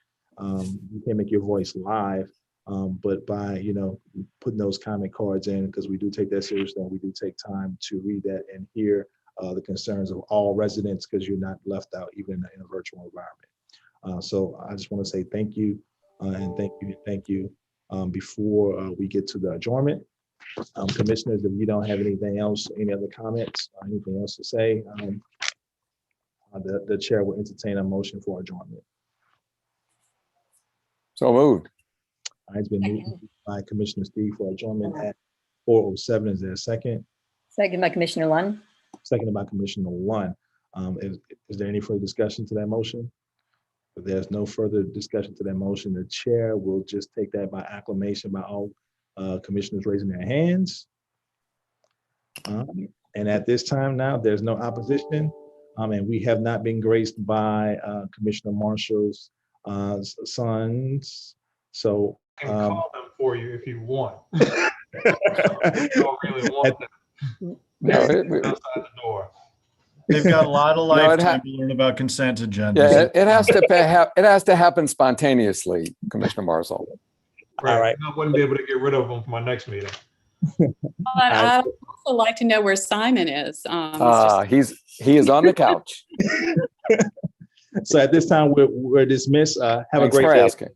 you can't make your voice live, but by putting those comment cards in, because we do take that seriously, and we do take time to read that and hear the concerns of all residents, because you're not left out even in a virtual environment. So I just want to say thank you, and thank you. Before we get to the adjournment, commissioners, if you don't have anything else, any other comments, anything else to say, the chair will entertain a motion for adjournment. So moved. All right, it's been moved by Commissioner Steve for adjournment at 4:07. Is there a second? Second by Commissioner Lund. Seconded by Commissioner Lund. Is there any further discussion to that motion? If there's no further discussion to that motion, the chair will just take that by acclamation by all commissioners raising their hands. And at this time now, there's no opposition. And we have not been graced by Commissioner Marshall's sons. So I can call them for you if you want. You don't really want them. Outside the door. They've got a lot of lifetime to learn about consent agendas. Yeah, it has to happen spontaneously, Commissioner Marshall. Right. All right. I wouldn't be able to get rid of them for my next meeting. I'd also like to know where Simon is. He is on the couch. So at this time, we're dismissed. Have a great day.